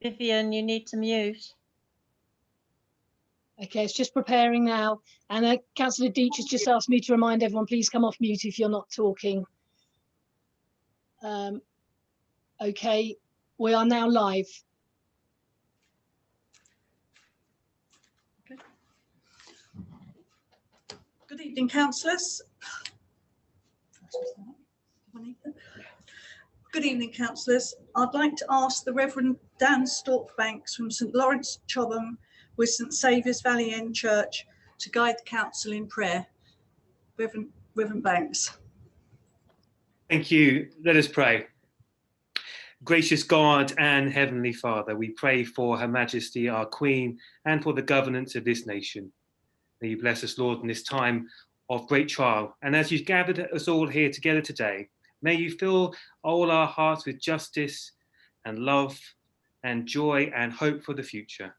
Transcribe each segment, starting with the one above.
Vivian, you need to mute. Okay, it's just preparing now. And Councillor Deitch has just asked me to remind everyone, please come off mute if you're not talking. Okay, we are now live. Okay. Good evening, councillors. Good evening, councillors. I'd like to ask the Reverend Dan Stork-Banks from St Lawrence Chobham with St Saviour's Valley End Church to guide the council in prayer. Reverend Banks. Thank you. Let us pray. Gracious God and Heavenly Father, we pray for Her Majesty, our Queen, and for the governance of this nation. May you bless us, Lord, in this time of great trial. And as you've gathered us all here together today, may you fill all our hearts with justice and love and joy and hope for the future.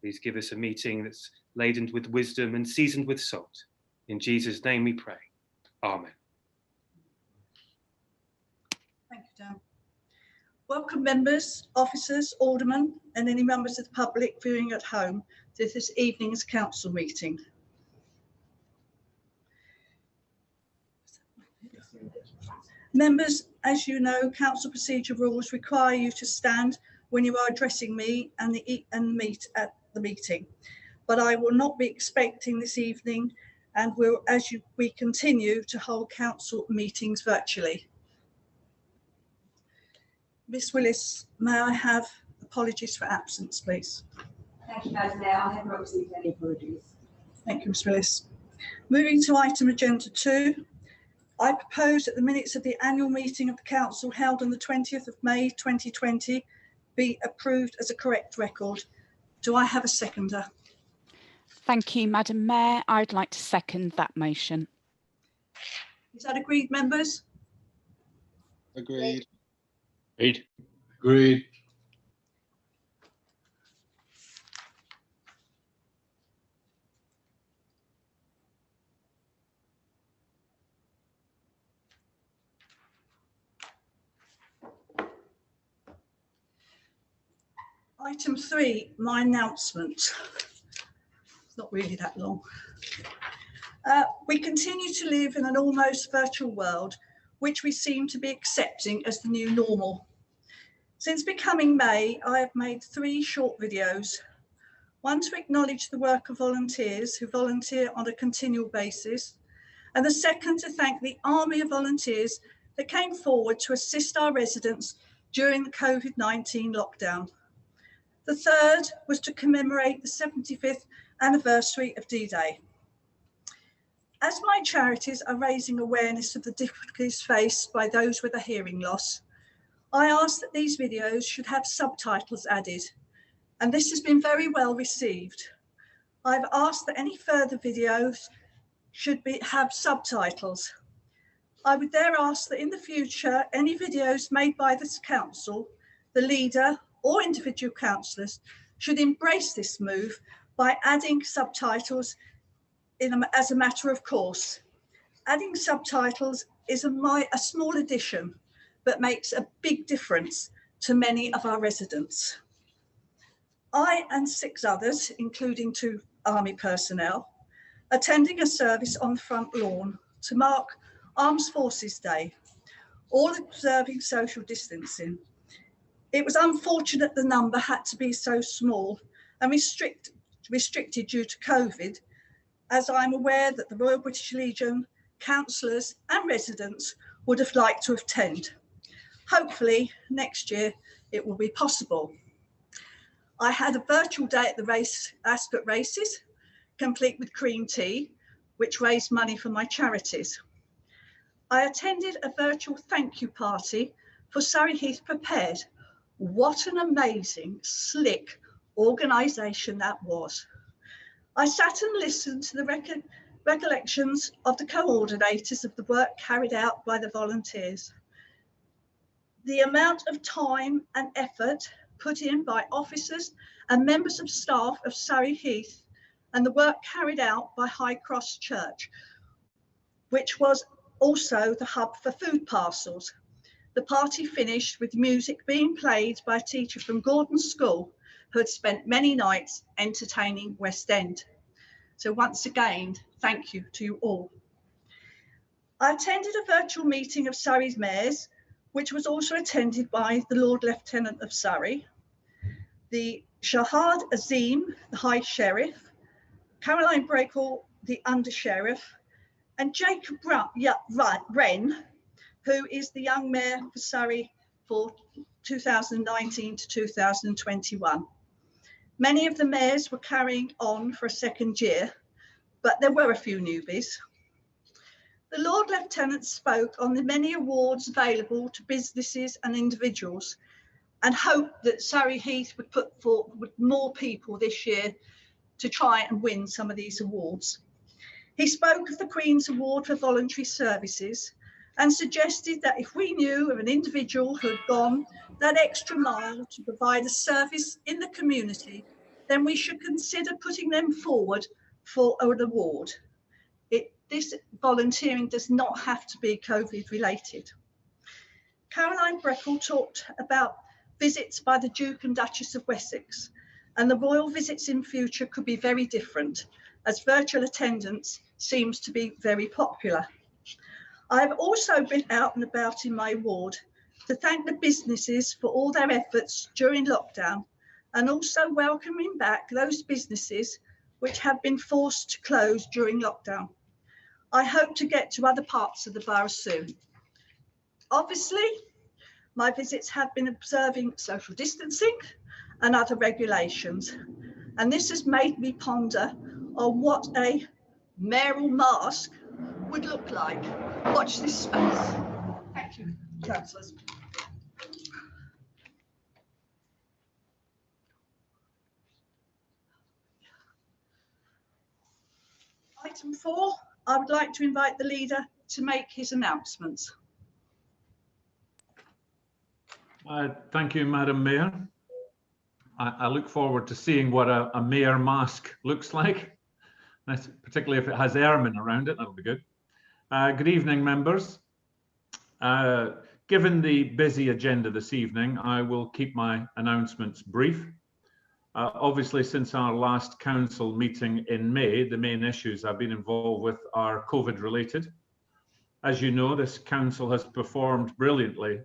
Please give us a meeting that's laden with wisdom and seasoned with salt. In Jesus' name we pray. Amen. Thank you, Dan. Welcome members, officers, aldermen and any members of the public viewing at home to this evening's council meeting. Members, as you know, council procedure rules require you to stand when you are addressing me and meet at the meeting. But I will not be expecting this evening and will, we continue to hold council meetings virtually. Miss Willis, may I have apologies for absence, please? Thank you, Madam Mayor. I have not received any apologies. Thank you, Miss Willis. Moving to item agenda 2, I propose that the minutes of the annual meeting of the council held on the 20th of May 2020 be approved as a correct record. Do I have a seconder? Thank you, Madam Mayor. I'd like to second that motion. Is that agreed, members? Agreed. Agreed. Agreed. Item 3, my announcement. It's not really that long. We continue to live in an almost virtual world, which we seem to be accepting as the new normal. Since becoming May, I have made 3 short videos. One to acknowledge the work of volunteers who volunteer on a continual basis, and the second to thank the army of volunteers that came forward to assist our residents during the COVID-19 lockdown. The third was to commemorate the 75th anniversary of D-Day. As my charities are raising awareness of the difficulties faced by those with a hearing loss, I ask that these videos should have subtitles added, and this has been very well received. I've asked that any further videos should have subtitles. I would there ask that in the future, any videos made by this council, the leader or individual councillors should embrace this move by adding subtitles as a matter of course. Adding subtitles is a small addition, but makes a big difference to many of our residents. I and 6 others, including 2 army personnel, attending a service on the front lawn to mark Armed Forces Day, all observing social distancing. It was unfortunate the number had to be so small and restricted due to COVID, as I'm aware that the Royal British Legion, councillors and residents would have liked to attend. Hopefully next year it will be possible. I had a virtual day at the Ascot races, complete with cream tea, which raised money for my charities. I attended a virtual thank you party for Surrey Heath Prepared. What an amazing, slick organisation that was. I sat and listened to the recollections of the coordinators of the work carried out by the volunteers. The amount of time and effort put in by officers and members of staff of Surrey Heath and the work carried out by High Cross Church, which was also the hub for food parcels. the party finished with music being played by a teacher from Gordon School who had spent many nights entertaining West End. So once again, thank you to you all. I attended a virtual meeting of Surrey's mayors, which was also attended by the Lord Lieutenant of Surrey, the Shahad Azim, the High Sheriff, Caroline Breacle, the Under Sheriff, and Jacob Wren, who is the young mayor for Surrey for 2019 to 2021. Many of the mayors were carrying on for a second year, but there were a few newbies. The Lord Lieutenant spoke on the many awards available to businesses and individuals and hoped that Surrey Heath would put forward more people this year to try and win some of these awards. He spoke of the Queen's Award for Voluntary Services and suggested that if we knew of an individual who had gone that extra mile to provide a service in the community, then we should consider putting them forward for an award. This volunteering does not have to be COVID related. Caroline Breacle talked about visits by the Duke and Duchess of Wessex, and the royal visits in future could be very different as virtual attendance seems to be very popular. I have also been out and about in my ward to thank the businesses for all their efforts during lockdown and also welcoming back those businesses which have been forced to close during lockdown. I hope to get to other parts of the borough soon. Obviously, my visits have been observing social distancing and other regulations, and this has made me ponder on what a mayoral mask would look like. Watch this space. Thank you, councillors. Item 4, I would like to invite the leader to make his announcements. Thank you, Madam Mayor. I look forward to seeing what a mayor mask looks like, particularly if it has ermine around it. That'll be good. Good evening, members. Given the busy agenda this evening, I will keep my announcements brief. Obviously, since our last council meeting in May, the main issues I've been involved with are COVID related. As you know, this council has performed brilliantly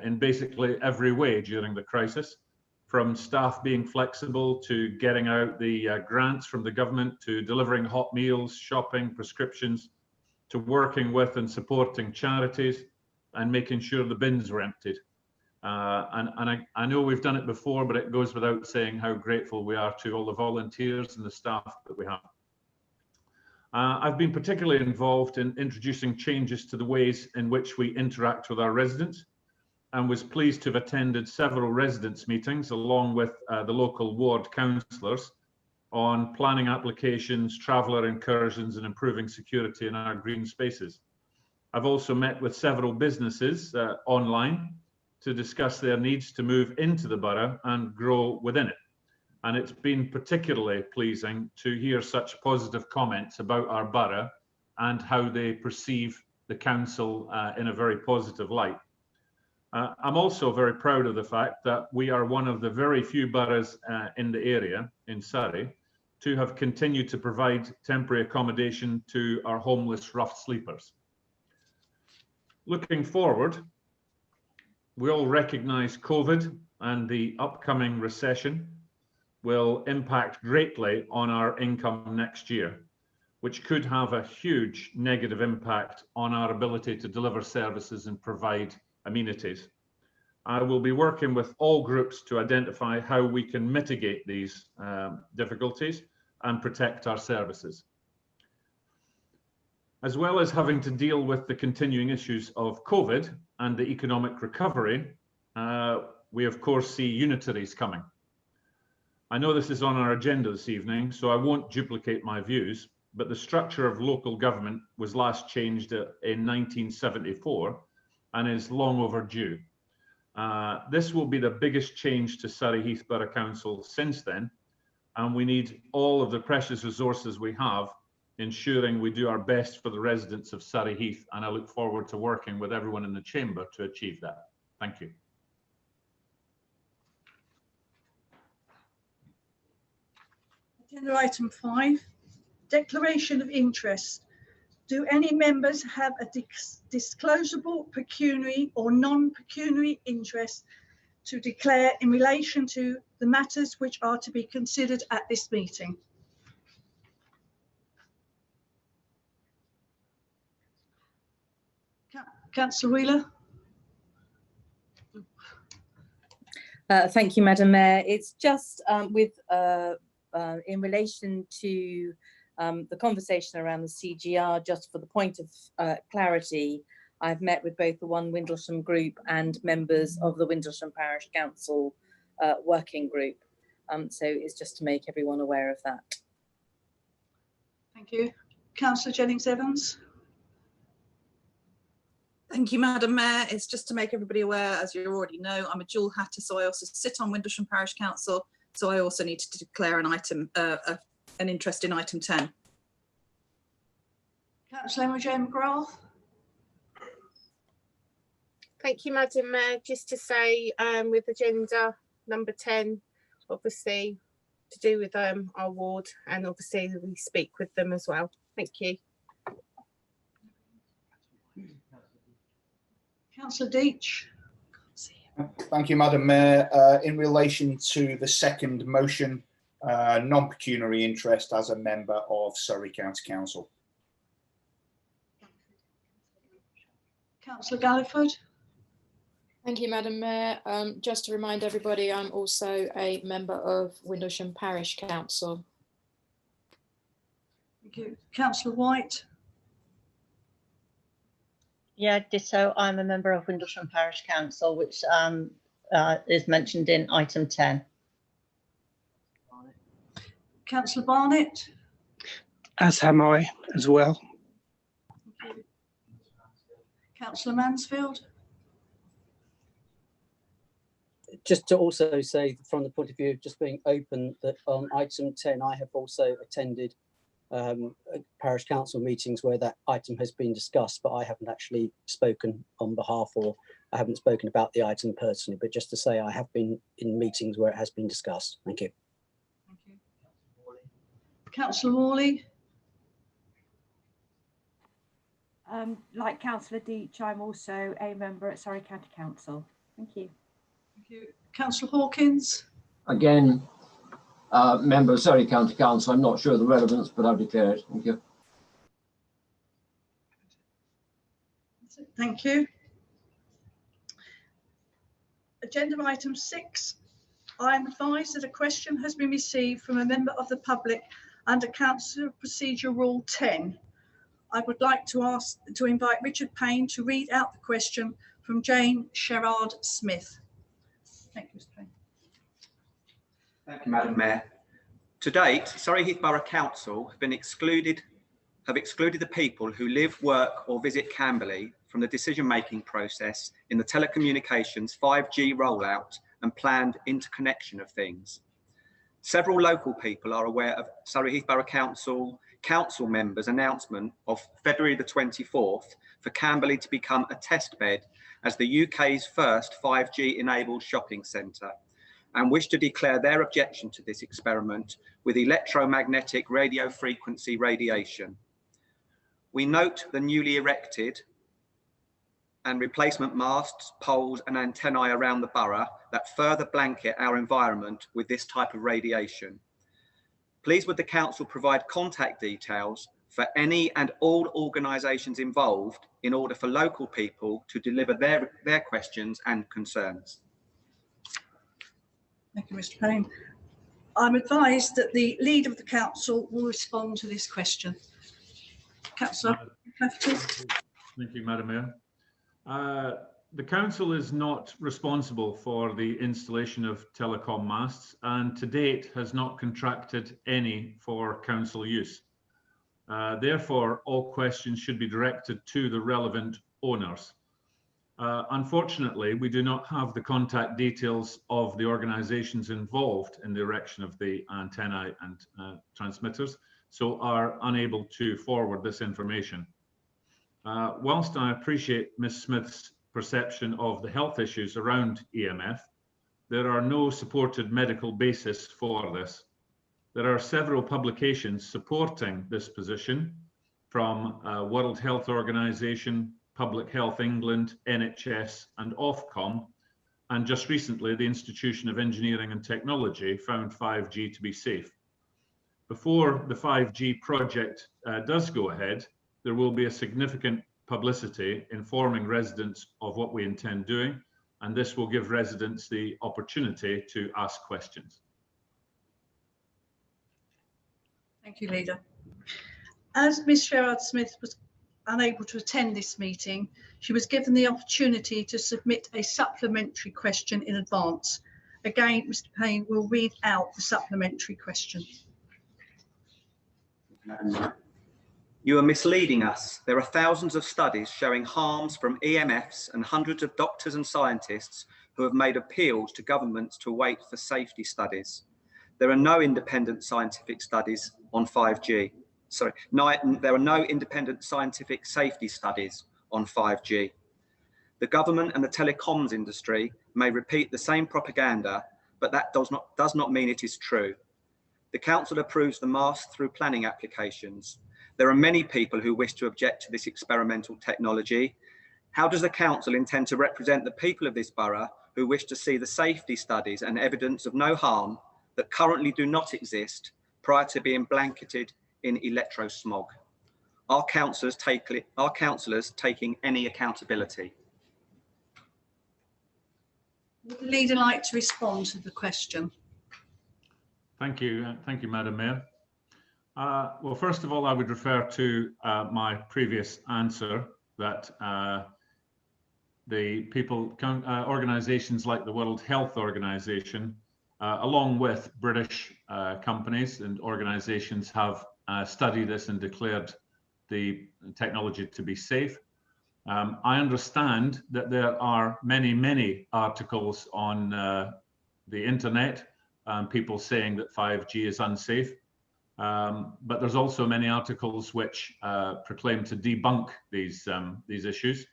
in basically every way during the crisis, from staff being flexible to getting out the grants from the government, to delivering hot meals, shopping, prescriptions, to working with and supporting charities and making sure the bins were emptied. I know we've done it before, but it goes without saying how grateful we are to all the volunteers and the staff that we have. I've been particularly involved in introducing changes to the ways in which we interact with our residents, and was pleased to have attended several residents' meetings along with the local ward councillors on planning applications, traveller incursions and improving security in our green spaces. I've also met with several businesses online to discuss their needs to move into the borough and grow within it. And it's been particularly pleasing to hear such positive comments about our borough and how they perceive the council in a very positive light. I'm also very proud of the fact that we are one of the very few boroughs in the area, in Surrey, to have continued to provide temporary accommodation to our homeless rough sleepers. Looking forward, we all recognise COVID and the upcoming recession will impact greatly on our income next year, which could have a huge negative impact on our ability to deliver services and provide amenities. I will be working with all groups to identify how we can mitigate these difficulties and protect our services. As well as having to deal with the continuing issues of COVID and the economic recovery, we of course see unitaries coming. I know this is on our agenda this evening, so I won't duplicate my views, but the structure of local government was last changed in 1974 and is long overdue. This will be the biggest change to Surrey Heath Borough Council since then, and we need all of the precious resources we have, ensuring we do our best for the residents of Surrey Heath, and I look forward to working with everyone in the chamber to achieve that. Thank you. Agenda item 5, declaration of interest. Do any members have a disclosable pecuniary or non-pecuniary interest to declare in relation to the matters which are to be considered at this meeting? Councillor Wheeler. Thank you, Madam Mayor. It's just in relation to the conversation around the CGR, just for the point of clarity, I've met with both the One Windlesham group and members of the Windlesham Parish Council working group. So it's just to make everyone aware of that. Thank you. Councillor Jennings-Evans. Thank you, Madam Mayor. It's just to make everybody aware, as you already know, I'm a dual hatter, so I also sit on Windlesham Parish Council, so I also need to declare an item, an interest in item 10. Councillor Emma-Jane McGrath. Thank you, Madam Mayor. Just to say, with agenda number 10, obviously to do with our ward, and obviously we speak with them as well. Thank you. Councillor Deitch. Thank you, Madam Mayor. In relation to the second motion, non-pecuniary interest as a member of Surrey County Council. Councillor Galliford. Thank you, Madam Mayor. Just to remind everybody, I'm also a member of Windlesham Parish Council. Thank you. Councillor White. Yeah, ditto. I'm a member of Windlesham Parish Council, which is mentioned in item 10. Councillor Barnett. As am I as well. Thank you. Councillor Mansfield. Just to also say, from the point of view of just being open, that on item 10, I have also attended parish council meetings where that item has been discussed, but I haven't actually spoken on behalf, or I haven't spoken about the item personally, but just to say I have been in meetings where it has been discussed. Thank you. Thank you. Councillor Morley. Like Councillor Deitch, I'm also a member at Surrey County Council. Thank you. Thank you. Councillor Hawkins. Again, member of Surrey County Council. I'm not sure of the relevance, but I'll declare it. Thank you. Thank you. Agenda item 6. I am advised that a question has been received from a member of the public under Council Procedure Rule 10. I would like to invite Richard Payne to read out the question from Jane Sherrard Smith. Thank you, Mr. Payne. Thank you, Madam Mayor. To date, Surrey Heath Borough Council have excluded the people who live, work or visit Camberley from the decision-making process in the telecommunications 5G rollout and planned interconnection of things. Several local people are aware of Surrey Heath Borough Council members' announcement of February the 24th for Camberley to become a test bed as the UK's first 5G enabled shopping centre, and wish to declare their objection to this experiment with electromagnetic radio frequency radiation. We note the newly erected and replacement masts, poles and antennae around the borough that further blanket our environment with this type of radiation. Please would the council provide contact details for any and all organisations involved in order for local people to deliver their questions and concerns. Thank you, Mr. Payne. I'm advised that the leader of the council will respond to this question. Councillor Clafferty. Thank you, Madam Mayor. The council is not responsible for the installation of telecom masts and to date has not contracted any for council use. Therefore, all questions should be directed to the relevant owners. Unfortunately, we do not have the contact details of the organisations involved in the erection of the antennae and transmitters, so are unable to forward this information. Whilst I appreciate Ms. Smith's perception of the health issues around EMF. There are no supported medical basis for this. There are several publications supporting this position from World Health Organization, Public Health England, NHS and Ofcom, and just recently the Institution of Engineering and Technology found 5G to be safe. Before the 5G project does go ahead, there will be a significant publicity informing residents of what we intend doing, and this will give residents the opportunity to ask questions. Thank you, Leader. As Ms. Sherrard-Smith was unable to attend this meeting, she was given the opportunity to submit a supplementary question in advance. Again, Mr. Payne will read out the supplementary question. You are misleading us. There are thousands of studies showing harms from EMFs and hundreds of doctors and scientists who have made appeals to governments to wait for safety studies. There are no independent scientific studies on 5G. Sorry, there are no independent scientific safety studies on 5G. The government and the telecoms industry may repeat the same propaganda, but that does not mean it is true. The council approves the mast through planning applications. There are many people who wish to object to this experimental technology. How does the council intend to represent the people of this borough who wish to see the safety studies and evidence of no harm that currently do not exist prior to being blanketed in electrosmog? Are councillors taking any accountability? Would the Leader like to respond to the question? Thank you, Madam Mayor. Well, first of all, I would refer to my previous answer that the people, organisations like the World Health Organization, along with British companies and organisations, have studied this and declared the technology to be safe. I understand that there are many articles on the internet, people saying that 5G is unsafe. But there's also many articles which proclaim to debunk these issues.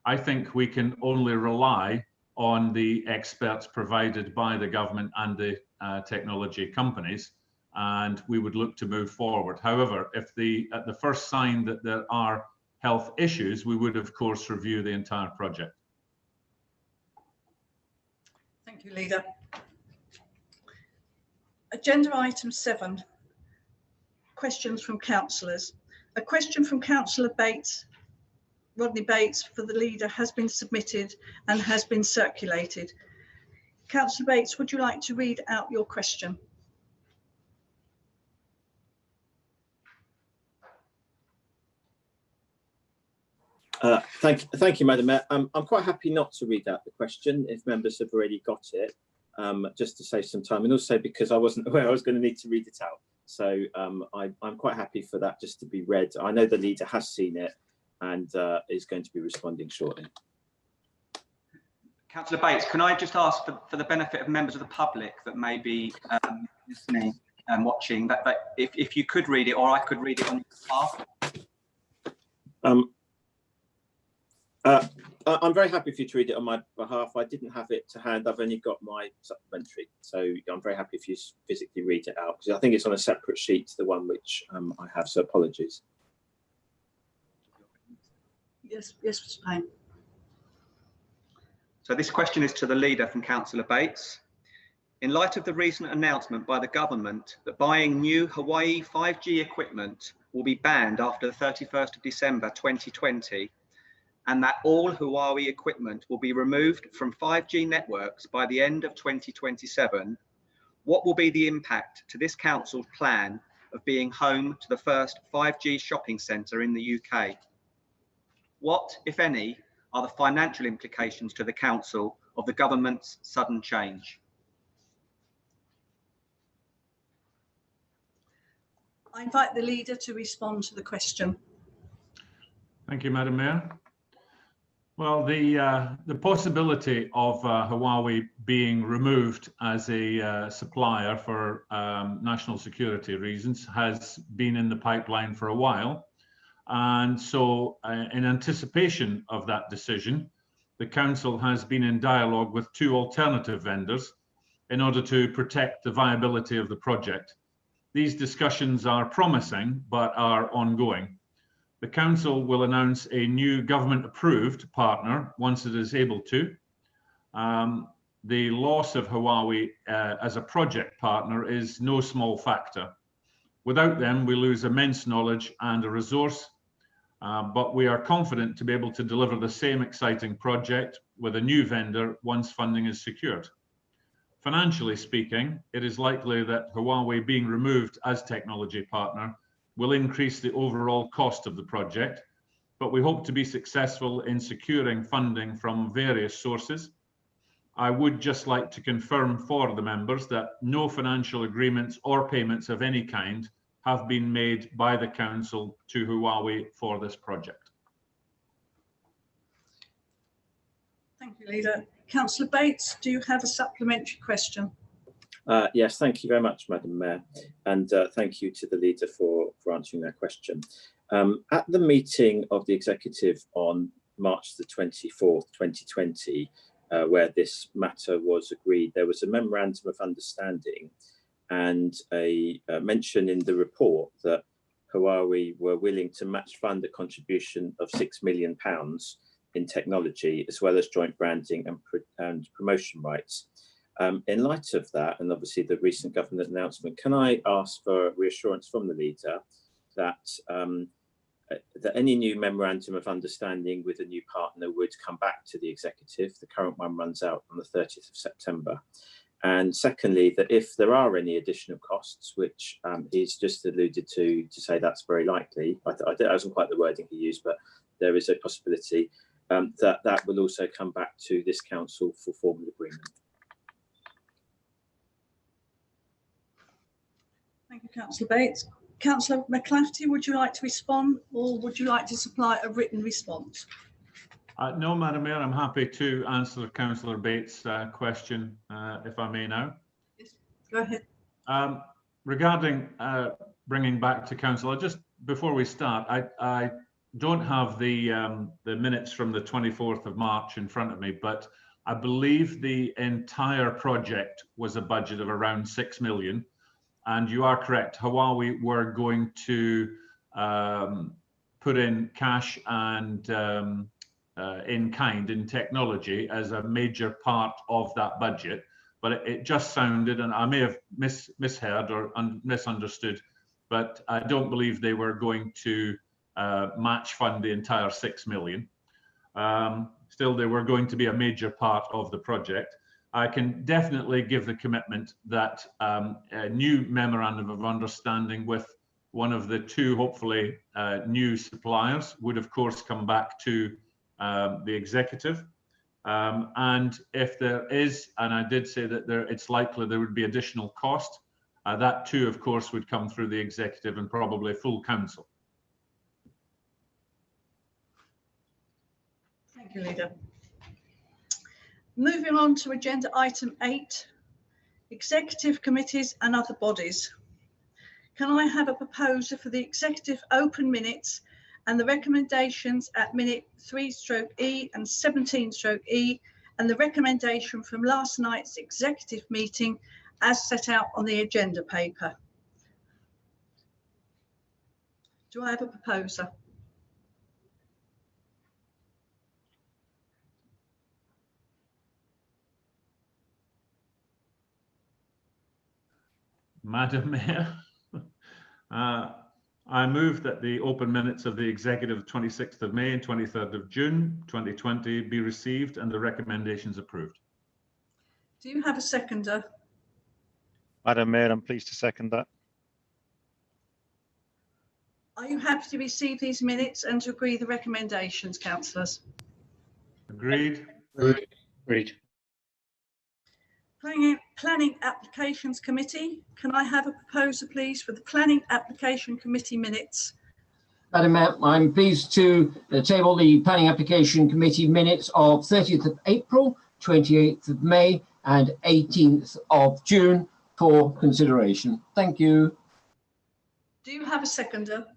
I think we can only rely on the experts provided by the government and the technology companies, and we would look to move forward. However, if at the first sign that there are health issues, we would of course review the entire project. Thank you, Leader. Agenda item 7. Questions from councillors. A question from Councillor Rodney Bates for the Leader has been submitted and has been circulated. Councillor Bates, would you like to read out your question? Thank you, Madam Mayor. I'm quite happy not to read out the question if members have already got it, just to save some time, and also because I wasn't aware I was going to need to read it out. So I'm quite happy for that just to be read. I know the Leader has seen it and is going to be responding shortly. Councillor Bates, can I just ask for the benefit of members of the public that may be listening and watching, that if you could read it, or I could read it on your behalf? I'm very happy for you to read it on my behalf. I didn't have it to hand. I've only got my supplementary, so I'm very happy if you physically read it out, because I think it's on a separate sheet to the one which I have, so apologies. Yes, Mr. Payne. So this question is to the Leader from Councillor Bates. In light of the recent announcement by the government that buying new Huawei 5G equipment will be banned after the 31st of December 2020, and that all Huawei equipment will be removed from 5G networks by the end of 2027, what will be the impact to this council's plan of being home to the first 5G shopping centre in the UK? What, if any, are the financial implications to the council of the government's sudden change? I invite the Leader to respond to the question. Thank you, Madam Mayor. Well, the possibility of Huawei being removed as a supplier for national security reasons has been in the pipeline for a while. And so in anticipation of that decision, the council has been in dialogue with 2 alternative vendors in order to protect the viability of the project. These discussions are promising but are ongoing. The council will announce a new government-approved partner once it is able to. The loss of Huawei as a project partner is no small factor. Without them, we lose immense knowledge and a resource, but we are confident to be able to deliver the same exciting project with a new vendor once funding is secured. Financially speaking, it is likely that Huawei being removed as technology partner will increase the overall cost of the project, but we hope to be successful in securing funding from various sources. I would just like to confirm for the members that no financial agreements or payments of any kind have been made by the council to Huawei for this project. Thank you, Leader. Councillor Bates, do you have a supplementary question? Yes, thank you very much, Madam Mayor, and thank you to the leader for answering that question. At the meeting of the executive on March the 24th, 2020, where this matter was agreed, there was a memorandum of understanding and a mention in the report that Huawei were willing to match fund a contribution of £6 million in technology, as well as joint branding and promotion rights. In light of that, and obviously the recent government announcement, can I ask for reassurance from the leader that that any new memorandum of understanding with a new partner would come back to the executive? The current one runs out on the 30th of September. And secondly, that if there are any additional costs, which he's just alluded to say that's very likely, that wasn't quite the wording he used, but there is a possibility that will also come back to this council for formal agreement. Thank you, Councillor Bates. Councillor McClafferty, would you like to respond, or would you like to supply a written response? No, Madam Mayor, I'm happy to answer Councillor Bates' question, if I may now. Yes, go ahead. Regarding bringing back to council, just before we start, I don't have the minutes from the 24th of March in front of me, but I believe the entire project was a budget of around 6 million. And you are correct, Huawei were going to put in cash and in kind, in technology, as a major part of that budget. But it just sounded, and I may have misheard or misunderstood, but I don't believe they were going to match fund the entire 6 million. Still, they were going to be a major part of the project. I can definitely give the commitment that a new memorandum of understanding with one of the 2, hopefully, new suppliers would, of course, come back to the executive. And if there is, and I did say that it's likely there would be additional cost, that too, of course, would come through the executive and probably full council. Thank you, Leader. Moving on to agenda item 8, executive committees and other bodies. Can I have a proposer for the executive open minutes and the recommendations at minute 3/E and 17/E and the recommendation from last night's executive meeting as set out on the agenda paper? Do I have a proposer? Madam Mayor, I move that the open minutes of the executive 26th of May and 23rd of June 2020 be received and the recommendations approved. Do you have a seconder? Madam Mayor, I'm pleased to second that. Are you happy to receive these minutes and to agree the recommendations, councillors? Agreed. Agreed. Planning Applications Committee. Can I have a proposer, please, for the Planning Application Committee minutes? Madam Mayor, I'm pleased to table the Planning Application Committee minutes of 30th of April, 28th of May and 18th of June for consideration. Thank you. Do you have a seconder?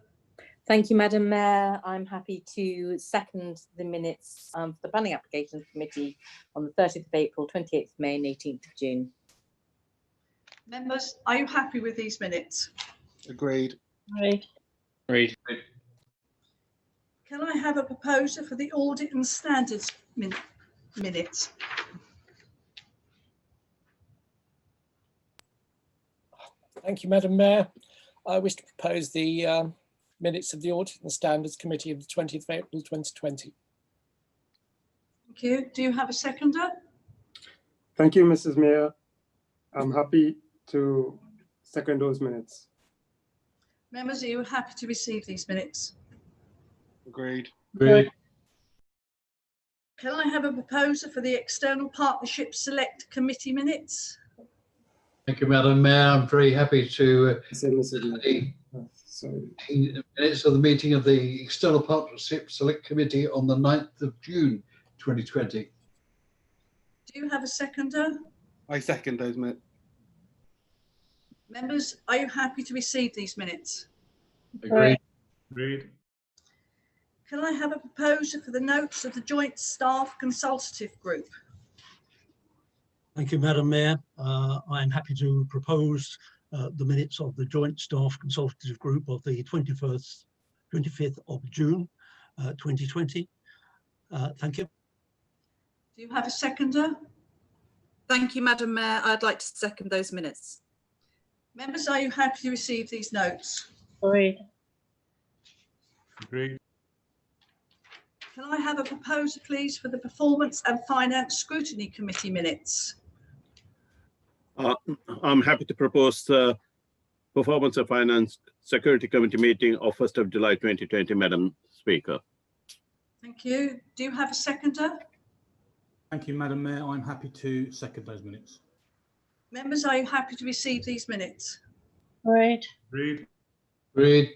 Thank you, Madam Mayor. I'm happy to second the minutes for the Planning Applications Committee on the 30th of April, 28th of May and 18th of June. Members, are you happy with these minutes? Agreed. Agreed. Agreed. Can I have a proposer for the Audit and Standards minutes? Thank you, Madam Mayor. I wish to propose the minutes of the Audit and Standards Committee of the 20th of April 2020. Thank you. Do you have a seconder? Thank you, Mrs. Mayor. I'm happy to second those minutes. Members, are you happy to receive these minutes? Agreed. Agreed. Can I have a proposer for the External Partnership Select Committee minutes? Thank you, Madam Mayor. I'm very happy to Sorry. the minutes of the meeting of the External Partnership Select Committee on the 9th of June 2020. Do you have a seconder? I second those minutes. Members, are you happy to receive these minutes? Agreed. Agreed. Can I have a proposer for the notes of the Joint Staff Consultative Group? Thank you, Madam Mayor. I'm happy to propose the minutes of the Joint Staff Consultative Group of the 25th of June 2020. Thank you. Do you have a seconder? Thank you, Madam Mayor. I'd like to second those minutes. Members, are you happy to receive these notes? Agreed. Agreed. Can I have a proposer, please, for the Performance and Finance Scrutiny Committee minutes? I'm happy to propose the Performance and Finance Security Committee meeting of 1st of July 2020, Madam Speaker. Thank you. Do you have a seconder? Thank you, Madam Mayor. I'm happy to second those minutes. Members, are you happy to receive these minutes? Agreed. Agreed. Agreed.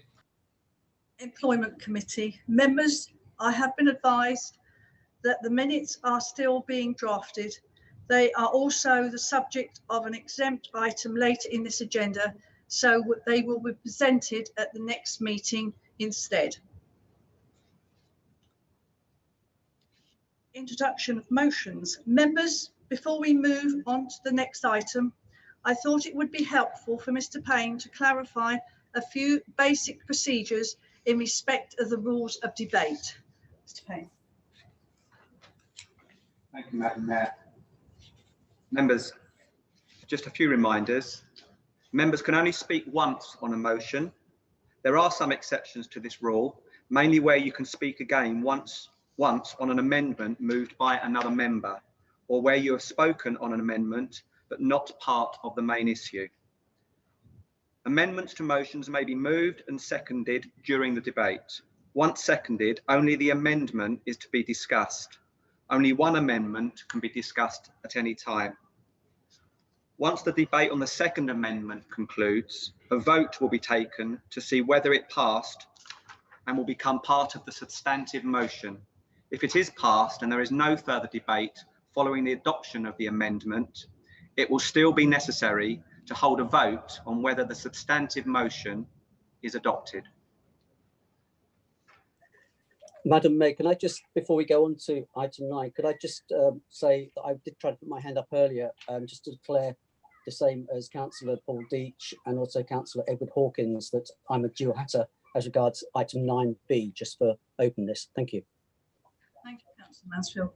Employment Committee. Members, I have been advised that the minutes are still being drafted. They are also the subject of an exempt item later in this agenda, so they will be presented at the next meeting instead. Introduction of motions. Members, before we move on to the next item, I thought it would be helpful for Mr. Payne to clarify a few basic procedures in respect of the rules of debate. Mr. Payne. Thank you, Madam Mayor. Members, just a few reminders. Members can only speak once on a motion. There are some exceptions to this rule, mainly where you can speak again once on an amendment moved by another member, or where you have spoken on an amendment but not part of the main issue. Amendments to motions may be moved and seconded during the debate. Once seconded, only the amendment is to be discussed. Only one amendment can be discussed at any time. Once the debate on the second amendment concludes, a vote will be taken to see whether it passed and will become part of the substantive motion. If it is passed and there is no further debate following the adoption of the amendment, it will still be necessary to hold a vote on whether the substantive motion is adopted. Madam Mayor, can I just, before we go on to item 9, could I just say that I did try to put my hand up earlier, just to declare the same as Councillor Paul Deach and also Councillor Edward Hawkins, that I'm a dual hatter as regards item 9B, just for openness. Thank you. Thank you, Councillor Mansfield.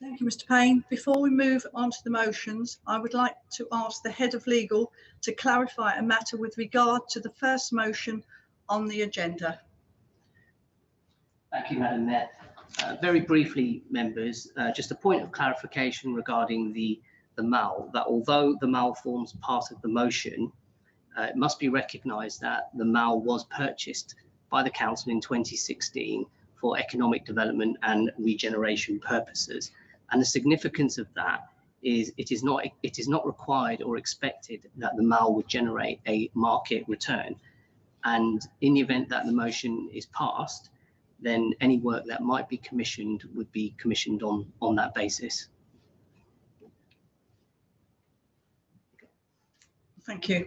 Thank you, Mr. Payne. Before we move on to the motions, I would like to ask the Head of Legal to clarify a matter with regard to the first motion on the agenda. Thank you, Madam Mayor. Very briefly, members, just a point of clarification regarding the MAL, that although the MAL forms part of the motion, it must be recognised that the MAL was purchased by the Council in 2016 for economic development and regeneration purposes. And the significance of that is it is not required or expected that the MAL would generate a market return. And in the event that the motion is passed, then any work that might be commissioned would be commissioned on that basis. Thank you.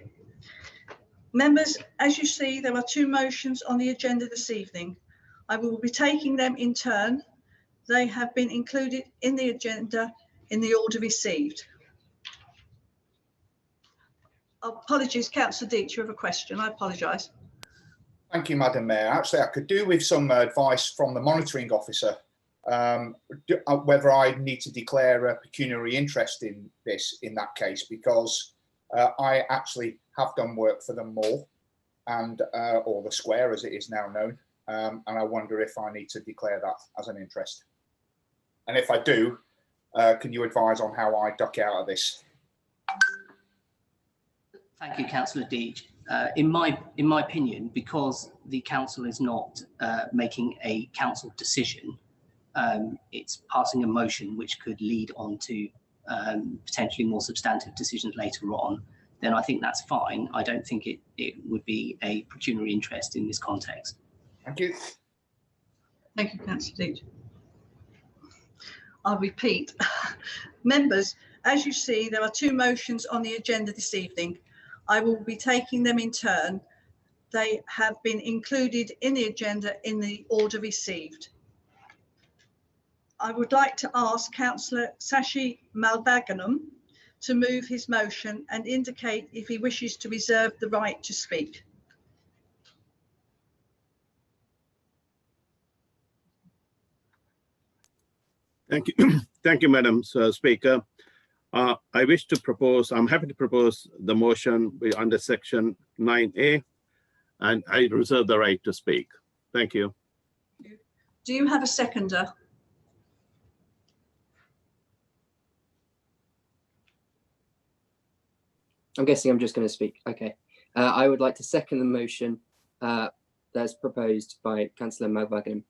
Members, as you see, there are two motions on the agenda this evening. I will be taking them in turn. They have been included in the agenda in the order received. Apologies, Councillor Deitch, you have a question. I apologise. Thank you, Madam Mayor. Actually, I could do with some advice from the monitoring officer, whether I need to declare a pecuniary interest in this in that case, because I actually have done work for the mall and or the square as it is now known, and I wonder if I need to declare that as an interest. And if I do, can you advise on how I duck out of this? Thank you, Councillor Deitch. In my opinion, because the council is not making a council decision, it's passing a motion which could lead on to potentially more substantive decisions later on, then I think that's fine. I don't think it would be a pecuniary interest in this context. Thank you. Thank you, Councillor Deitch. I'll repeat. Members, as you see, there are two motions on the agenda this evening. I will be taking them in turn. They have been included in the agenda in the order received. I would like to ask Councillor Sashi Malvaganam to move his motion and indicate if he wishes to reserve the right to speak. Thank you. Thank you, Madam Speaker. I wish to propose, I'm happy to propose the motion under section 9A, and I reserve the right to speak. Thank you. Do you have a seconder? I'm guessing I'm just going to speak. Okay. I would like to second the motion that's proposed by Councillor Malvaganam.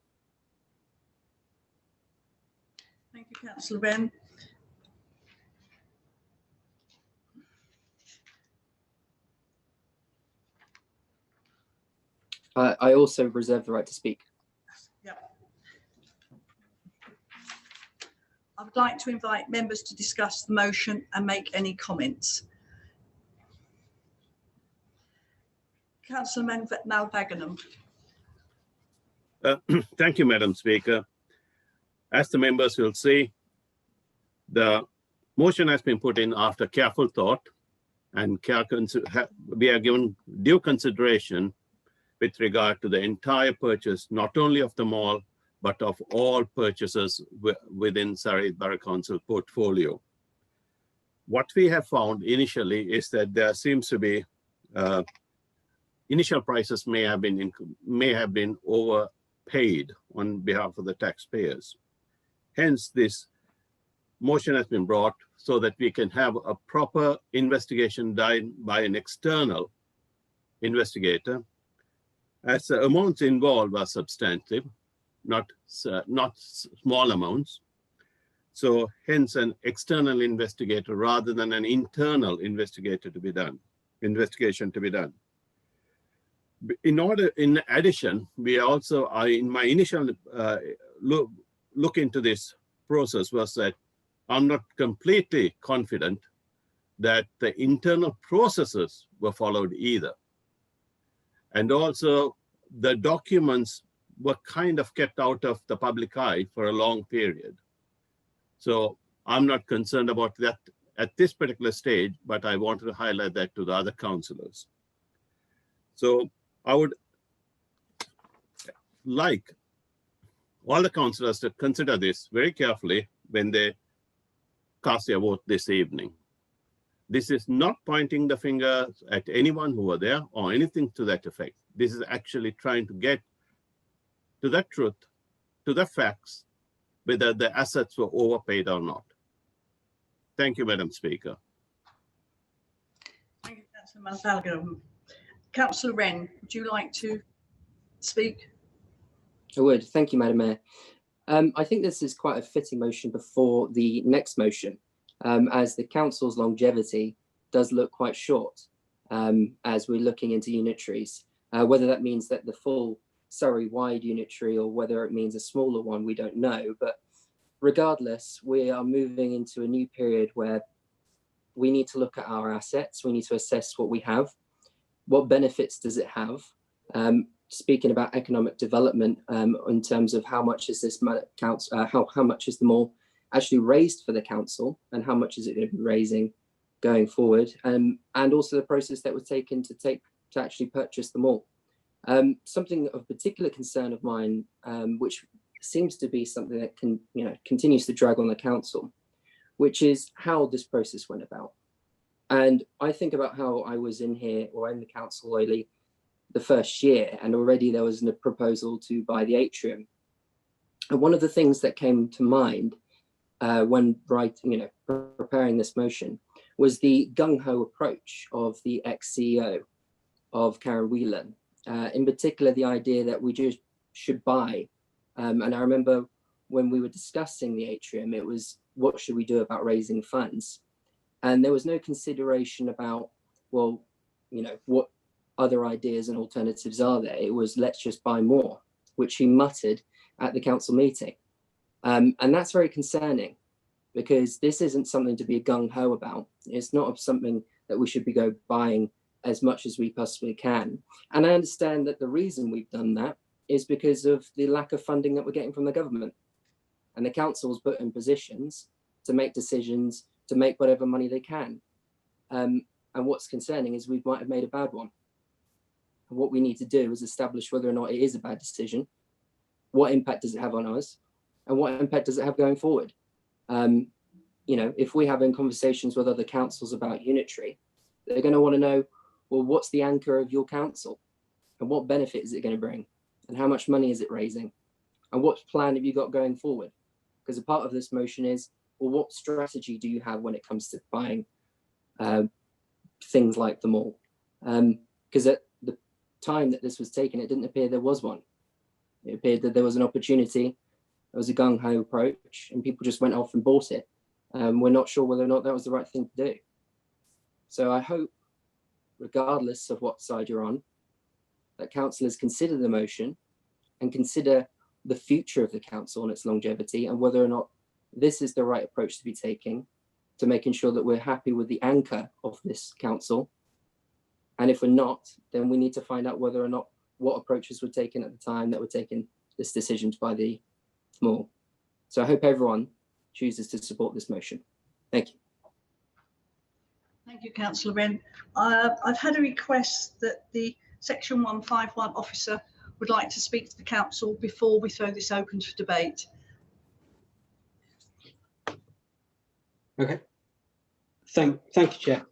Thank you, Councillor Wren. I also reserve the right to speak. Yeah. I would like to invite members to discuss the motion and make any comments. Councillor Malvaganam. Thank you, Madam Speaker. As the members will see, the motion has been put in after careful thought, and we are given due consideration with regard to the entire purchase, not only of the mall, but of all purchases within Surrey Borough Council portfolio. What we have found initially is that there seems to be initial prices may have been overpaid on behalf of the taxpayers. Hence, this motion has been brought so that we can have a proper investigation done by an external investigator, as the amounts involved are substantive, not small amounts. So hence an external investigator rather than an internal investigation to be done. In addition, we also, in my initial look into this process was that I'm not completely confident that the internal processes were followed either. And also the documents were kind of kept out of the public eye for a long period. So I'm not concerned about that at this particular stage, but I wanted to highlight that to the other councillors. So I would like all the councillors to consider this very carefully when they cast their vote this evening. This is not pointing the finger at anyone who were there or anything to that effect. This is actually trying to get to the truth, to the facts, whether the assets were overpaid or not. Thank you, Madam Speaker. Thank you, Councillor Malvaganam. Councillor Wren, would you like to speak? I would. Thank you, Madam Mayor. I think this is quite a fitting motion before the next motion, as the council's longevity does look quite short as we're looking into unitaries. Whether that means that the full Surrey-wide unitary or whether it means a smaller one, we don't know. But regardless, we are moving into a new period where we need to look at our assets. We need to assess what we have. What benefits does it have? Speaking about economic development, in terms of how much is this how much is the mall actually raised for the council, and how much is it going to be raising going forward, and also the process that was taken to actually purchase the mall. Something of particular concern of mine, which seems to be something that continues to drag on the council, which is how this process went about. And I think about how I was in here or in the council only the first year, and already there was a proposal to buy the atrium. And one of the things that came to mind when preparing this motion was the gung-ho approach of the ex-CEO of Karen Whelan. In particular, the idea that we just should buy. And I remember when we were discussing the atrium, it was, what should we do about raising funds? And there was no consideration about, well, what other ideas and alternatives are there? It was, let's just buy more, which he muttered at the council meeting. And that's very concerning, because this isn't something to be gung-ho about. It's not something that we should be buying as much as we possibly can. And I understand that the reason we've done that is because of the lack of funding that we're getting from the government. And the council's put in positions to make decisions, to make whatever money they can. And what's concerning is we might have made a bad one. And what we need to do is establish whether or not it is a bad decision. What impact does it have on us? And what impact does it have going forward? If we have in conversations with other councils about Unitary, they're going to want to know, well, what's the anchor of your council? And what benefit is it going to bring? And how much money is it raising? And what plan have you got going forward? Because a part of this motion is, well, what strategy do you have when it comes to buying things like the mall? Because at the time that this was taken, it didn't appear there was one. It appeared that there was an opportunity, there was a gung-ho approach, and people just went off and bought it. We're not sure whether or not that was the right thing to do. So I hope, regardless of what side you're on, that councillors consider the motion and consider the future of the council and its longevity, and whether or not this is the right approach to be taking to making sure that we're happy with the anchor of this council. And if we're not, then we need to find out whether or not what approaches were taken at the time that were taking this decision to buy the mall. So I hope everyone chooses to support this motion. Thank you. Thank you, Councillor Wren. I've had a request that the Section 151 officer would like to speak to the council before we throw this open to debate. Okay. Thank you, Chair.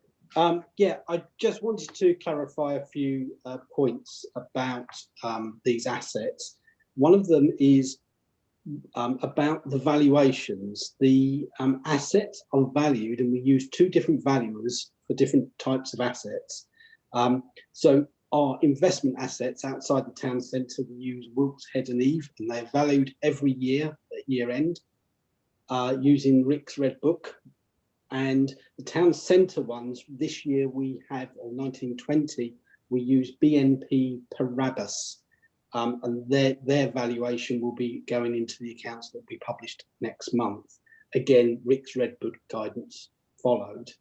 Yeah, I just wanted to clarify a few points about these assets. One of them is about the valuations. The assets are valued, and we use two different valuers for different types of assets. So our investment assets outside the town centre, we use Wilkes, Head and Eve, and they're valued every year at year end using Rick's Red Book. And the town centre ones, this year we have, or 1920, we use BNP Paribas, and their valuation will be going into the accounts that will be published next month. Again, Rick's Red Book guidance followed.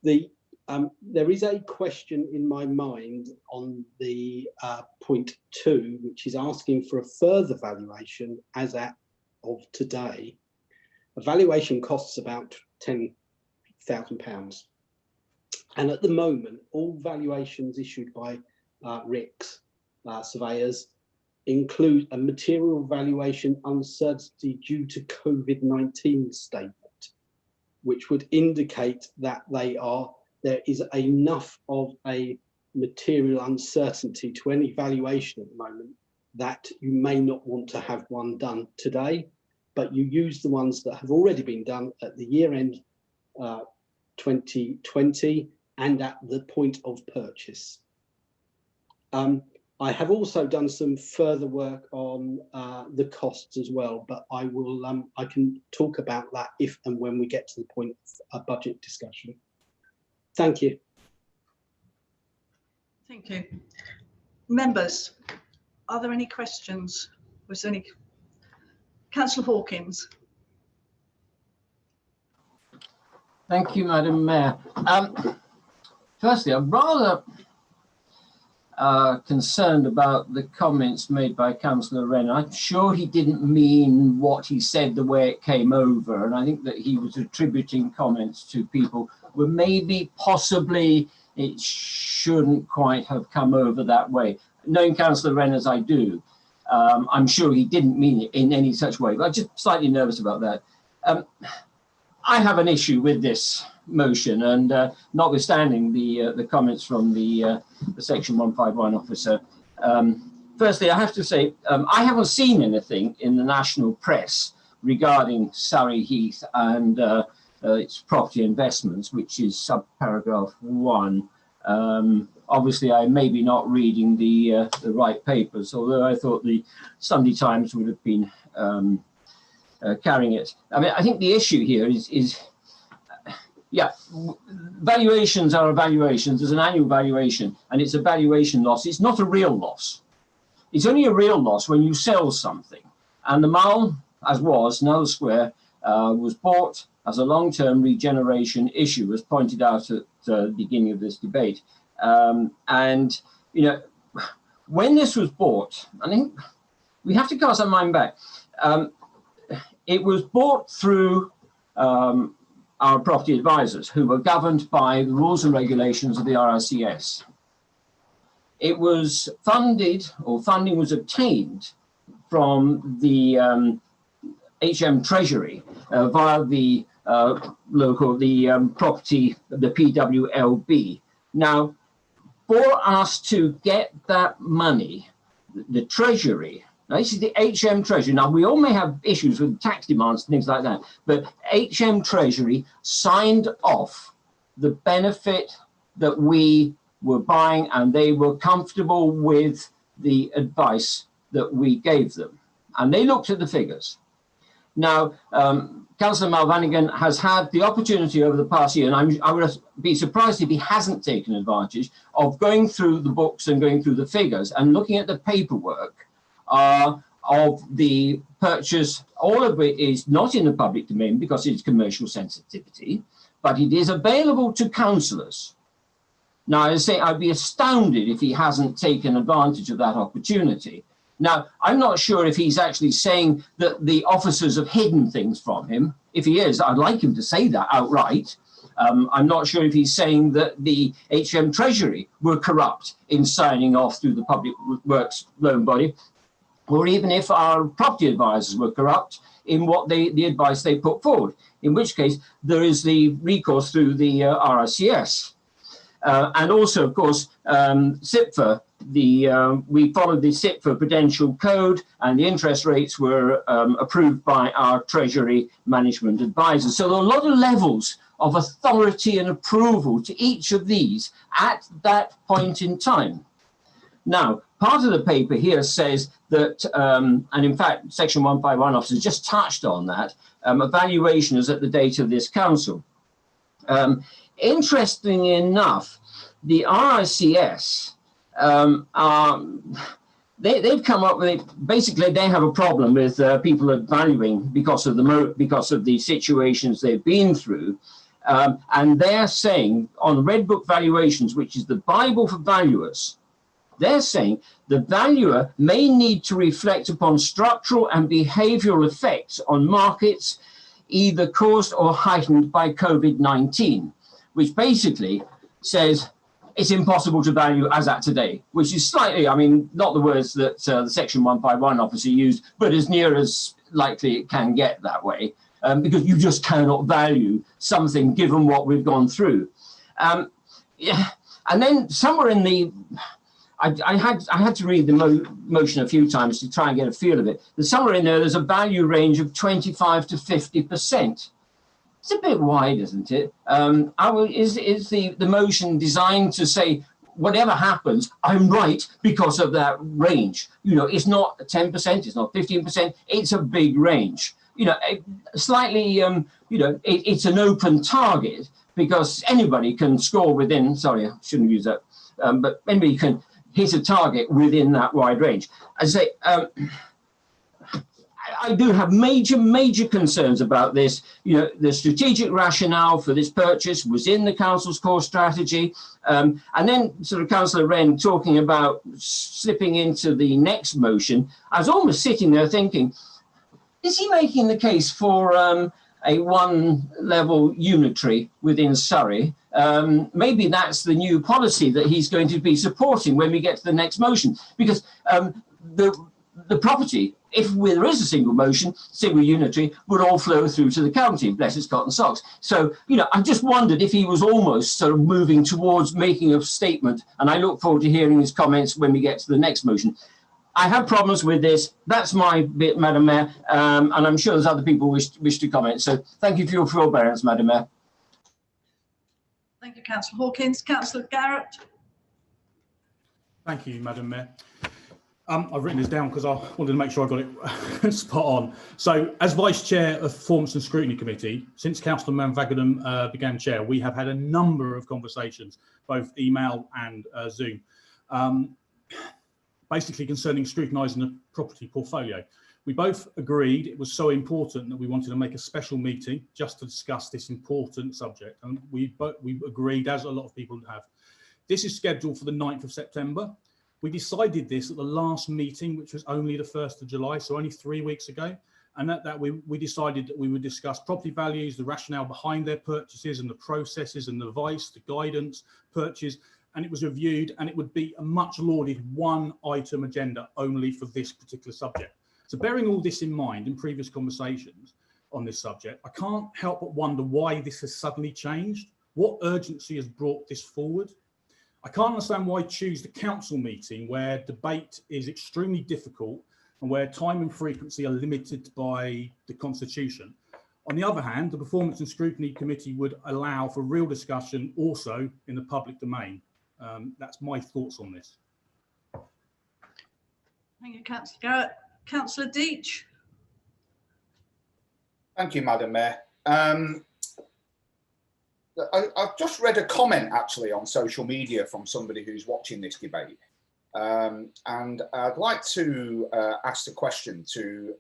There is a question in my mind on the point 2, which is asking for a further valuation as of today. A valuation costs about £10,000. And at the moment, all valuations issued by Rick's surveyors include a material valuation uncertainty due to COVID-19 statement, which would indicate that there is enough of a material uncertainty to any valuation at the moment that you may not want to have one done today, but you use the ones that have already been done at the year end 2020 and at the point of purchase. I have also done some further work on the costs as well, but I can talk about that if and when we get to the point of a budget discussion. Thank you. Thank you. Members, are there any questions? Was there any? Councillor Hawkins. Thank you, Madam Mayor. Firstly, I'm rather concerned about the comments made by Councillor Wren. I'm sure he didn't mean what he said the way it came over, and I think that he was attributing comments to people where maybe possibly it shouldn't quite have come over that way. Knowing Councillor Wren as I do, I'm sure he didn't mean it in any such way, but I'm just slightly nervous about that. I have an issue with this motion, and notwithstanding the comments from the Section 151 officer, firstly, I have to say, I haven't seen anything in the national press regarding Surrey Heath and its property investments, which is subparagraph 1. Obviously, I may be not reading the right papers, although I thought the Sunday Times would have been carrying it. I mean, I think the issue here is yeah, valuations are evaluations. There's an annual valuation, and it's a valuation loss. It's not a real loss. It's only a real loss when you sell something. And the Mall, as was, Null Square, was bought as a long-term regeneration issue, as pointed out at the beginning of this debate. And, you know, when this was bought, I think we have to cast our mind back. It was bought through our property advisors, who were governed by the rules and regulations of the RICS. It was funded, or funding was obtained from the HM Treasury via the property, the PWLB. Now, for us to get that money, the Treasury, now this is the HM Treasury. Now, we all may have issues with tax demands and things like that, but HM Treasury signed off the benefit that we were buying, and they were comfortable with the advice that we gave them. And they looked at the figures. Now, Councillor Malvanigan has had the opportunity over the past year, and I would be surprised if he hasn't taken advantage of going through the books and going through the figures and looking at the paperwork of the purchase. All of it is not in the public domain because it's commercial sensitivity, but it is available to councillors. Now, I say I'd be astounded if he hasn't taken advantage of that opportunity. Now, I'm not sure if he's actually saying that the officers have hidden things from him. If he is, I'd like him to say that outright. I'm not sure if he's saying that the HM Treasury were corrupt in signing off through the Public Works Loan Body, or even if our property advisors were corrupt in what the advice they put forward, in which case there is the recourse through the RICS. And also, of course, SIPFA, we followed the SIPFA Prudential Code, and the interest rates were approved by our Treasury Management Advisors. So there are a lot of levels of authority and approval to each of these at that point in time. Now, part of the paper here says that, and in fact, Section 151 officers just touched on that, evaluation is at the date of this council. Interestingly enough, the RICS, they've come up with it. Basically, they have a problem with people valuing because of the situations they've been through. And they're saying on Red Book Valuations, which is the Bible for valuers, they're saying the valuer may need to reflect upon structural and behavioral effects on markets, either caused or heightened by COVID-19, which basically says it's impossible to value as at today, which is slightly, I mean, not the words that the Section 151 officer used, but as near as likely it can get that way, because you just cannot value something given what we've gone through. Yeah. And then somewhere in the, I had to read the motion a few times to try and get a feel of it. There's somewhere in there's a value range of 25 to 50%. It's a bit wide, isn't it? Is the motion designed to say, whatever happens, I'm right because of that range? You know, it's not 10%, it's not 15%, it's a big range. You know, slightly, you know, it's an open target because anybody can score within, sorry, I shouldn't use that, but anybody can hit a target within that wide range. I say, I do have major concerns about this. You know, the strategic rationale for this purchase was in the council's core strategy. And then sort of Councillor Wren talking about slipping into the next motion. I was almost sitting there thinking, is he making the case for a one-level unitary within Surrey? Maybe that's the new policy that he's going to be supporting when we get to the next motion, because the property, if there is a single motion, single unitary, would all flow through to the county, bless its cotton socks. So, you know, I just wondered if he was almost sort of moving towards making a statement, and I look forward to hearing his comments when we get to the next motion. I have problems with this. That's my bit, Madam Mayor, and I'm sure there's other people wish to comment. So thank you for your forbearance, Madam Mayor. Thank you, Councillor Hawkins. Councillor Garrett. Thank you, Madam Mayor. I've written this down because I wanted to make sure I got it spot on. So, as Vice Chair of Performance and Scrutiny Committee, since Councillor Mann-Vagadam began chair, we have had a number of conversations, both email and Zoom, basically concerning scrutinising the property portfolio. We both agreed it was so important that we wanted to make a special meeting just to discuss this important subject, and we agreed, as a lot of people have. This is scheduled for the 9th of September. We decided this at the last meeting, which was only the 1st of July, so only 3 weeks ago. And at that, we decided that we would discuss property values, the rationale behind their purchases and the processes and the advice, the guidance, purchase, and it was reviewed, and it would be a much lauded one item agenda only for this particular subject. So bearing all this in mind in previous conversations on this subject, I can't help but wonder why this has suddenly changed. What urgency has brought this forward? I can't understand why choose the council meeting where debate is extremely difficult and where time and frequency are limited by the Constitution. On the other hand, the Performance and Scrutiny Committee would allow for real discussion also in the public domain. That's my thoughts on this. Thank you, Councillor Garrett. Councillor Deach. Thank you, Madam Mayor. I've just read a comment actually on social media from somebody who's watching this debate. And I'd like to ask the question to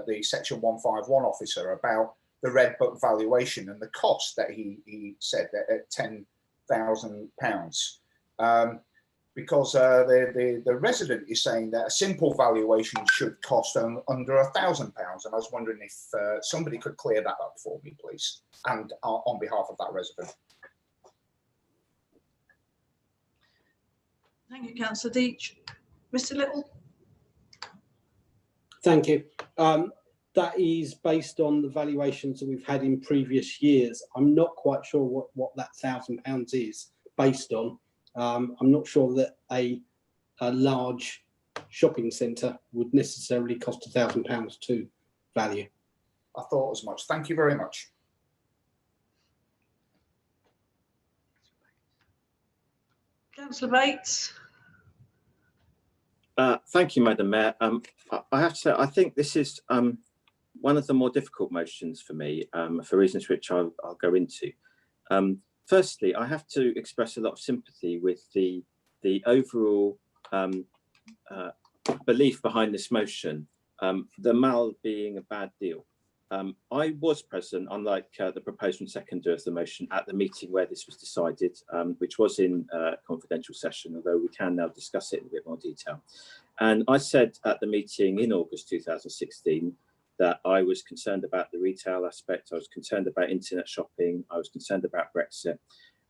the Section 151 officer about the Red Book valuation and the cost that he said that at £10,000. Because the resident is saying that a simple valuation should cost under £1,000. And I was wondering if somebody could clear that up for me, please, and on behalf of that resident. Thank you, Councillor Deach. Mr. Little. Thank you. That is based on the valuations that we've had in previous years. I'm not quite sure what that £1,000 is based on. I'm not sure that a large shopping centre would necessarily cost £1,000 to value. I thought as much. Thank you very much. Councillor Bates. Thank you, Madam Mayor. I have to say, I think this is one of the more difficult motions for me, for reasons which I'll go into. Firstly, I have to express a lot of sympathy with the overall belief behind this motion, the MAL being a bad deal. I was present, unlike the proposed and seconder of the motion, at the meeting where this was decided, which was in confidential session, although we can now discuss it in a bit more detail. And I said at the meeting in August 2016 that I was concerned about the retail aspect, I was concerned about internet shopping, I was concerned about Brexit,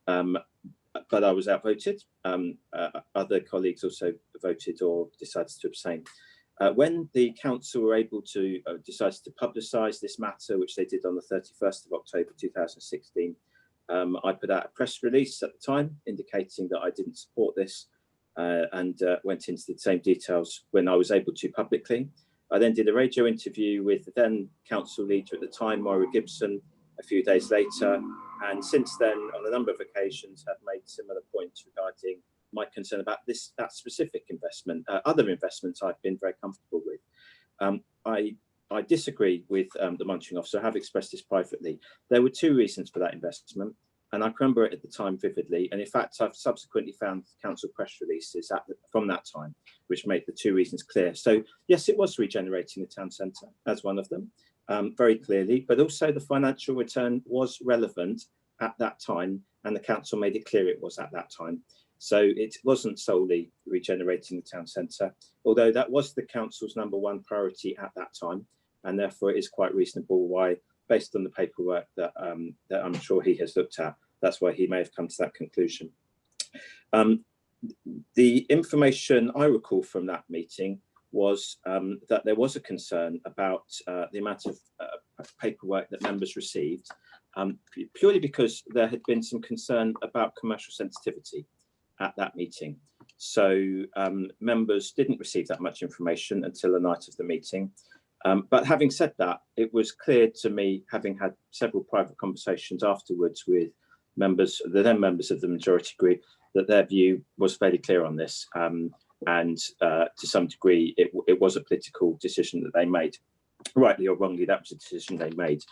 but I was outvoted. Other colleagues also voted or decided to abstain. When the council were able to decide to publicise this matter, which they did on the 31st of October 2016, I put out a press release at the time indicating that I didn't support this and went into the same details when I was able to publicly. I then did a radio interview with the then council leader at the time, Moira Gibson, a few days later, and since then, on a number of occasions, have made similar points regarding my concern about that specific investment. Other investments I've been very comfortable with. I disagree with the monitoring officer. I have expressed this privately. There were two reasons for that investment. and I can remember it at the time vividly. And in fact, I've subsequently found council press releases from that time, which make the two reasons clear. So yes, it was regenerating the town centre as one of them, very clearly, but also the financial return was relevant at that time, and the council made it clear it was at that time. So it wasn't solely regenerating the town centre, although that was the council's #1 priority at that time, and therefore it is quite reasonable why, based on the paperwork that I'm sure he has looked at, that's why he may have come to that conclusion. The information I recall from that meeting was that there was a concern about the amount of paperwork that members received, purely because there had been some concern about commercial sensitivity at that meeting. So members didn't receive that much information until the night of the meeting. But having said that, it was clear to me, having had several private conversations afterwards with members, the then members of the majority group, that their view was fairly clear on this. And to some degree, it was a political decision that they made. Rightly or wrongly, that was a decision they made.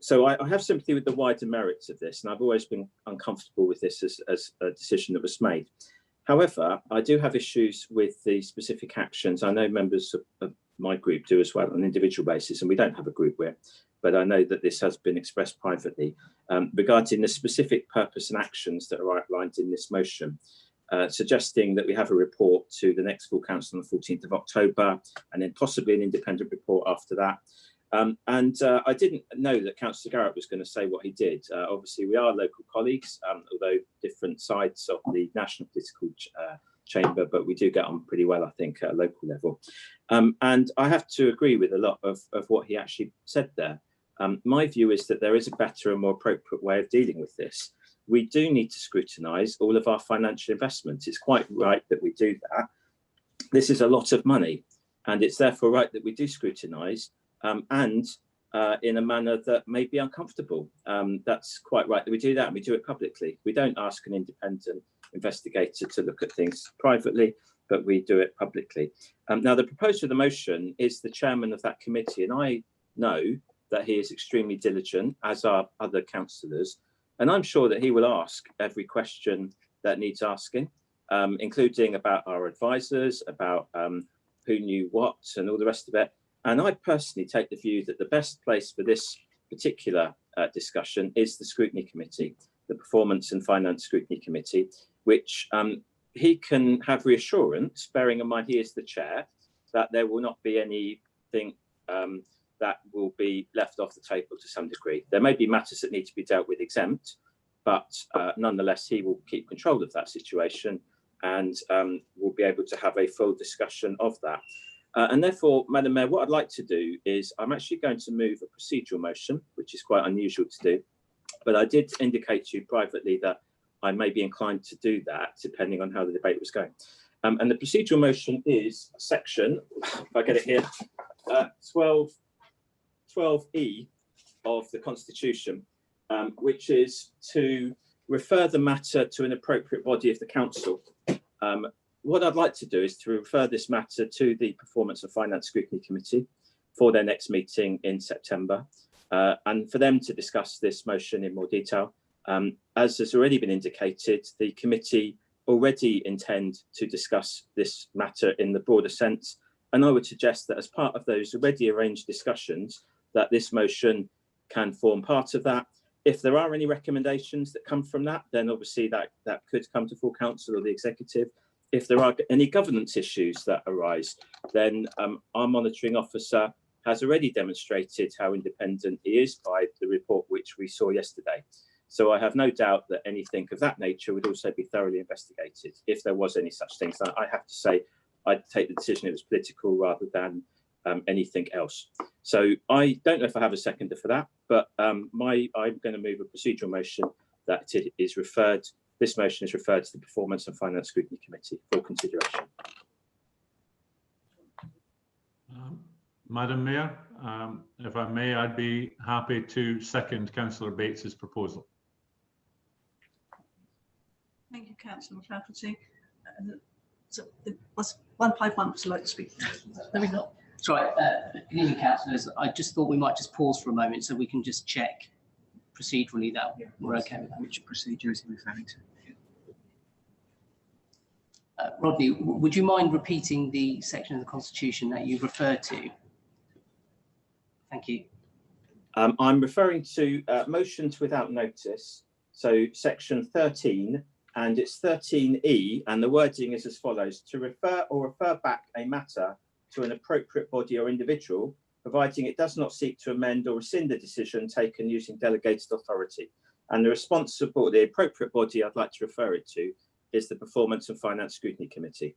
So I have sympathy with the wider merits of this, and I've always been uncomfortable with this as a decision that was made. However, I do have issues with the specific actions. I know members of my group do as well on an individual basis, and we don't have a group where, but I know that this has been expressed privately regarding the specific purpose and actions that are outlined in this motion, suggesting that we have a report to the next full council on the 14th of October, and then possibly an independent report after that. I didn't know that Councillor Garrett was going to say what he did. Obviously, we are local colleagues, although different sides of the national political chamber, but we do get on pretty well, I think, at a local level. And I have to agree with a lot of what he actually said there. My view is that there is a better and more appropriate way of dealing with this. We do need to scrutinise all of our financial investments. It's quite right that we do that. This is a lot of money, and it's therefore right that we do scrutinise and in a manner that may be uncomfortable. That's quite right that we do that, and we do it publicly. We don't ask an independent investigator to look at things privately, but we do it publicly. Now, the proposer of the motion is the chairman of that committee, and I know that he is extremely diligent, as are other councillors, and I'm sure that he will ask every question that needs asking, including about our advisors, about who knew what, and all the rest of it. And I personally take the view that the best place for this particular discussion is the Scrutiny Committee, the Performance and Finance Scrutiny Committee, which he can have reassurance, bearing in mind he is the chair, that there will not be anything that will be left off the table to some degree. There may be matters that need to be dealt with exempt, but nonetheless, he will keep control of that situation and will be able to have a full discussion of that. And therefore, Madam Mayor, what I'd like to do is I'm actually going to move a procedural motion, which is quite unusual to do, but I did indicate to you privately that I may be inclined to do that depending on how the debate was going. And the procedural motion is section, if I get it here, 12E of the Constitution, which is to refer the matter to an appropriate body of the council. What I'd like to do is to refer this matter to the Performance and Finance Scrutiny Committee for their next meeting in September, and for them to discuss this motion in more detail. As has already been indicated, the committee already intend to discuss this matter in the broader sense, and I would suggest that as part of those already arranged discussions, that this motion can form part of that. If there are any recommendations that come from that, then obviously that could come to full council or the executive. If there are any governance issues that arise, then our monitoring officer has already demonstrated how independent he is by the report which we saw yesterday. So I have no doubt that anything of that nature would also be thoroughly investigated if there was any such things. I have to say, I'd take the decision it was political rather than anything else. So I don't know if I have a seconder for that, but I'm going to move a procedural motion that it is referred. This motion is referred to the Performance and Finance Scrutiny Committee for consideration. Madam Mayor, if I may, I'd be happy to second Councillor Bates's proposal. Thank you, Councillor McCafferty. So 151 would like to speak. There we go. Sorry, good evening, councillors. I just thought we might just pause for a moment so we can just check procedurally that we're okay with that. Which procedure is he referring to? Rodney, would you mind repeating the section of the Constitution that you referred to? Thank you. I'm referring to motions without notice. So section 13, and it's 13E, and the wording is as follows: to refer or refer back a matter to an appropriate body or individual, providing it does not seek to amend or rescind a decision taken using delegated authority. And the responsible, the appropriate body I'd like to refer it to is the Performance and Finance Scrutiny Committee.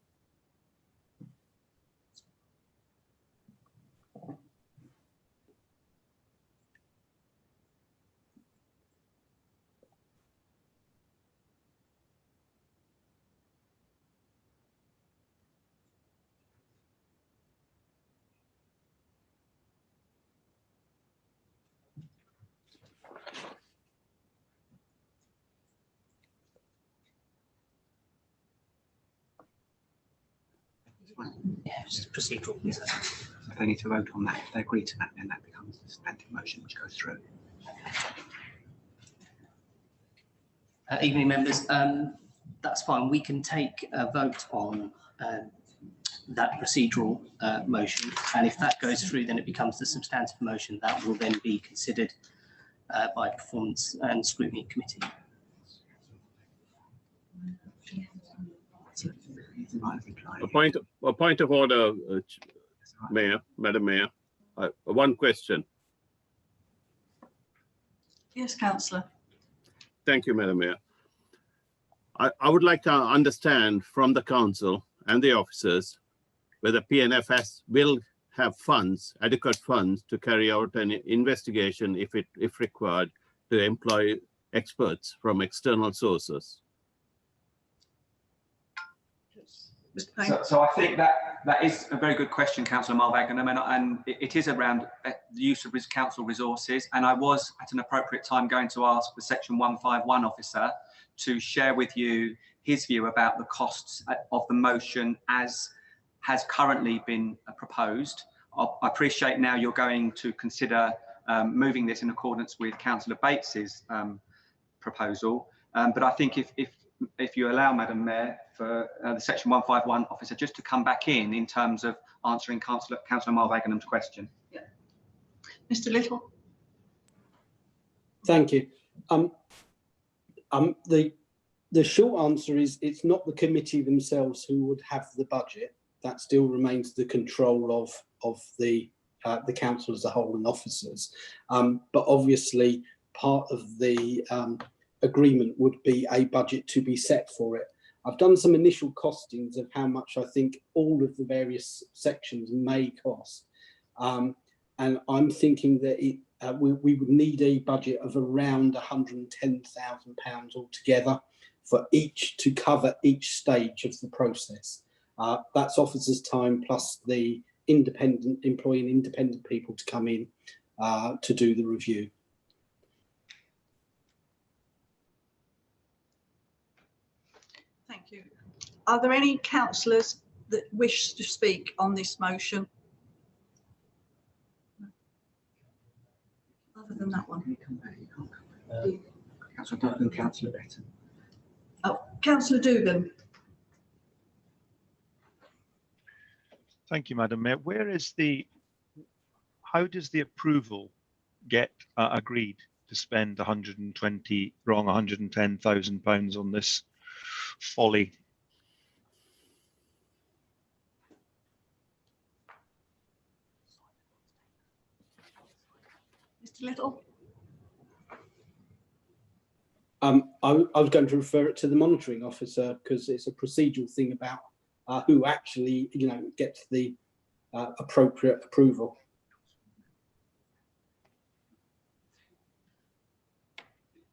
Yeah, it's procedural. If they need to vote on that, if they agree to that, then that becomes the standing motion which goes through. Evening members, that's fine. We can take a vote on that procedural motion, and if that goes through, then it becomes the substantive motion that will then be considered by Performance and Scrutiny Committee. A point of order, Madam Mayor. One question. Yes, Councillor. Thank you, Madam Mayor. I would like to understand from the council and the officers whether PNFS will have funds, adequate funds, to carry out an investigation if required, to employ experts from external sources. So I think that is a very good question, Councillor Mulvagan, and it is around the use of council resources. And I was at an appropriate time going to ask the Section 151 officer to share with you his view about the costs of the motion as has currently been proposed. I appreciate now you're going to consider moving this in accordance with Councillor Bates's proposal, but I think if you allow, Madam Mayor, for the Section 151 officer just to come back in terms of answering Councillor Mulvagan's question. Yeah. Mr. Little. Thank you. The short answer is it's not the committee themselves who would have the budget. That still remains the control of the council as a whole and officers. But obviously part of the agreement would be a budget to be set for it. I've done some initial costings of how much I think all of the various sections may cost. And I'm thinking that we would need a budget of around £110,000 altogether for each to cover each stage of the process. That's officers' time plus the employing independent people to come in to do the review. Thank you. Are there any councillors that wish to speak on this motion? Other than that one. Councillor Duggan, Councillor Betton. Oh, Councillor Dugan. Thank you, Madam Mayor. How does the approval get agreed to spend £110,000 on this folly? Mr. Little. I was going to refer it to the monitoring officer because it's a procedural thing about who actually, gets the appropriate approval.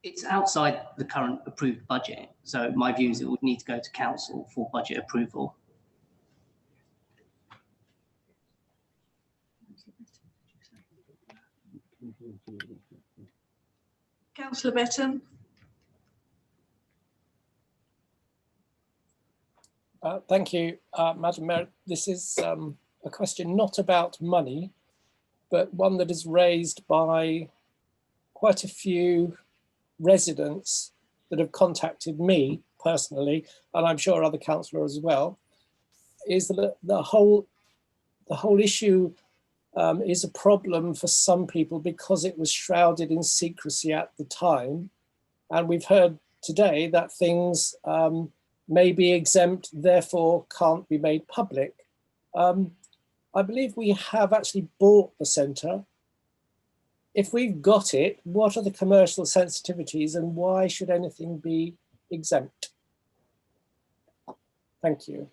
It's outside the current approved budget, so my view is it would need to go to council for budget approval. Councillor Betton. Thank you, Madam Mayor. This is a question not about money, but one that is raised by quite a few residents that have contacted me personally, and I'm sure other councillors as well, is that the whole issue is a problem for some people because it was shrouded in secrecy at the time. And we've heard today that things may be exempt, therefore can't be made public. I believe we have actually bought the centre. If we've got it, what are the commercial sensitivities and why should anything be exempt? Thank you.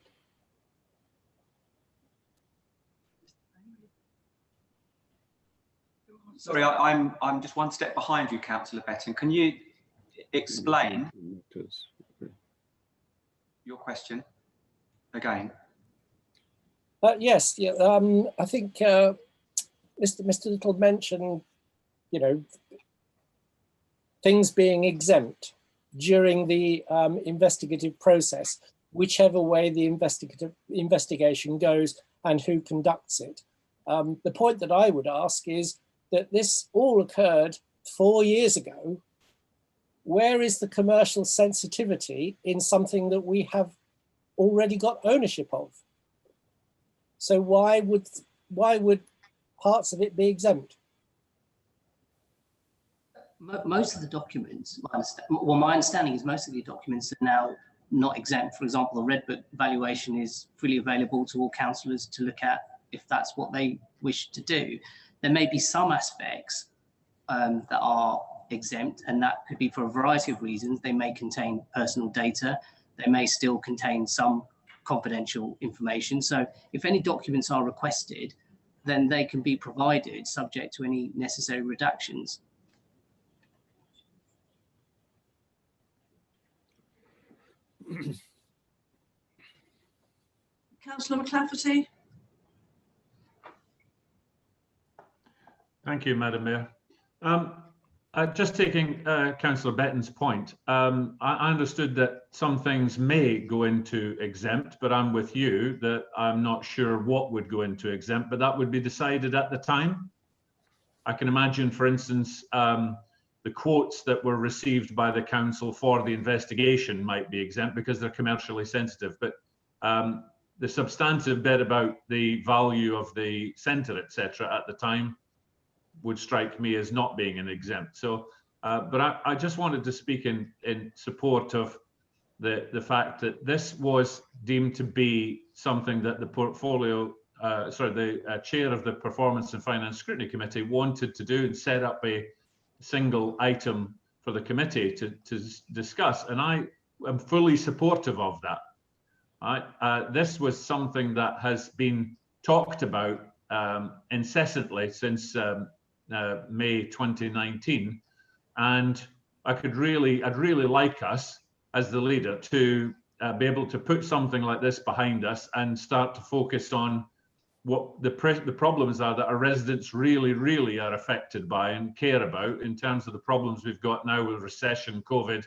Sorry, I'm just one step behind you, Councillor Betton. Can you explain your question again? Yes, yeah, I think Mr. Little mentioned, you know, things being exempt during the investigative process, whichever way the investigation goes and who conducts it. The point that I would ask is that this all occurred 4 years ago. Where is the commercial sensitivity in something that we have already got ownership of? So why would parts of it be exempt? Most of the documents, my understanding is most of the documents are now not exempt. For example, the Red Book valuation is freely available to all councillors to look at if that's what they wish to do. There may be some aspects that are exempt, and that could be for a variety of reasons. They may contain personal data. They may still contain some confidential information. So if any documents are requested, then they can be provided subject to any necessary redactions. Councillor McClafferty. Thank you, Madam Mayor. Just taking Councillor Betton's point, I understood that some things may go into exempt, but I'm with you that I'm not sure what would go into exempt, but that would be decided at the time. I can imagine, for instance, the quotes that were received by the council for the investigation might be exempt because they're commercially sensitive, but the substantive bit about the value of the centre, etc., at the time would strike me as not being an exempt. So, but I just wanted to speak in support of the fact that this was deemed to be something that the portfolio, the chair of the Performance and Finance Scrutiny Committee wanted to do and set up a single item for the committee to discuss, and I am fully supportive of that. This was something that has been talked about incessantly since May 2019, and I'd really like us as the leader to be able to put something like this behind us and start to focus on what the problems are that our residents really are affected by and care about in terms of the problems we've got now with recession, COVID,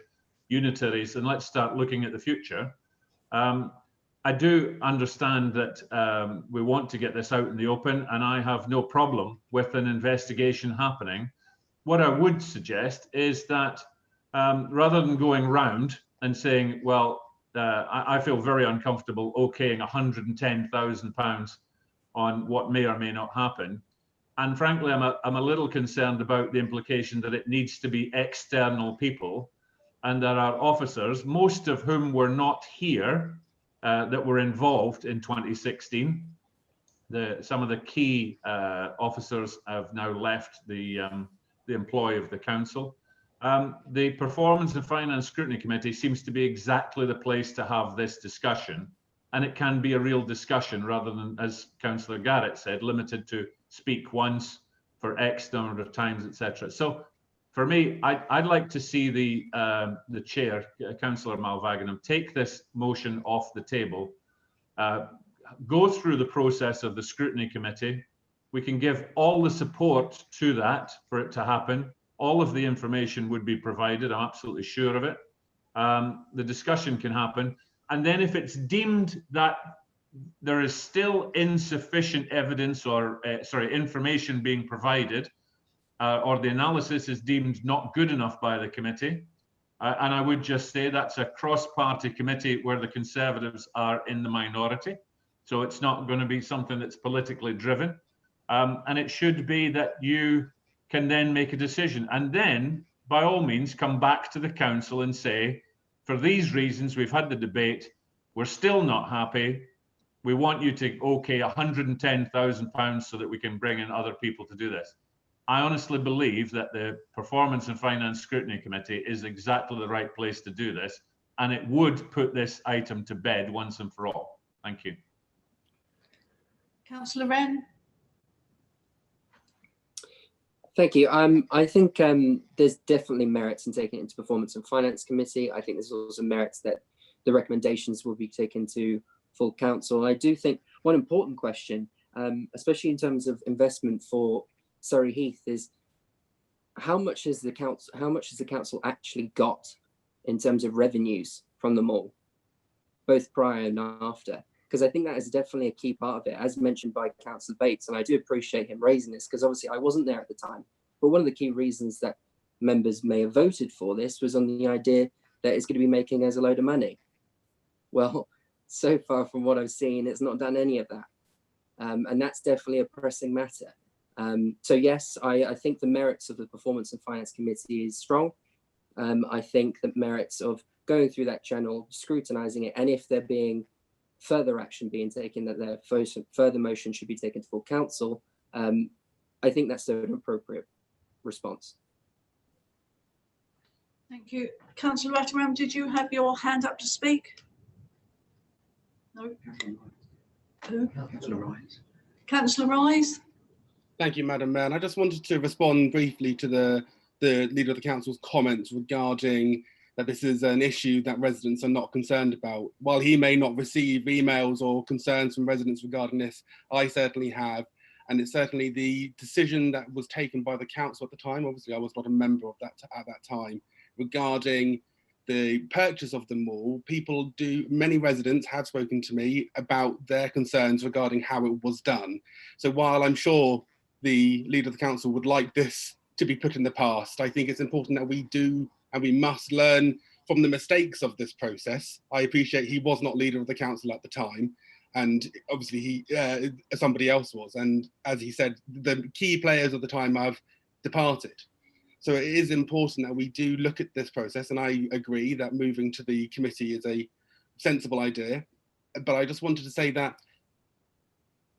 unitaries, and let's start looking at the future. I do understand that we want to get this out in the open, and I have no problem with an investigation happening. What I would suggest is that rather than going round and saying, well, I feel very uncomfortable okaying £110,000 on what may or may not happen. And frankly, I'm a little concerned about the implication that it needs to be external people, and there are officers, most of whom were not here, that were involved in 2016. Some of the key officers have now left the employ of the council. The Performance and Finance Scrutiny Committee seems to be exactly the place to have this discussion, and it can be a real discussion rather than, as Councillor Garrett said, limited to speak once for X number of times, etc. So for me, I'd like to see the chair, Councillor Malvaginam, take this motion off the table, go through the process of the scrutiny committee. We can give all the support to that for it to happen. All of the information would be provided. I'm absolutely sure of it. The discussion can happen. And then if it's deemed that there is still insufficient evidence or information being provided, or the analysis is deemed not good enough by the committee. And I would just say that's a cross-party committee where the Conservatives are in the minority. So it's not going to be something that's politically driven. And it should be that you can then make a decision. And then, by all means, come back to the council and say, for these reasons, we've had the debate, we're still not happy. We want you to okay £110,000 so that we can bring in other people to do this. I honestly believe that the Performance and Finance Scrutiny Committee is exactly the right place to do this, and it would put this item to bed once and for all. Thank you. Councillor Wren. Thank you. I think there's definitely merits in taking it into Performance and Finance Committee. I think there's also merits that the recommendations will be taken to full council. I do think one important question, especially in terms of investment for Surrey Heath, is how much has the council actually got in terms of revenues from the mall, both prior and after? Because I think that is definitely a key part of it, as mentioned by Councillor Bates, and I do appreciate him raising this, because obviously I wasn't there at the time. But one of the key reasons that members may have voted for this was on the idea that it's going to be making us a load of money. Well, so far from what I've seen, it's not done any of that. And that's definitely a pressing matter. So yes, I think the merits of the Performance and Finance Committee is strong. I think the merits of going through that channel, scrutinising it, and if there being further action being taken, that their further motion should be taken to full council, I think that's an appropriate response. Thank you. Councillor Rotherham, did you have your hand up to speak? No. Councillor Rise. Councillor Rise. Thank you, Madam Mayor. And I just wanted to respond briefly to the Leader of the Council's comments regarding that this is an issue that residents are not concerned about. While he may not receive emails or concerns from residents regarding this, I certainly have. And it's certainly the decision that was taken by the council at the time. Obviously, I was not a member of that at that time, regarding the purchase of the mall. Many residents have spoken to me about their concerns regarding how it was done. So while I'm sure the Leader of the Council would like this to be put in the past, I think it's important that we do and we must learn from the mistakes of this process. I appreciate he was not Leader of the Council at the time, and obviously somebody else was. And as he said, the key players of the time have departed. So it is important that we do look at this process, and I agree that moving to the committee is a sensible idea. But I just wanted to say that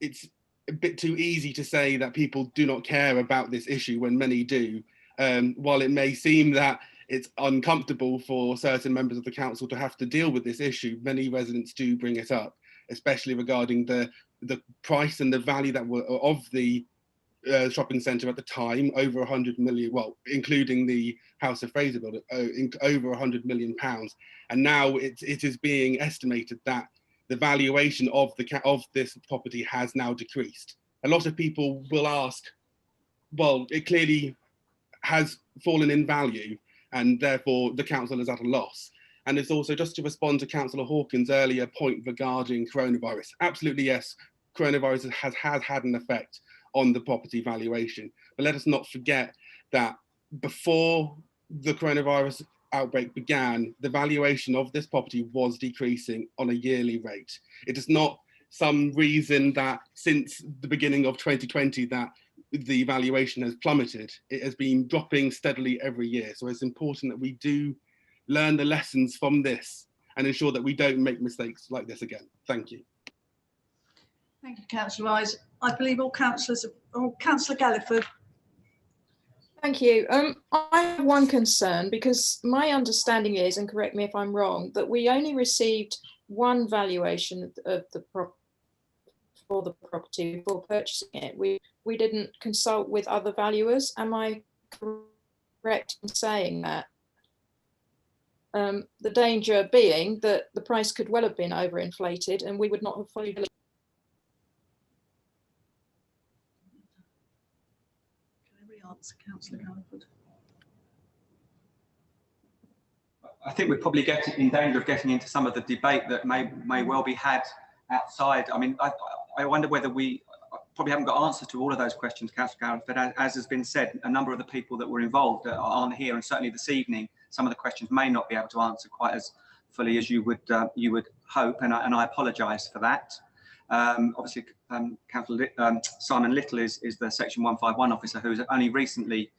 it's a bit too easy to say that people do not care about this issue when many do. While it may seem that it's uncomfortable for certain members of the council to have to deal with this issue, many residents do bring it up, especially regarding the price and the value that were of the shopping centre at the time, over 100 million, well, including the House of Fraser building, over 100 million pounds. And now it is being estimated that the valuation of this property has now decreased. A lot of people will ask, well, it clearly has fallen in value, and therefore the council is at a loss. And it's also, just to respond to Councillor Hawkins' earlier point regarding coronavirus, absolutely yes, coronavirus has had an effect on the property valuation. But let us not forget that before the coronavirus outbreak began, the valuation of this property was decreasing on a yearly rate. It is not some reason that since the beginning of 2020 that the valuation has plummeted. It has been dropping steadily every year. So it's important that we do learn the lessons from this and ensure that we don't make mistakes like this again. Thank you. Thank you, Councillor Rise. I believe all councillors, Councillor Galliford. Thank you. I have one concern, because my understanding is, and correct me if I'm wrong, that we only received one valuation of the property before purchasing it. We didn't consult with other valuers. Am I correct in saying that? The danger being that the price could well have been overinflated and we would not have fully. Councillor Galliford. I think we're probably in danger of getting into some of the debate that may well be had outside. I mean, I wonder whether probably haven't got answers to all of those questions, Councillor Gareth, but as has been said, a number of the people that were involved aren't here, and certainly this evening, some of the questions may not be able to answer quite as fully as you would hope, and I apologise for that. Obviously, Councillor Simon Little is the Section 151 officer who's only recently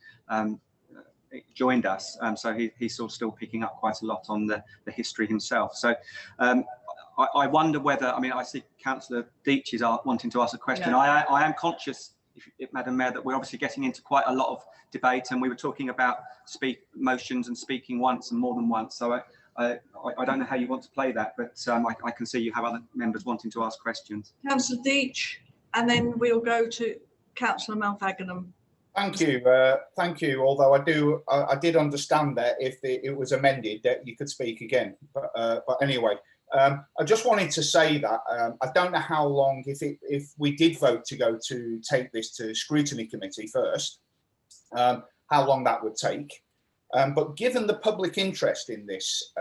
joined us, so he's still picking up quite a lot on the history himself. So I wonder whether, I mean, I see Councillor Deitch is wanting to ask a question. Yeah. I am conscious, Madam Mayor, that we're obviously getting into quite a lot of debate, and we were talking about motions and speaking once and more than once. So I don't know how you want to play that, but I can see you have other members wanting to ask questions. Councillor Deitch, and then we'll go to Councillor Malvagnam. Thank you. Thank you. Although I did understand that if it was amended, that you could speak again. But anyway, I just wanted to say that I don't know how long, if we did vote to take this to scrutiny committee first, how long that would take. But given the public interest in this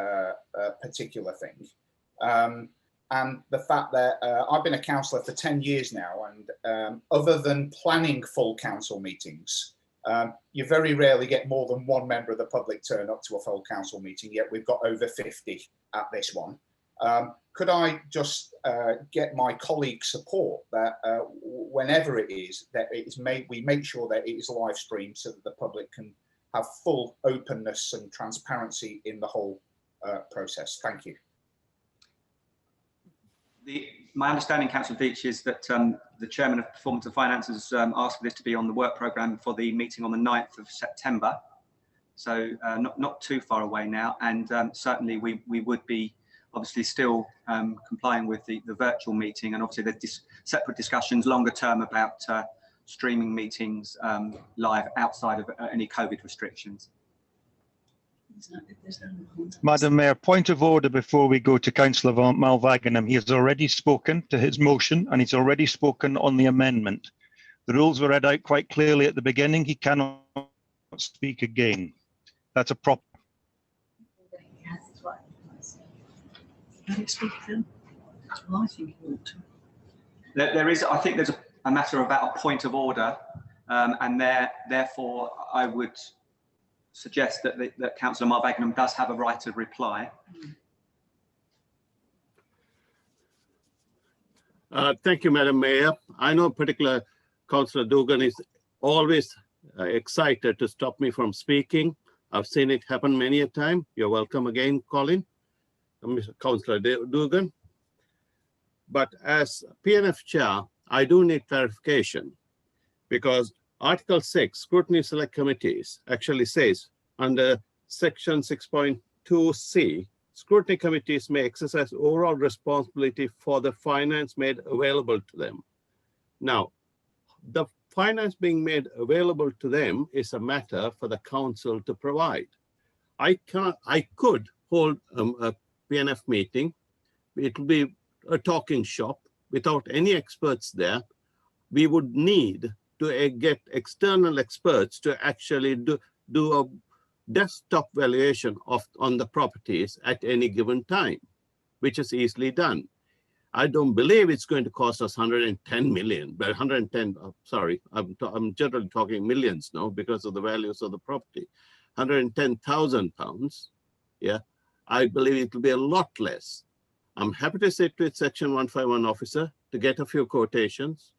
particular thing, and the fact that I've been a councillor for 10 years now, and other than planning full council meetings, you very rarely get more than one member of the public turn up to a full council meeting, yet we've got over 50 at this one. Could I just get my colleagues' support that whenever it is, that we make sure that it is live streamed so that the public can have full openness and transparency in the whole process. Thank you. My understanding, Councillor Deitch, is that the Chairman of Performance and Finance has asked for this to be on the work programme for the meeting on the 9th of September. So not too far away now, and certainly we would be obviously still complying with the virtual meeting, and obviously there's separate discussions longer term about streaming meetings live outside of any COVID restrictions. Madam Mayor, point of order before we go to Councillor Malvagnam. He has already spoken to his motion, and he's already spoken on the amendment. The rules were read out quite clearly at the beginning. He cannot speak again. That's a proper. There is, I think there's a matter about a point of order, and therefore I would suggest that Councillor Malvagnam does have a right of reply. Thank you, Madam Mayor. I know particular Councillor Dugan is always excited to stop me from speaking. I've seen it happen many a time. You're welcome again, Colin. Councillor Dugan. But as PNF Chair, I do need clarification, because Article 6, Scrutiny Select Committees, actually says under Section 6.2c, scrutiny committees may exercise overall responsibility for the finance made available to them. Now, the finance being made available to them is a matter for the council to provide. I could hold a PNF meeting. It will be a talking shop without any experts there. We would need to get external experts to actually do a desktop valuation on the properties at any given time, which is easily done. I don't believe it's going to cost us 110 million, but 110, sorry, I'm generally talking millions now because of the values of the property. 110,000 pounds, yeah, I believe it will be a lot less. I'm happy to sit with Section 151 officer to get a few quotations,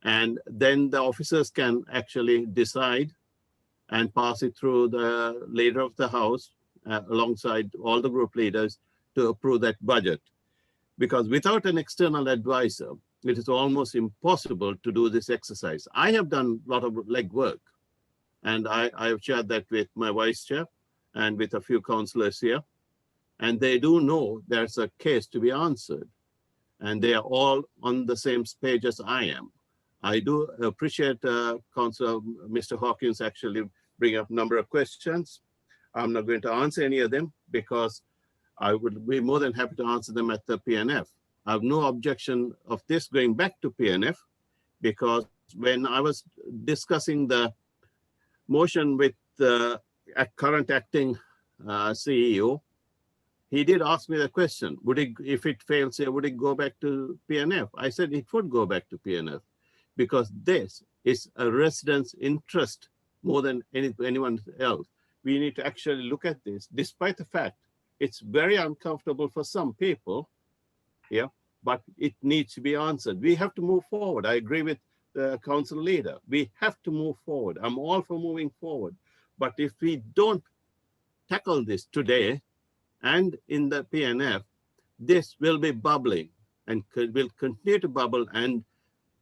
and then the officers can actually decide and pass it through the leader of the house alongside all the group leaders to approve that budget. Because without an external advisor, it is almost impossible to do this exercise. I have done a lot of legwork, and I have shared that with my vice chair and with a few councillors here. And they do know there's a case to be answered, and they are all on the same page as I am. I do appreciate Councillor Mr. Hawkins actually bring up a number of questions. I'm not going to answer any of them because I would be more than happy to answer them at the PNF. I have no objection of this going back to PNF, because when I was discussing the motion with the current acting CEO, he did ask me the question, would it, if it fails here, would it go back to PNF? I said it would go back to PNF, because this is a resident's interest more than anyone else. We need to actually look at this, despite the fact it's very uncomfortable for some people, yeah, but it needs to be answered. We have to move forward. I agree with the council leader. We have to move forward. I'm all for moving forward. But if we don't tackle this today and in the PNF, this will be bubbling and will continue to bubble, and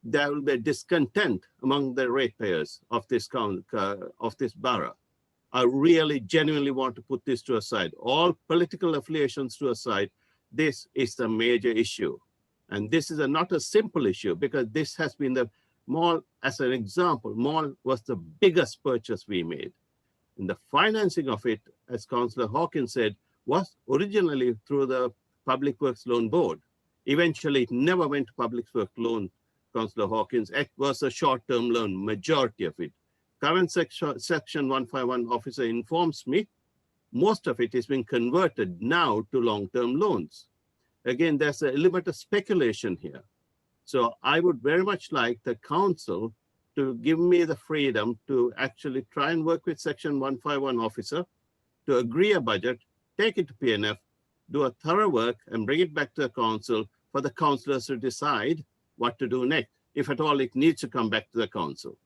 there will be discontent among the ratepayers of this borough. I really genuinely want to put this to a side. All political affiliations to a side. This is a major issue. And this is not a simple issue, because this has been the mall, as an example, mall was the biggest purchase we made. And the financing of it, as Councillor Hawkins said, was originally through the Public Works Loan Board. Eventually, it never went to Public Works Loan, Councillor Hawkins. It was a short-term loan, majority of it. Current section 151 officer informs me, most of it is being converted now to long-term loans. Again, there's an element of speculation here. So I would very much like the council to give me the freedom to actually try and work with section 151 officer to agree a budget, take it to PNF, do a thorough work and bring it back to the council for the councillors to decide what to do next. If at all, it needs to come back to the council.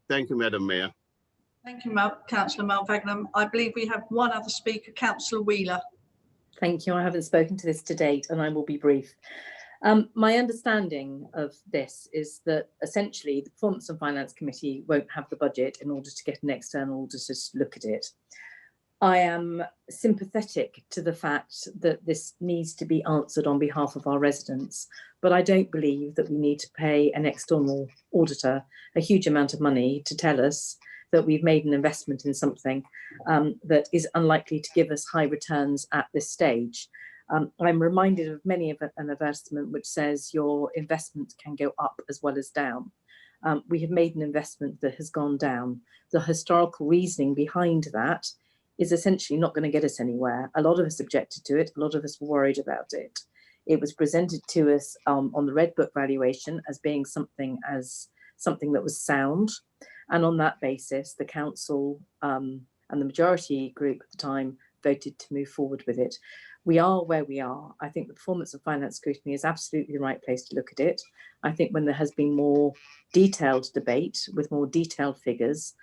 Thank you, Madam Mayor. Thank you, Councillor Malvagnam. I believe we have one other speaker, Councillor Wheeler. Thank you. I haven't spoken to this to date, and I will be brief. My understanding of this is that essentially the Performance and Finance Committee won't have the budget in order to get an external auditor to look at it. I am sympathetic to the fact that this needs to be answered on behalf of our residents, but I don't believe that we need to pay an external auditor a huge amount of money to tell us that we've made an investment in something that is unlikely to give us high returns at this stage. I'm reminded of many of an advertisement which says your investment can go up as well as down. We have made an investment that has gone down. The historical reasoning behind that is essentially not going to get us anywhere. A lot of us objected to it. A lot of us were worried about it. It was presented to us on the Red Book valuation as being something that was sound. And on that basis, the council and the majority group at the time voted to move forward with it. We are where we are. I think the Performance and Finance Scrutiny is absolutely the right place to look at it. I think when there has been more detailed debate with more detailed figures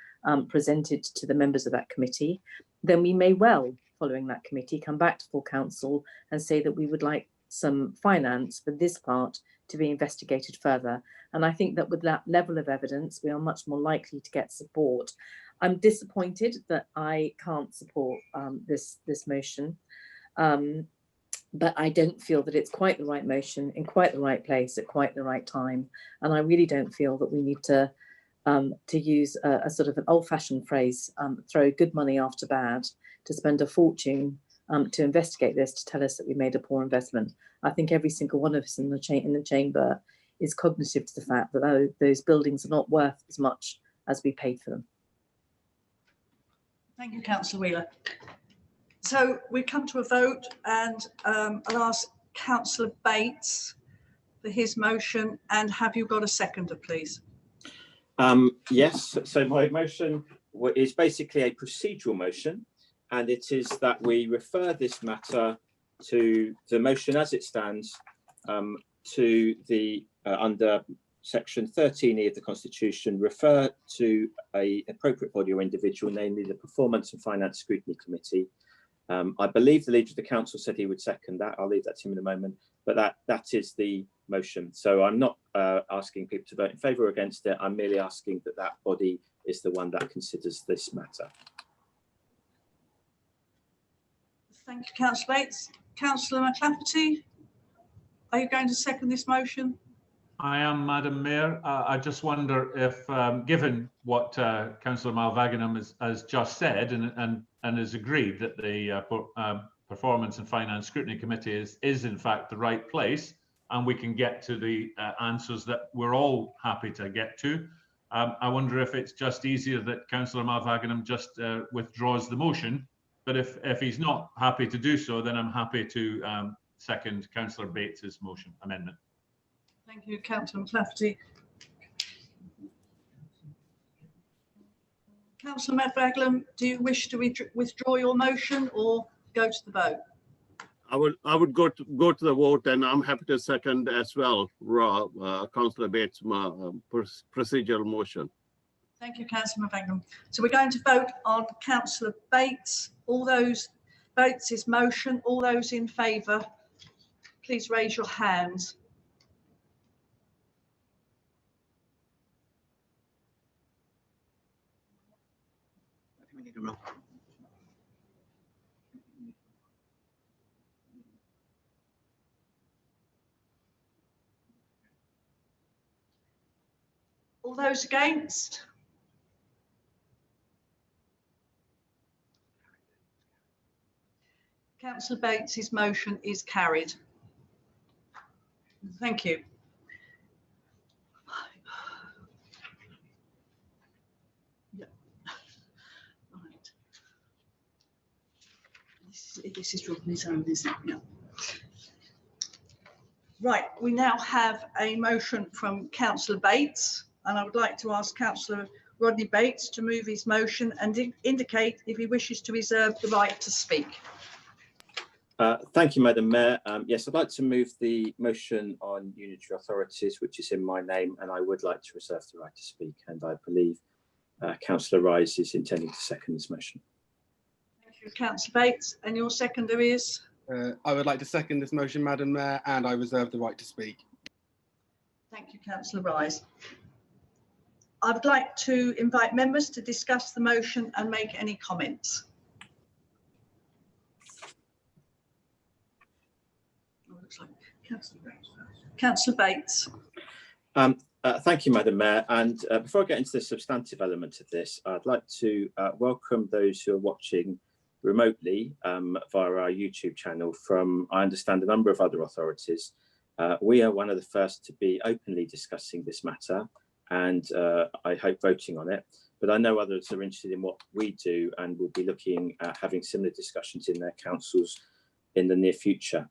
presented to the members of that committee, then we may well, following that committee, come back to full council and say that we would like some finance for this part to be investigated further. And I think that with that level of evidence, we are much more likely to get support. I'm disappointed that I can't support this motion, but I don't feel that it's quite the right motion in quite the right place at quite the right time. And I really don't feel that we need to use a sort of an old-fashioned phrase, throw good money after bad, to spend a fortune to investigate this, to tell us that we made a poor investment. I think every single one of us in the chamber is cognitive to the fact that those buildings are not worth as much as we paid for them. Thank you, Councillor Wheeler. So we come to a vote, and I'll ask Councillor Bates for his motion. And have you got a seconder, please? Yes, so my motion is basically a procedural motion, and it is that we refer this matter to the motion as it stands to the under section 13E of the Constitution, refer to an appropriate body or individual, namely the Performance and Finance Scrutiny Committee. I believe the Leader of the Council said he would second that. I'll leave that to him in a moment, but that is the motion. So I'm not asking people to vote in favour or against it. I'm merely asking that that body is the one that considers this matter. Thank you, Councillor Bates. Councillor McClafferty, are you going to second this motion? I am, Madam Mayor. I just wonder if, given what Councillor Malvagnam has just said and has agreed that the Performance and Finance Scrutiny Committee is in fact the right place, and we can get to the answers that we're all happy to get to. I wonder if it's just easier that Councillor Malvagnam just withdraws the motion. But if he's not happy to do so, then I'm happy to second Councillor Bates's motion amendment. Thank you, Councillor McClafferty. Councillor Medvaglam, do you wish to withdraw your motion or go to the vote? I would go to the vote, and I'm happy to second as well, Councillor Bates' procedural motion. Thank you, Councillor Medvaglam. So we're going to vote on Councillor Bates. Bates' motion. All those in favour, please raise your hands. I think we need a roll. All those against? Councillor Bates' motion is carried. Thank you. Yeah. Right. This is Rodney's own, isn't it? Yeah. Right, we now have a motion from Councillor Bates, and I would like to ask Councillor Rodney Bates to move his motion and indicate if he wishes to reserve the right to speak. Thank you, Madam Mayor. Yes, I'd like to move the motion on unitary authorities, which is in my name, and I would like to reserve the right to speak. And I believe Councillor Rise is intending to second this motion. Thank you, Councillor Bates. And your seconder is? I would like to second this motion, Madam Mayor, and I reserve the right to speak. Thank you, Councillor Rise. I would like to invite members to discuss the motion and make any comments. Like Councillor Bates. Thank you, Madam Mayor. And before I get into the substantive element of this, I'd like to welcome those who are watching remotely via our YouTube channel from, I understand, a number of other authorities. We are one of the first to be openly discussing this matter, and I hope voting on it. But I know others are interested in what we do and will be looking at having similar discussions in their councils in the near future.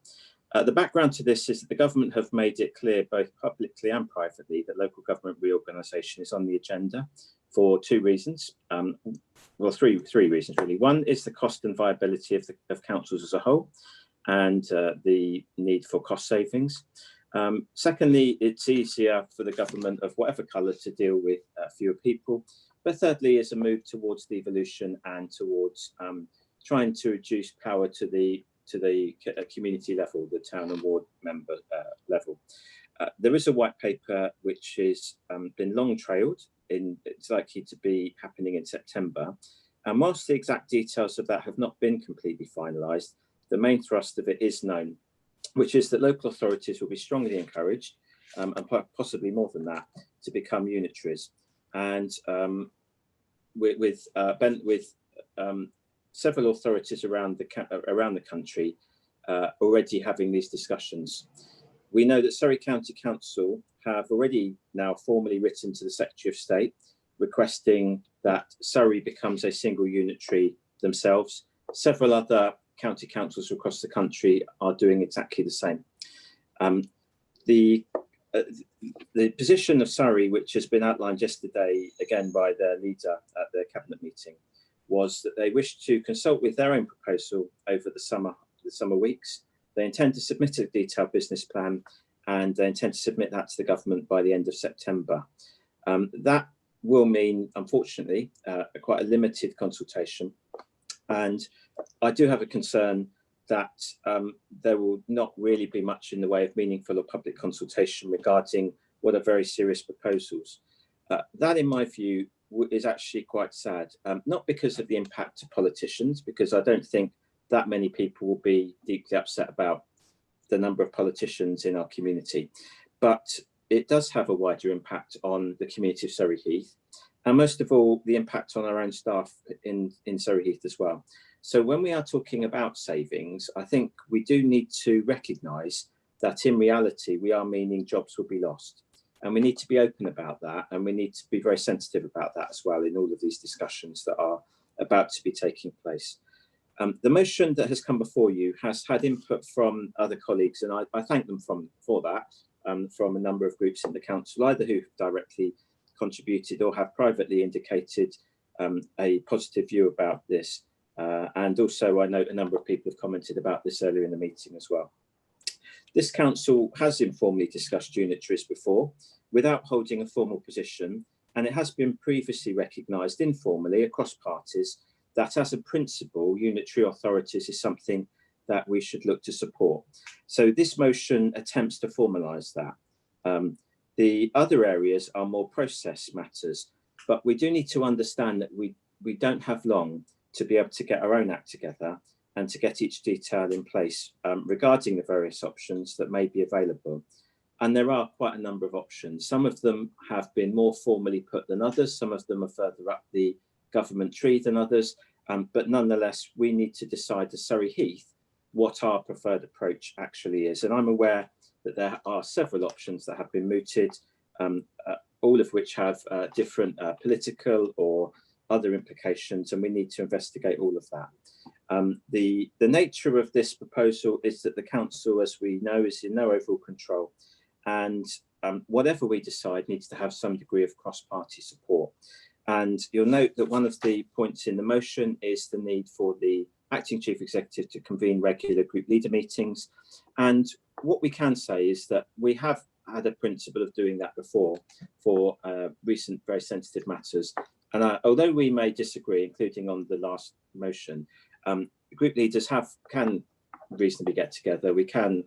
The background to this is that the government have made it clear, both publicly and privately, that local government reorganisation is on the agenda for two reasons. Well, three reasons really. One is the cost and viability of councils as a whole, and the need for cost savings. Secondly, it's easier for the government of whatever colour to deal with fewer people. But thirdly, is a move towards devolution and towards trying to reduce power to the community level, the town and ward member level. There is a white paper which has been long trailed. It's likely to be happening in September. And whilst the exact details of that have not been completely finalised, the main thrust of it is known, which is that local authorities will be strongly encouraged, and possibly more than that, to become unitaries. And with several authorities around the country already having these discussions. We know that Surrey County Council have already now formally written to the Secretary of State requesting that Surrey becomes a single unitary themselves. Several other county councils across the country are doing exactly the same. The position of Surrey, which has been outlined yesterday again by their leader at their cabinet meeting, was that they wish to consult with their own proposal over the summer weeks. They intend to submit a detailed business plan, and they intend to submit that to the government by the end of September. That will mean, unfortunately, quite a limited consultation. And I do have a concern that there will not really be much in the way of meaningful or public consultation regarding what are very serious proposals. That, in my view, is actually quite sad, not because of the impact to politicians, because I don't think that many people will be deeply upset about the number of politicians in our community, but it does have a wider impact on the community of Surrey Heath, and most of all, the impact on our own staff in Surrey Heath as well. So when we are talking about savings, I think we do need to recognise that in reality, we are meaning jobs will be lost. And we need to be open about that, and we need to be very sensitive about that as well in all of these discussions that are about to be taking place. The motion that has come before you has had input from other colleagues, and I thank them for that, from a number of groups in the council, either who've directly contributed or have privately indicated a positive view about this. And also I know a number of people have commented about this earlier in the meeting as well. This council has informally discussed unitaries before without holding a formal position, and it has been previously recognised informally across parties that as a principle, unitary authorities is something that we should look to support. So this motion attempts to formalise that. The other areas are more process matters, but we do need to understand that we don't have long to be able to get our own act together and to get each detail in place regarding the various options that may be available. And there are quite a number of options. Some of them have been more formally put than others. Some of them are further up the government tree than others. But nonetheless, we need to decide as Surrey Heath what our preferred approach actually is. And I'm aware that there are several options that have been mooted, all of which have different political or other implications, and we need to investigate all of that. The nature of this proposal is that the council, as we know, is in no overall control, and whatever we decide needs to have some degree of cross-party support. And you'll note that one of the points in the motion is the need for the acting chief executive to convene regular group leader meetings. And what we can say is that we have had a principle of doing that before for recent very sensitive matters. And although we may disagree, including on the last motion, group leaders can reasonably get together. We can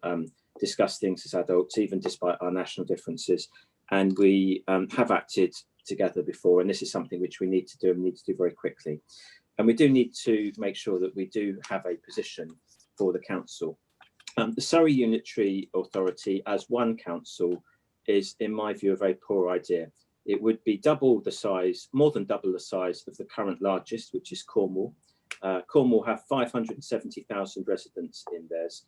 discuss things as adults, even despite our national differences. And we have acted together before, and this is something which we need to do and need to do very quickly. And we do need to make sure that we do have a position for the council. The Surrey Unitary Authority as one council is, in my view, a very poor idea. It would be double the size, more than double the size of the current largest, which is Cornwall. Cornwall have 570,000 residents in theirs.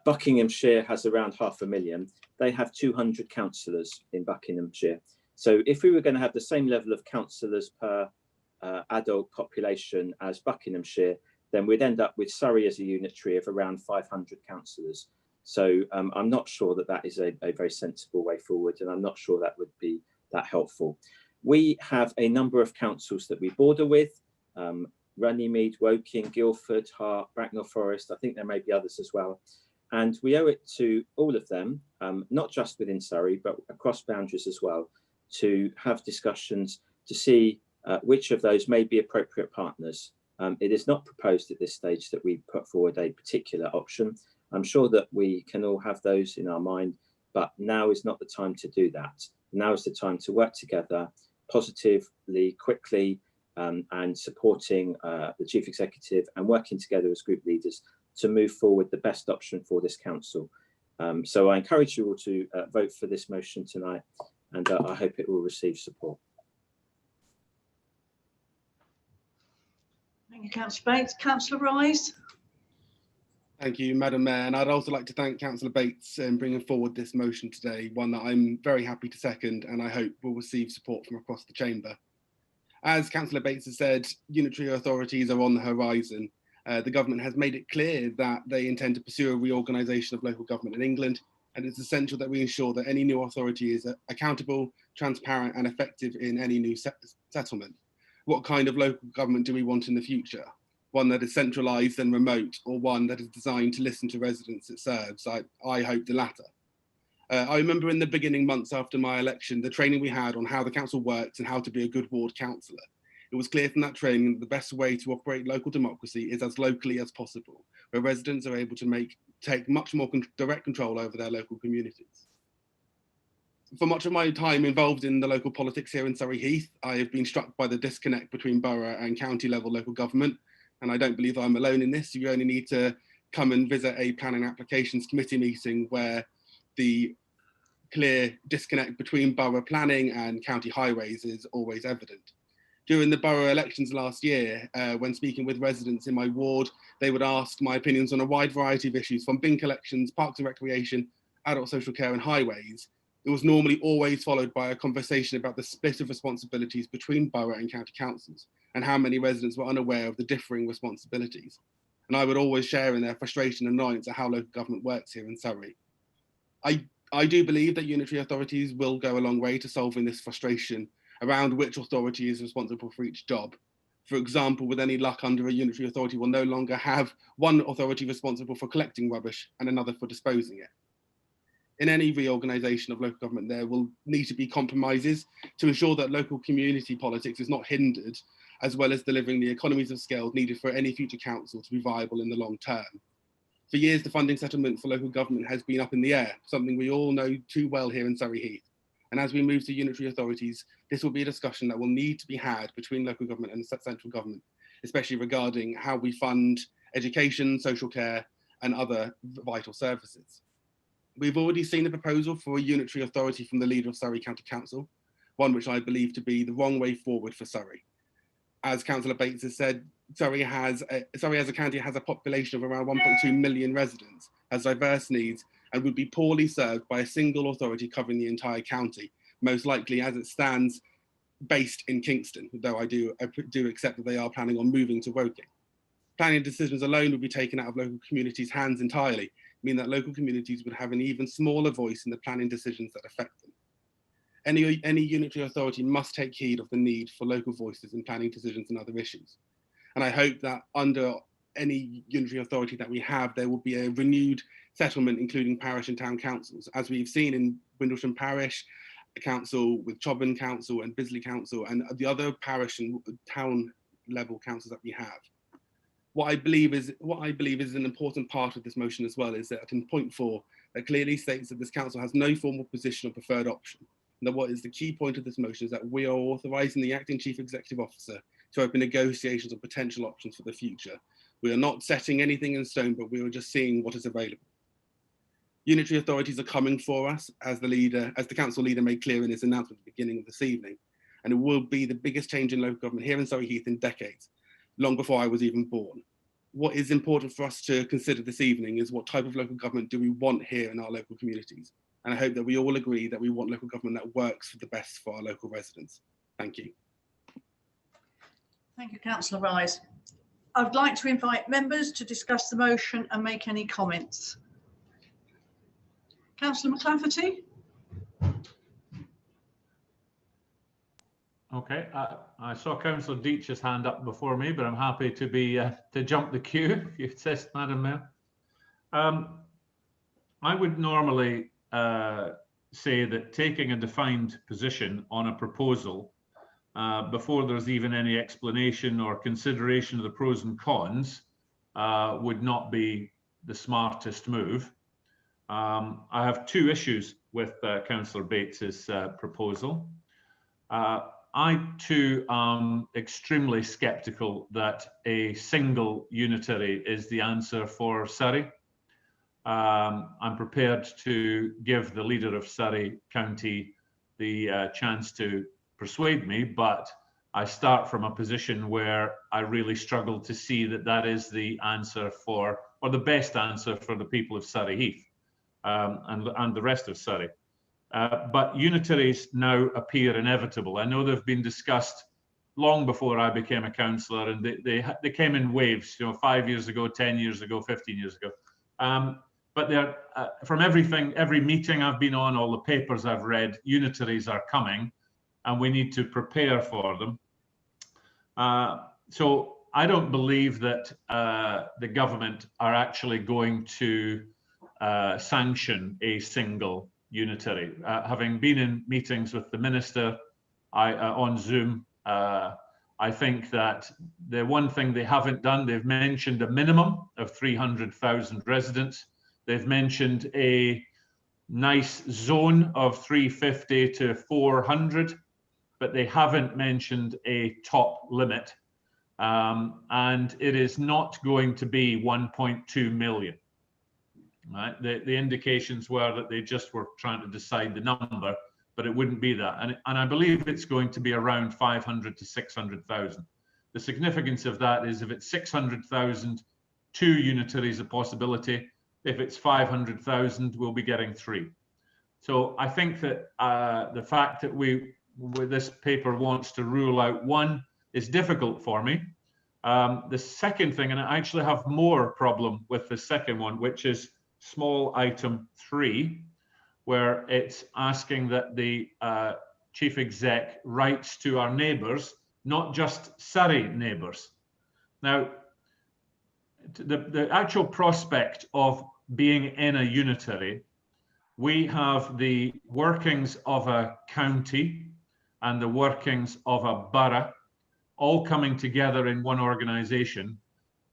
Buckinghamshire has around 500,000. They have 200 councillors in Buckinghamshire. So if we were going to have the same level of councillors per adult population as Buckinghamshire, then we'd end up with Surrey as a unitary of around 500 councillors. So I'm not sure that that is a very sensible way forward, and I'm not sure that would be that helpful. We have a number of councils that we border with, Runnymede, Woking, Guildford, Hart, Bracknell Forest. I think there may be others as well. And we owe it to all of them, not just within Surrey, but across boundaries as well, to have discussions to see which of those may be appropriate partners. It is not proposed at this stage that we put forward a particular option. I'm sure that we can all have those in our mind, but now is not the time to do that. Now is the time to work together positively, quickly, and supporting the chief executive and working together as group leaders to move forward the best option for this council. So I encourage you all to vote for this motion tonight, and I hope it will receive support. Thank you, Councillor Bates. Councillor Rise. Thank you, Madam Mayor. And I'd also like to thank Councillor Bates in bringing forward this motion today, one that I'm very happy to second and I hope will receive support from across the chamber. As Councillor Bates has said, unitary authorities are on the horizon. The government has made it clear that they intend to pursue a reorganisation of local government in England, and it's essential that we ensure that any new authority is accountable, transparent and effective in any new settlement. What kind of local government do we want in the future? One that is centralised and remote, or one that is designed to listen to residents it serves? I hope the latter. I remember in the beginning months after my election, the training we had on how the council works and how to be a good ward councillor. It was clear from that training that the best way to operate local democracy is as locally as possible, where residents are able to take much more direct control over their local communities. For much of my time involved in the local politics here in Surrey Heath, I have been struck by the disconnect between borough and county level local government, and I don't believe I'm alone in this. You only need to come and visit a planning applications committee meeting where the clear disconnect between borough planning and county highways is always evident. During the borough elections last year, when speaking with residents in my ward, they would ask my opinions on a wide variety of issues, from bin collections, parks and recreation, adult social care and highways. It was normally always followed by a conversation about the split of responsibilities between borough and county councils and how many residents were unaware of the differing responsibilities. And I would always share in their frustration and annoyance at how local government works here in Surrey. I do believe that unitary authorities will go a long way to solving this frustration, around which authority is responsible for each job. For example, with any luck, under a unitary authority, we'll no longer have one authority responsible for collecting rubbish and another for disposing it. In any reorganisation of local government, there will need to be compromises to ensure that local community politics is not hindered, as well as delivering the economies of scale needed for any future council to be viable in the long term. For years, the funding settlement for local government has been up in the air, something we all know too well here in Surrey Heath. And as we move to unitary authorities, this will be a discussion that will need to be had between local government and central government, especially regarding how we fund education, social care, and other vital services. We've already seen a proposal for a unitary authority from the leader of Surrey County Council, one which I believe to be the wrong way forward for Surrey. As Councillor Bates has said, Surrey as a county has a population of around 1.2 million residents, has diverse needs, and would be poorly served by a single authority covering the entire county, most likely as it stands based in Kingston, though I do accept that they are planning on moving to Woking. Planning decisions alone would be taken out of local communities' hands entirely, meaning that local communities would have an even smaller voice in the planning decisions that affect them. Any unitary authority must take heed of the need for local voices in planning decisions and other issues. And I hope that under any unitary authority that we have, there will be a renewed settlement, including parish and town councils, as we've seen in Windlesham Parish Council, with Chobham Council and Bisley Council, and the other parish and town level councils that we have. What I believe is an important part of this motion as well is that in point 4, that clearly states that this council has no formal position or preferred option. And that what is the key point of this motion is that we are authorising the acting chief executive officer to open negotiations of potential options for the future. We are not setting anything in stone, but we are just seeing what is available. Unitary authorities are coming for us, as the council leader made clear in his announcement at the beginning of this evening, and it will be the biggest change in local government here in Surrey Heath in decades, long before I was even born. What is important for us to consider this evening is what type of local government do we want here in our local communities? And I hope that we all agree that we want local government that works for the best for our local residents. Thank you. Thank you, Councillor Rise. I'd like to invite members to discuss the motion and make any comments. Councillor McClafferty. Okay, I saw Councillor Deitch's hand up before me, but I'm happy to be to jump the queue if you insist, Madam Mayor. I would normally say that taking a defined position on a proposal before there's even any explanation or consideration of the pros and cons would not be the smartest move. I have two issues with Councillor Bates's proposal. I too am extremely sceptical that a single unitary is the answer for Surrey. I'm prepared to give the leader of Surrey County the chance to persuade me, but I start from a position where I really struggle to see that that is the answer for, or the best answer for the people of Surrey Heath and the rest of Surrey. But unitaries now appear inevitable. I know they've been discussed long before I became a councillor, and they came in waves, 5 years ago, 10 years ago, 15 years ago. But they're from every meeting I've been on, all the papers I've read, unitaries are coming, and we need to prepare for them. So I don't believe that the government are actually going to sanction a single unitary. Having been in meetings with the minister on Zoom, I think that the one thing they haven't done, they've mentioned a minimum of 300,000 residents. They've mentioned a nice zone of 350 to 400, but they haven't mentioned a top limit. And it is not going to be 1.2 million. Right? The indications were that they just were trying to decide the number, but it wouldn't be that. And I believe it's going to be around 500 to 600,000. The significance of that is if it's 600,000, 2 unitaries a possibility. If it's 500,000, we'll be getting 3. So I think that the fact that this paper wants to rule out 1 is difficult for me. The second thing, and I actually have more problem with the second one, which is small item 3, where it's asking that the chief exec writes to our neighbours, not just Surrey neighbours. Now, the actual prospect of being in a unitary, we have the workings of a county and the workings of a borough all coming together in one organisation,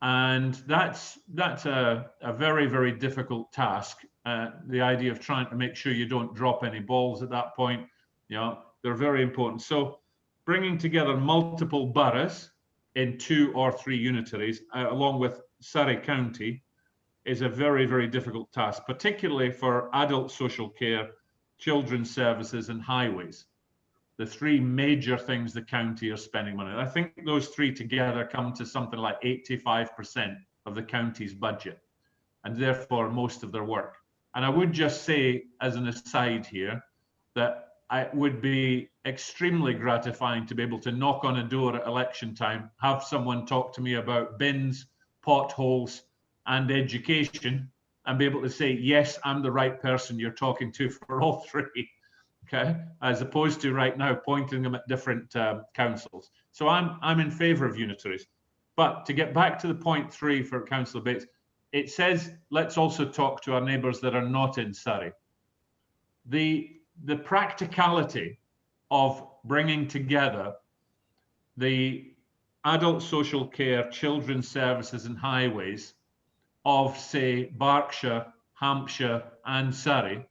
and that's a very, very difficult task. The idea of trying to make sure you don't drop any balls at that point, they're very important. So bringing together multiple boroughs in 2 or 3 unitaries, along with Surrey County, is a very, very difficult task, particularly for adult social care, children's services and highways. The 3 major things the county are spending money on. I think those 3 together come to something like 85% of the county's budget, and therefore most of their work. And I would just say, as an aside here, that it would be extremely gratifying to be able to knock on a door at election time, have someone talk to me about bins, potholes, and education, and be able to say, yes, I'm the right person you're talking to for all 3. Okay, as opposed to right now pointing them at different councils. So I'm in favour of unitaries. But to get back to the point 3 for Councillor Bates, it says let's also talk to our neighbours that are not in Surrey. The practicality of bringing together the adult social care, children's services and highways of, say, Berkshire, Hampshire and Surrey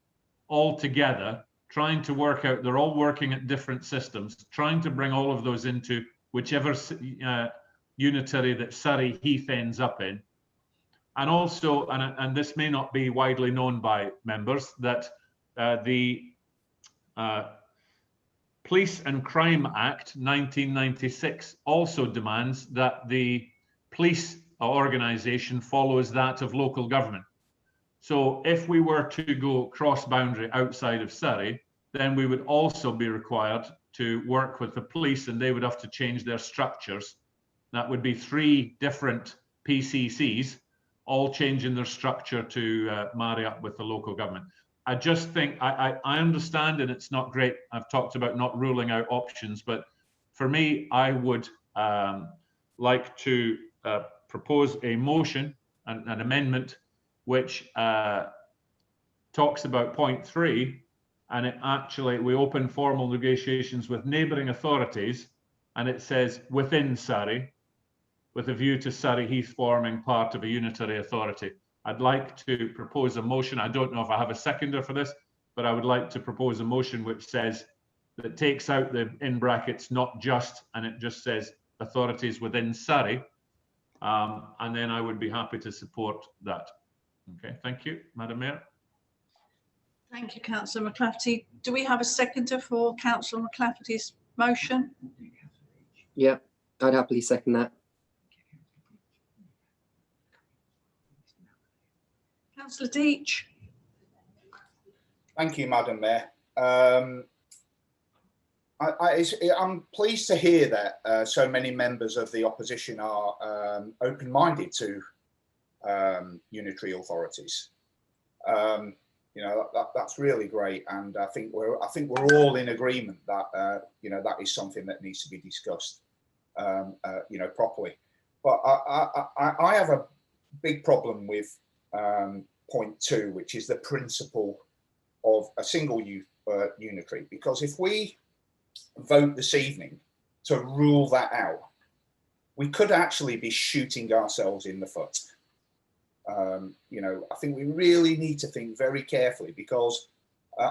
all together, trying to work out, they're all working at different systems, trying to bring all of those into whichever unitary that Surrey Heath ends up in. And also, and this may not be widely known by members, that the Police and Crime Act 1996 also demands that the police organisation follows that of local government. So if we were to go cross-boundary outside of Surrey, then we would also be required to work with the police, and they would have to change their structures. That would be 3 different PCCs, all changing their structure to marry up with the local government. I just think, I understand, and it's not great, I've talked about not ruling out options, but for me, I would like to propose a motion, an amendment, which talks about point 3, and it actually, we open formal negotiations with neighbouring authorities, and it says within Surrey, with a view to Surrey Heath forming part of a unitary authority. I'd like to propose a motion. I don't know if I have a seconder for this, but I would like to propose a motion which says, that takes out the in brackets, not just, and it just says authorities within Surrey. And then I would be happy to support that. Okay, thank you, Madam Mayor. Thank you, Councillor McClafferty. Do we have a seconder for Councillor McClafferty's motion? Yeah, I'd happily second that. Councillor Deach. Thank you, Madam Mayor. I'm pleased to hear that so many members of the opposition are open-minded to unitary authorities. That's really great, and I think we're all in agreement that that is something that needs to be discussed properly. But I have a big problem with point 2, which is the principle of a single unitary, because if we vote this evening to rule that out, we could actually be shooting ourselves in the foot. I think we really need to think very carefully, because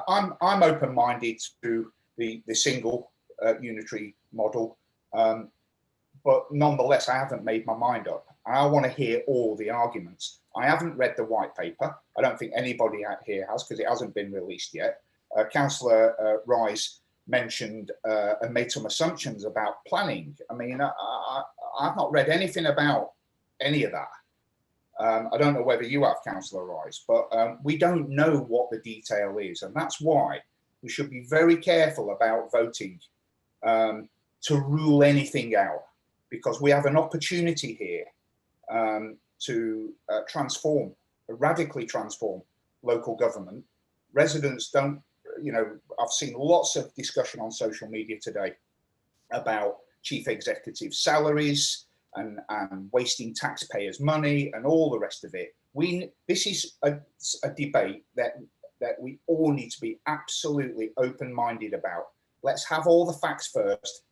I'm open-minded to the single unitary model, but nonetheless, I haven't made my mind up. I want to hear all the arguments. I haven't read the white paper. I don't think anybody out here has, because it hasn't been released yet. Councillor Rice mentioned and made some assumptions about planning. I mean, I've not read anything about any of that. I don't know whether you have, Councillor Rice, but we don't know what the detail is, and that's why we should be very careful about voting to rule anything out, because we have an opportunity here to radically transform local government. Residents don't you know, I've seen lots of discussion on social media today about chief executive salaries and wasting taxpayers' money and all the rest of it. This is a debate that we all need to be absolutely open-minded about. Let's have all the facts first,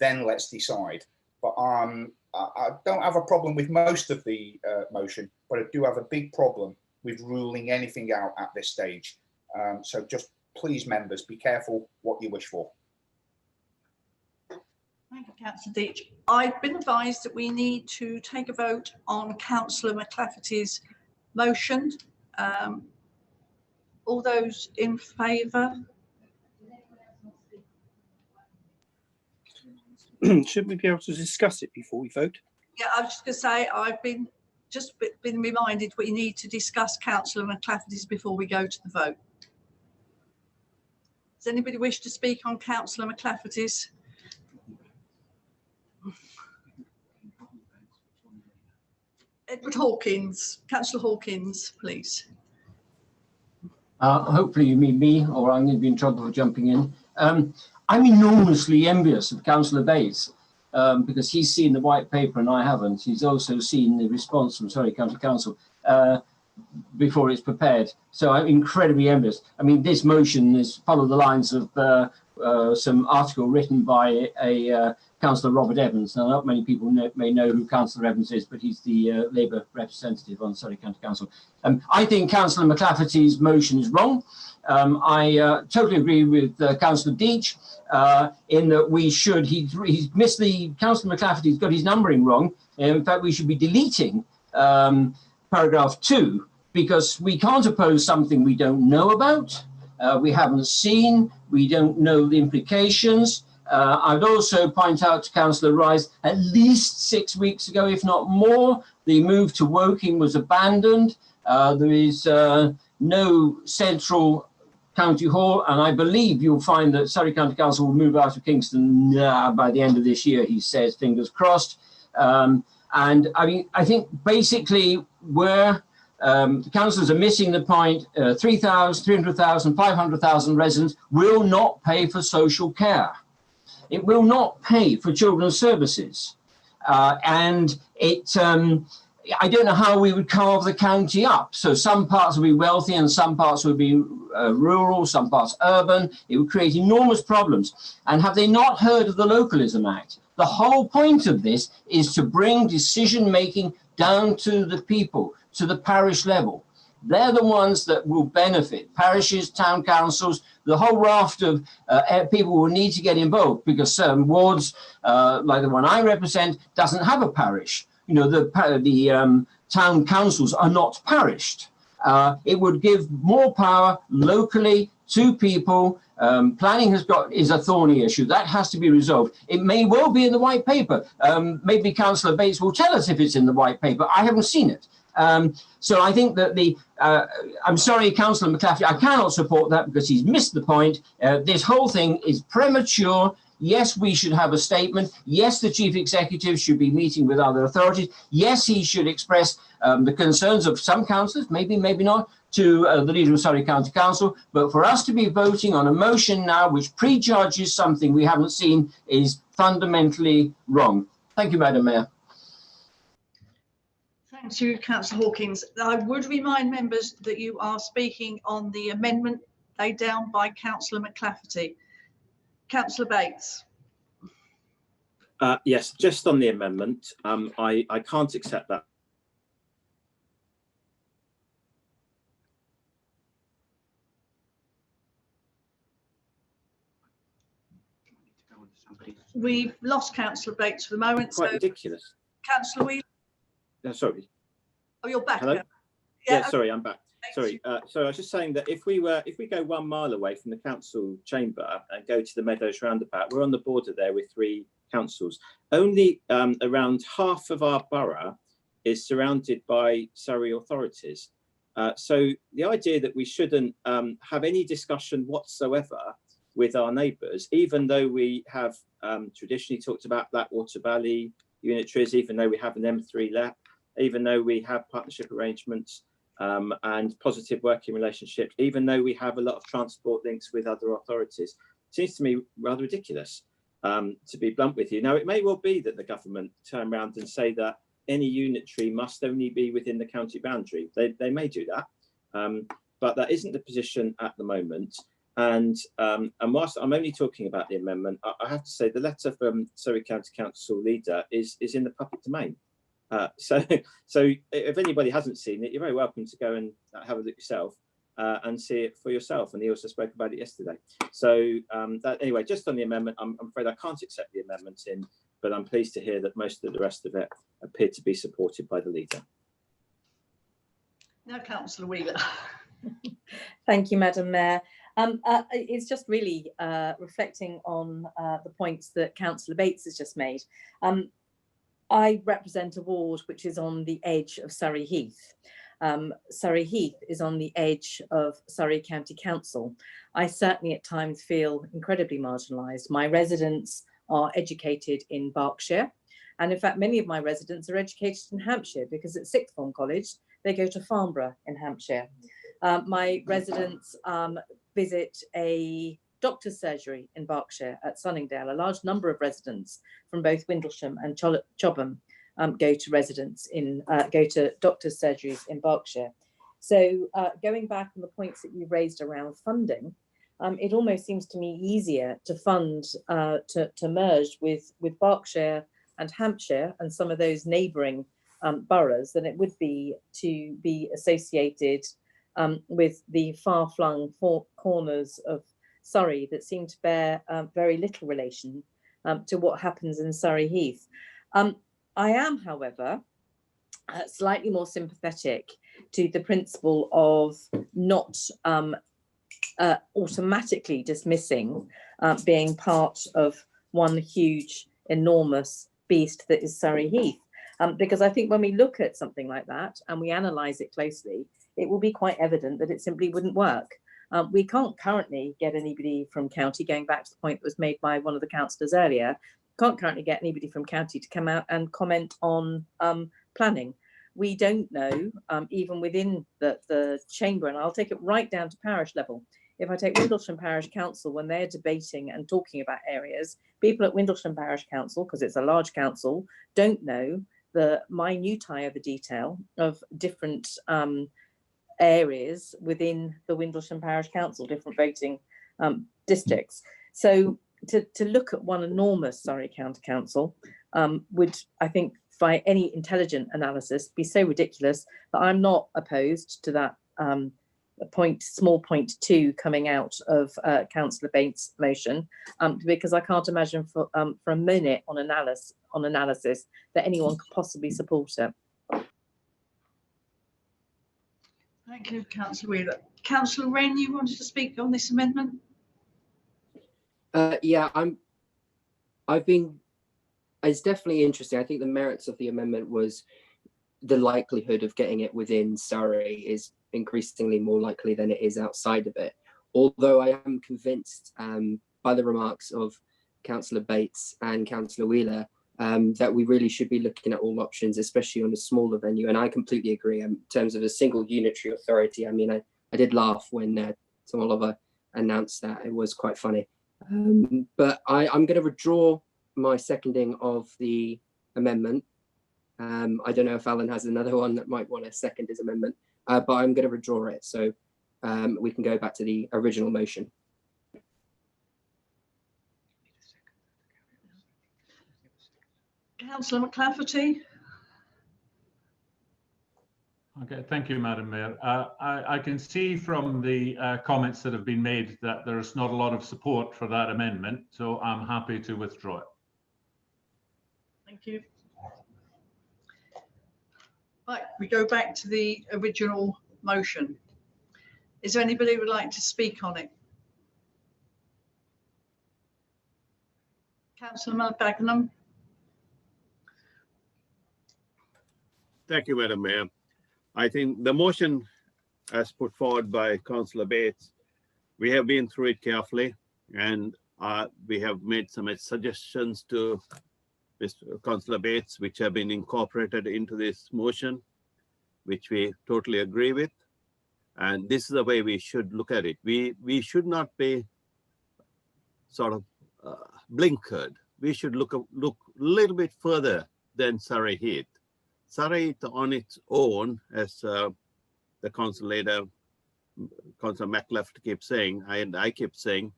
then let's decide. But I don't have a problem with most of the motion, but I do have a big problem with ruling anything out at this stage. So just please, members, be careful what you wish for. Thank you, Councillor Deach. I've been advised that we need to take a vote on Councillor McClafferty's motion. All those in favour? Should we be able to discuss it before we vote? Yeah, I was just going to say, I've been reminded we need to discuss Councillor McClafferty's before we go to the vote. Does anybody wish to speak on Councillor McClafferty's? Edward Hawkins, Councillor Hawkins, please. Hopefully you mean me, or I'm going to be in trouble for jumping in. I'm enormously envious of Councillor Bates because he's seen the white paper and I haven't. He's also seen the response from Surrey County Council before it's prepared. So I'm incredibly envious. I mean, this motion is follow the lines of some article written by a Councillor Robert Evans. Now, not many people may know who Councillor Evans is, but he's the Labour representative on Surrey County Council. I think Councillor McClafferty's motion is wrong. I totally agree with Councillor Deach in that we should, he's missed Councillor McClafferty's got his numbering wrong. In fact, we should be deleting paragraph 2 because we can't oppose something we don't know about, we haven't seen, we don't know the implications. I'd also point out to Councillor Rice, at least 6 weeks ago, if not more, the move to Woking was abandoned. There is no central county hall, and I believe you'll find that Surrey County Council will move out of Kingston by the end of this year, he says, fingers crossed. And I mean, I think basically where the councillors are missing the point, 300,000, 500,000 residents will not pay for social care. It will not pay for children's services. And it, I don't know how we would carve the county up. So some parts will be wealthy and some parts will be rural, some parts urban. It would create enormous problems. And have they not heard of the Localism Act? The whole point of this is to bring decision-making down to the people, to the parish level. They're the ones that will benefit. Parishes, town councils, the whole raft of people will need to get involved because certain wards, like the one I represent, doesn't have a parish. You know, the town councils are not parished. It would give more power locally to people. Planning is a thorny issue that has to be resolved. It may well be in the white paper. Maybe Councillor Bates will tell us if it's in the white paper. I haven't seen it. So I think that I'm sorry, Councillor McClafferty, I cannot support that because he's missed the point. This whole thing is premature. Yes, we should have a statement. Yes, the chief executive should be meeting with other authorities. Yes, he should express the concerns of some councillors, maybe, maybe not, to the leader of Surrey County Council. But for us to be voting on a motion now which prejudges something we haven't seen is fundamentally wrong. Thank you, Madam Mayor. Thank you, Councillor Hawkins. I would remind members that you are speaking on the amendment laid down by Councillor McClafferty. Councillor Bates. Yes, just on the amendment, I can't accept that. We've lost Councillor Bates for the moment. Quite so ridiculous. Councillor Wheeler. Sorry. Oh, you're back. Hello? Yeah, Yeah, sorry, I'm back. Sorry. So I was just saying that if we go 1 mile away from the council chamber and go to the Meadows roundabout, we're on the border there with 3 councils. Only around half of our borough is surrounded by Surrey authorities. So the idea that we shouldn't have any discussion whatsoever with our neighbours, even though we have traditionally talked about Blackwater Valley unitaries, even though we have an M3 LAP, even though we have partnership arrangements, and positive working relationships, even though we have a lot of transport links with other authorities. Seems to me rather ridiculous, to be blunt with you. Now, it may well be that the government turn around and say that any unitary must only be within the county boundary. They may do that, but that isn't the position at the moment. And whilst I'm only talking about the amendment, I have to say the letter from Surrey County Council leader is in the public domain. So if anybody hasn't seen it, you're very welcome to go and have a look yourself and see it for yourself. And he also spoke about it yesterday. So anyway, just on the amendment, I'm afraid I can't accept the amendment but I'm pleased to hear that most of the rest of it appear to be supported by the leader. Now, Councillor Wheeler. Thank you, Madam Mayor. It's just really reflecting on the points that Councillor Bates has just made. I represent a ward which is on the edge of Surrey Heath. Surrey Heath is on the edge of Surrey County Council. I certainly at times feel incredibly marginalised. My residents are educated in Berkshire, and in fact many of my residents are educated in Hampshire, because at sixth form college they go to Farnborough in Hampshire. My residents visit a doctor's surgery in Berkshire at Sunningdale. A large number of residents from both Windlesham and Chobham go to doctor's surgeries in Berkshire. So going back on the points that you raised around funding, it almost seems to me easier to fund, to merge with Berkshire and Hampshire and some of those neighbouring boroughs than it would be to be associated with the far-flung four corners of Surrey that seem to bear very little relation to what happens in Surrey Heath. I am, however, slightly more sympathetic to the principle of not automatically dismissing being part of one huge, enormous beast that is Surrey Heath. Because I think when we look at something like that and we analyse it closely, it will be quite evident that it simply wouldn't work. We can't currently get anybody from county, going back to the point that was made by one of the councillors earlier, can't currently get anybody from county to come out and comment on planning. We don't know, even within the chamber, and I'll take it right down to parish level. If I take Windlesham Parish Council, when they're debating and talking about areas, people at Windlesham Parish Council, because it's a large council, don't know the minutiae of the detail of different areas within the Windlesham Parish Council, different voting districts. So to look at one enormous Surrey County Council would, I think, by any intelligent analysis, be so ridiculous that I'm not opposed to that small point 2 coming out of Councillor Bates' motion, because I can't imagine for a minute on analysis that anyone could possibly support it. Thank you, Councillor Wheeler. Councillor Wren, you wanted to speak on this amendment? Yeah, it's definitely interesting. I think the merits of the amendment was the likelihood of getting it within Surrey is increasingly more likely than it is outside of it. Although I am convinced by the remarks of Councillor Bates and Councillor Wheeler that we really should be looking at all options, especially on a smaller venue. And I completely agree in terms of a single unitary authority. I mean, I did laugh when Tom Oliver announced that. It was quite funny. But I'm going to withdraw my seconding of the amendment. I don't know if Alan has another one that might want to second his amendment, but I'm going to withdraw it so we can go back to the original motion. Councillor McClafferty. Okay, thank you, Madam Mayor. I can see from the comments that have been made that there's not a lot of support for that amendment, so I'm happy to withdraw it. Thank you. Right, we go back to the original motion. Is there anybody who would like to speak on it? Councillor Bagnam. Thank you, Madam Mayor. I think the motion as put forward by Councillor Bates, we have been through it carefully, and we have made some suggestions to Mr. Councillor Bates, which have been incorporated into this motion. which we totally agree with. And this is the way we should look at it. We should not be sort of blinkered. We should look a little bit further than Surrey Heath. Surrey Heath on its own, as the council leader, Councillor McLeft keeps saying, and I keep saying,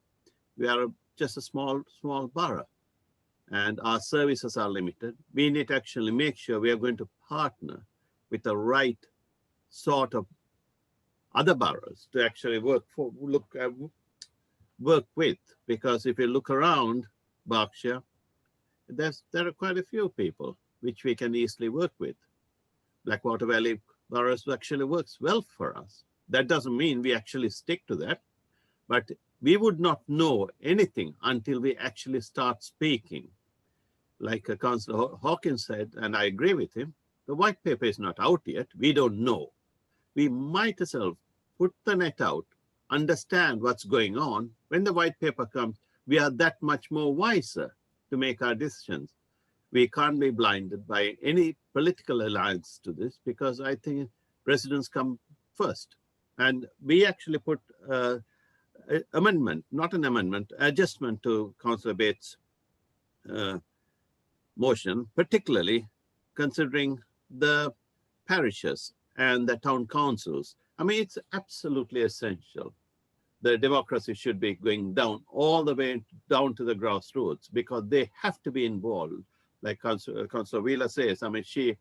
we are just a small borough and our services are limited. We need to actually make sure we are going to partner with the right sort of other boroughs to actually work with, because if you look around Berkshire, there are quite a few people which we can easily work with. Blackwater Valley boroughs actually works well for us. That doesn't mean we actually stick to that, but we would not know anything until we actually start speaking. Like Councillor Hawkins said, and I agree with him, the white paper is not out yet. We don't know. We might as well put the net out, understand what's going on. When the white paper comes, we are that much more wiser to make our decisions. We can't be blinded by any political alliance to this, because I think residents come first. And we actually put amendment, not an amendment, adjustment to Councillor Bates' motion, particularly considering the parishes and the town councils. I mean, it's absolutely essential. The democracy should be going down all the way down to the grassroots, because they have to be involved. Like Councillor Wheeler says, I mean, she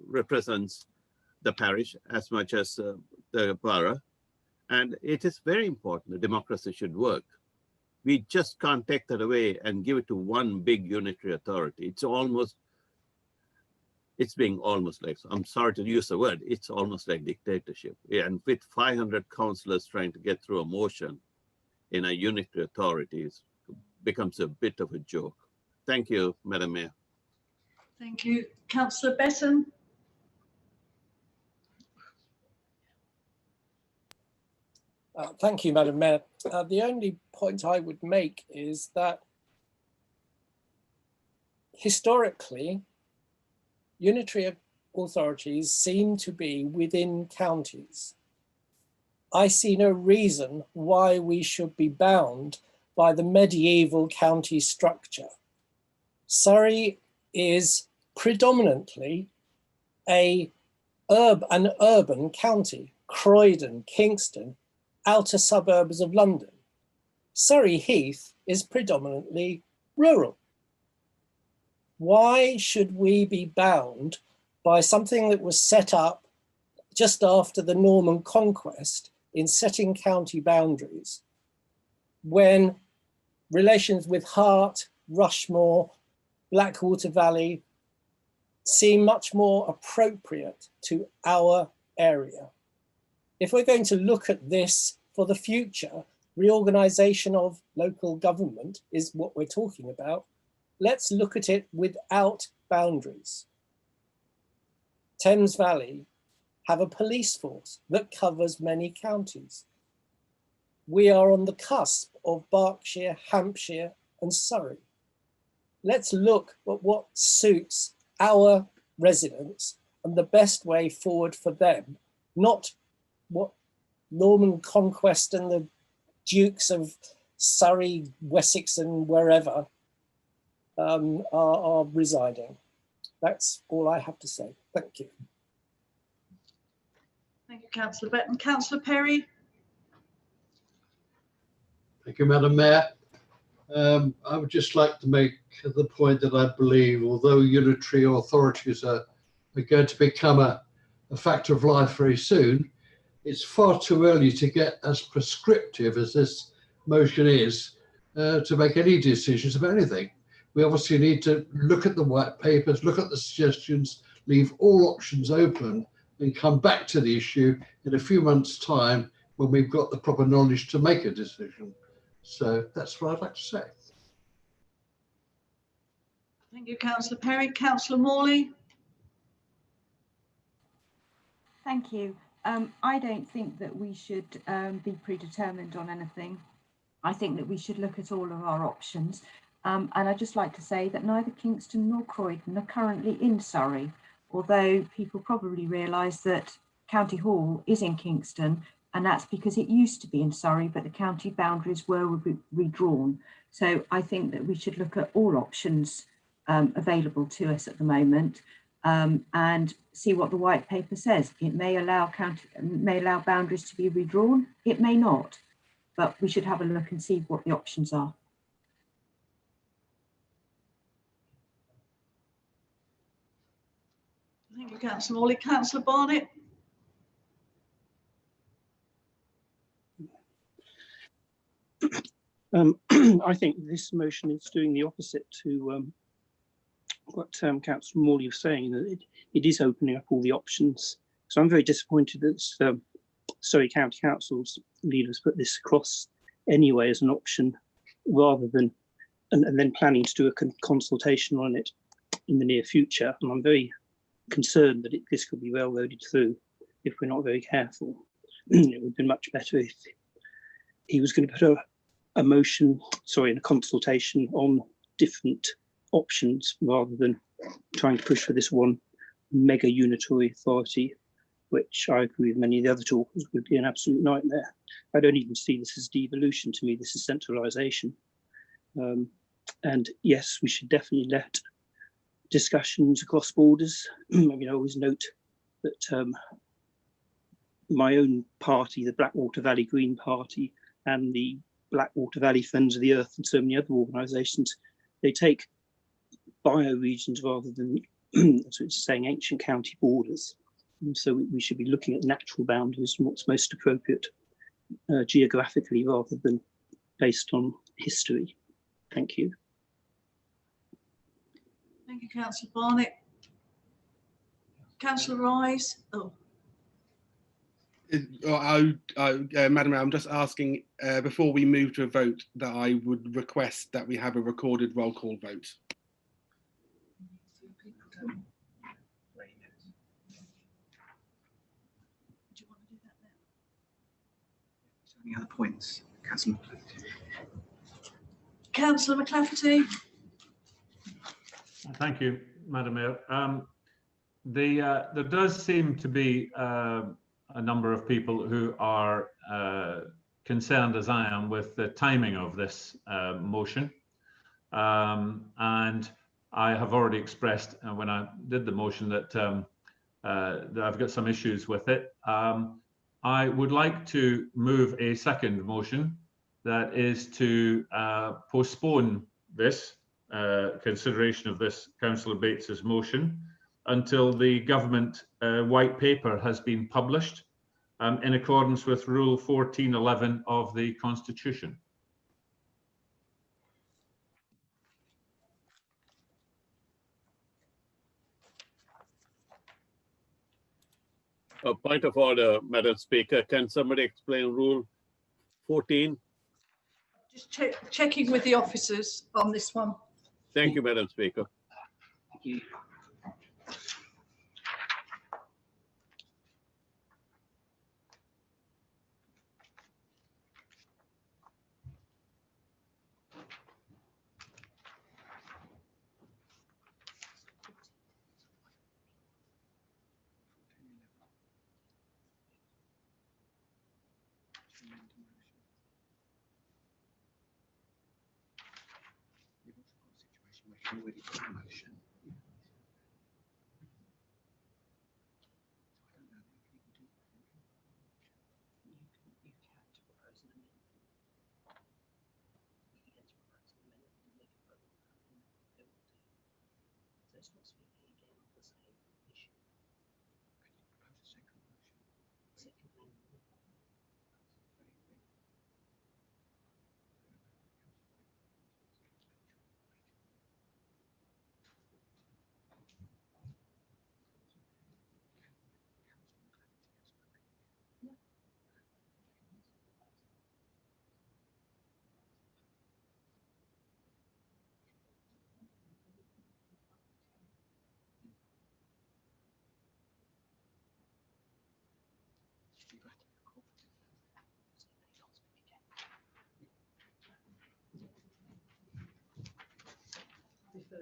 represents the parish as much as the borough. And it is very important the democracy should work. We just can't take that away and give it to one big unitary authority. It's being almost like, I'm sorry to use the word, it's almost like dictatorship. And with 500 councillors trying to get through a motion in a unitary authority, it becomes a bit of a joke. Thank you, Madam Mayor. Thank you. Councillor Betton. Thank you, Madam Mayor. The only point I would make is that historically, unitary authorities seem to be within counties. I see no reason why we should be bound by the medieval county structure. Surrey is predominantly an urban county, Croydon, Kingston, outer suburbs of London. Surrey Heath is predominantly rural. Why should we be bound by something that was set up just after the Norman conquest in setting county boundaries, when relations with Hart, Rushmore, Blackwater Valley seem much more appropriate to our area? If we're going to look at this for the future, reorganisation of local government is what we're talking about. Let's look at it without boundaries. Thames Valley have a police force that covers many counties. We are on the cusp of Berkshire, Hampshire, and Surrey. Let's look at what suits our residents and the best way forward for them, not what Norman conquest and the Dukes of Surrey, Wessex, and wherever are residing. That's all I have to say. Thank you. Thank you, Councillor Betton. Councillor Perry. Thank you, Madam Mayor. I would just like to make the point that I believe, although unitary authorities are going to become a fact of life very soon, it's far too early to get as prescriptive as this motion is to make any decisions about anything. We obviously need to look at the white papers, look at the suggestions, leave all options open, and come back to the issue in a few months' time when we've got the proper knowledge to make a decision. So that's what I'd like to say. Thank you, Councillor Perry. Councillor Morley. Thank you. I don't think that we should be predetermined on anything. I think that we should look at all of our options. And I'd just like to say that neither Kingston nor Croydon are currently in Surrey, although people probably realise that County Hall is in Kingston, and that's because it used to be in Surrey, but the county boundaries were redrawn. So I think that we should look at all options available to us at the moment, and see what the white paper says. It may allow boundaries to be redrawn, it may not, but we should have a look and see what the options are. Thank you, Councillor Morley. Councillor Barnett. I think this motion is doing the opposite to what Councillor Morley was saying, that it is opening up all the options. So I'm very disappointed that Surrey County Council's leaders put this across anyway as an option, rather than and then planning to do a consultation on it in the near future. And I'm very concerned that this could be railroaded through if we're not very careful. It would have been much better if he was going to put a motion, in a consultation on different options, rather than trying to push for this one mega unitary authority, which I agree with many of the other talkers would be an absolute nightmare. I don't even see this as devolution. To me, this is centralisation. And yes, we should definitely let discussions across borders. I mean, I always note that my own party, the Blackwater Valley Green Party, and the Blackwater Valley Friends of the Earth, and so many other organisations, they take bioregions rather than, as it's saying, ancient county borders. And so we should be looking at natural boundaries and what's most appropriate geographically, rather than based on history. Thank you. Thank you, Councillor Barnett. Councillor Rice. Madam Mayor, I'm just asking, before we move to a vote, that I would request that we have a recorded roll call vote. Any other points, Councillor? Councillor McClafferty. Thank you, Madam Mayor. There does seem to be a number of people who are concerned, as I am, with the timing of this motion. And I have already expressed when I did the motion that I've got some issues with it. I would like to move a second motion that is to postpone this consideration of this Councillor Bates's motion until the government white paper has been published in accordance with Rule 1411 of the Constitution. A point of order, Madam Speaker. Can somebody explain Rule 14? Just checking with the officers on this one. Thank you, Madam Speaker. Thank you.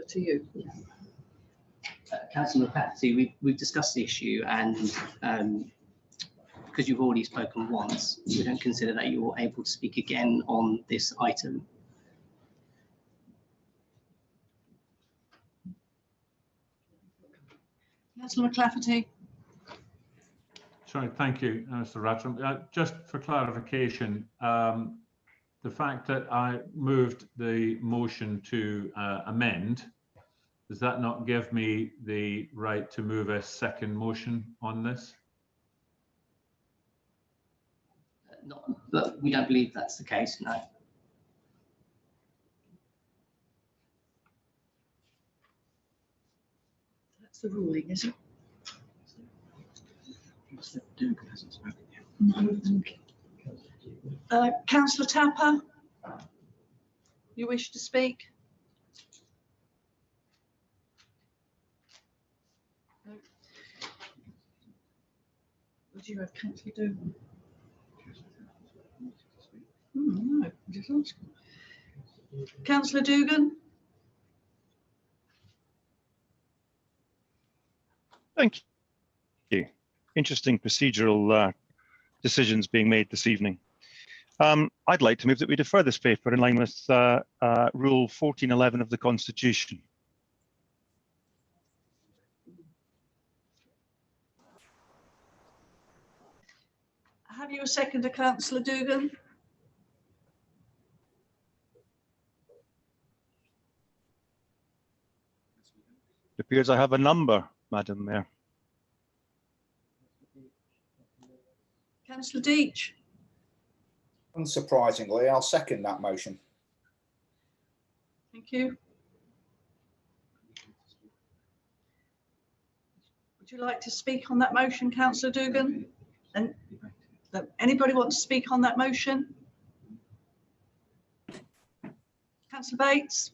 To you. Councillor McCarthy, we've discussed the issue, and because you've already spoken once, we don't consider that you're able to speak again on this item. Councillor McClafferty. Sorry, thank you, Mr. Ratram. Just for clarification, the fact that I moved the motion to amend, does that not give me the right to move a second motion on this? But we don't believe that's the case, no. That's the ruling, is it? Councillor Tapper, you wish to speak? No. Would you have Councillor Dugan? No, just ask. Councillor Dugan. Thank you. Interesting procedural decisions being made this evening. I'd like to move that we defer this paper in line with Rule 1411 of the Constitution. Have you a seconder, Councillor Dugan? It appears I have a number, Madam Mayor. Councillor Deech. Unsurprisingly, I'll second that motion. Thank you. Would you like to speak on that motion, Councillor Dugan? And anybody want to speak on that motion? Councillor Bates.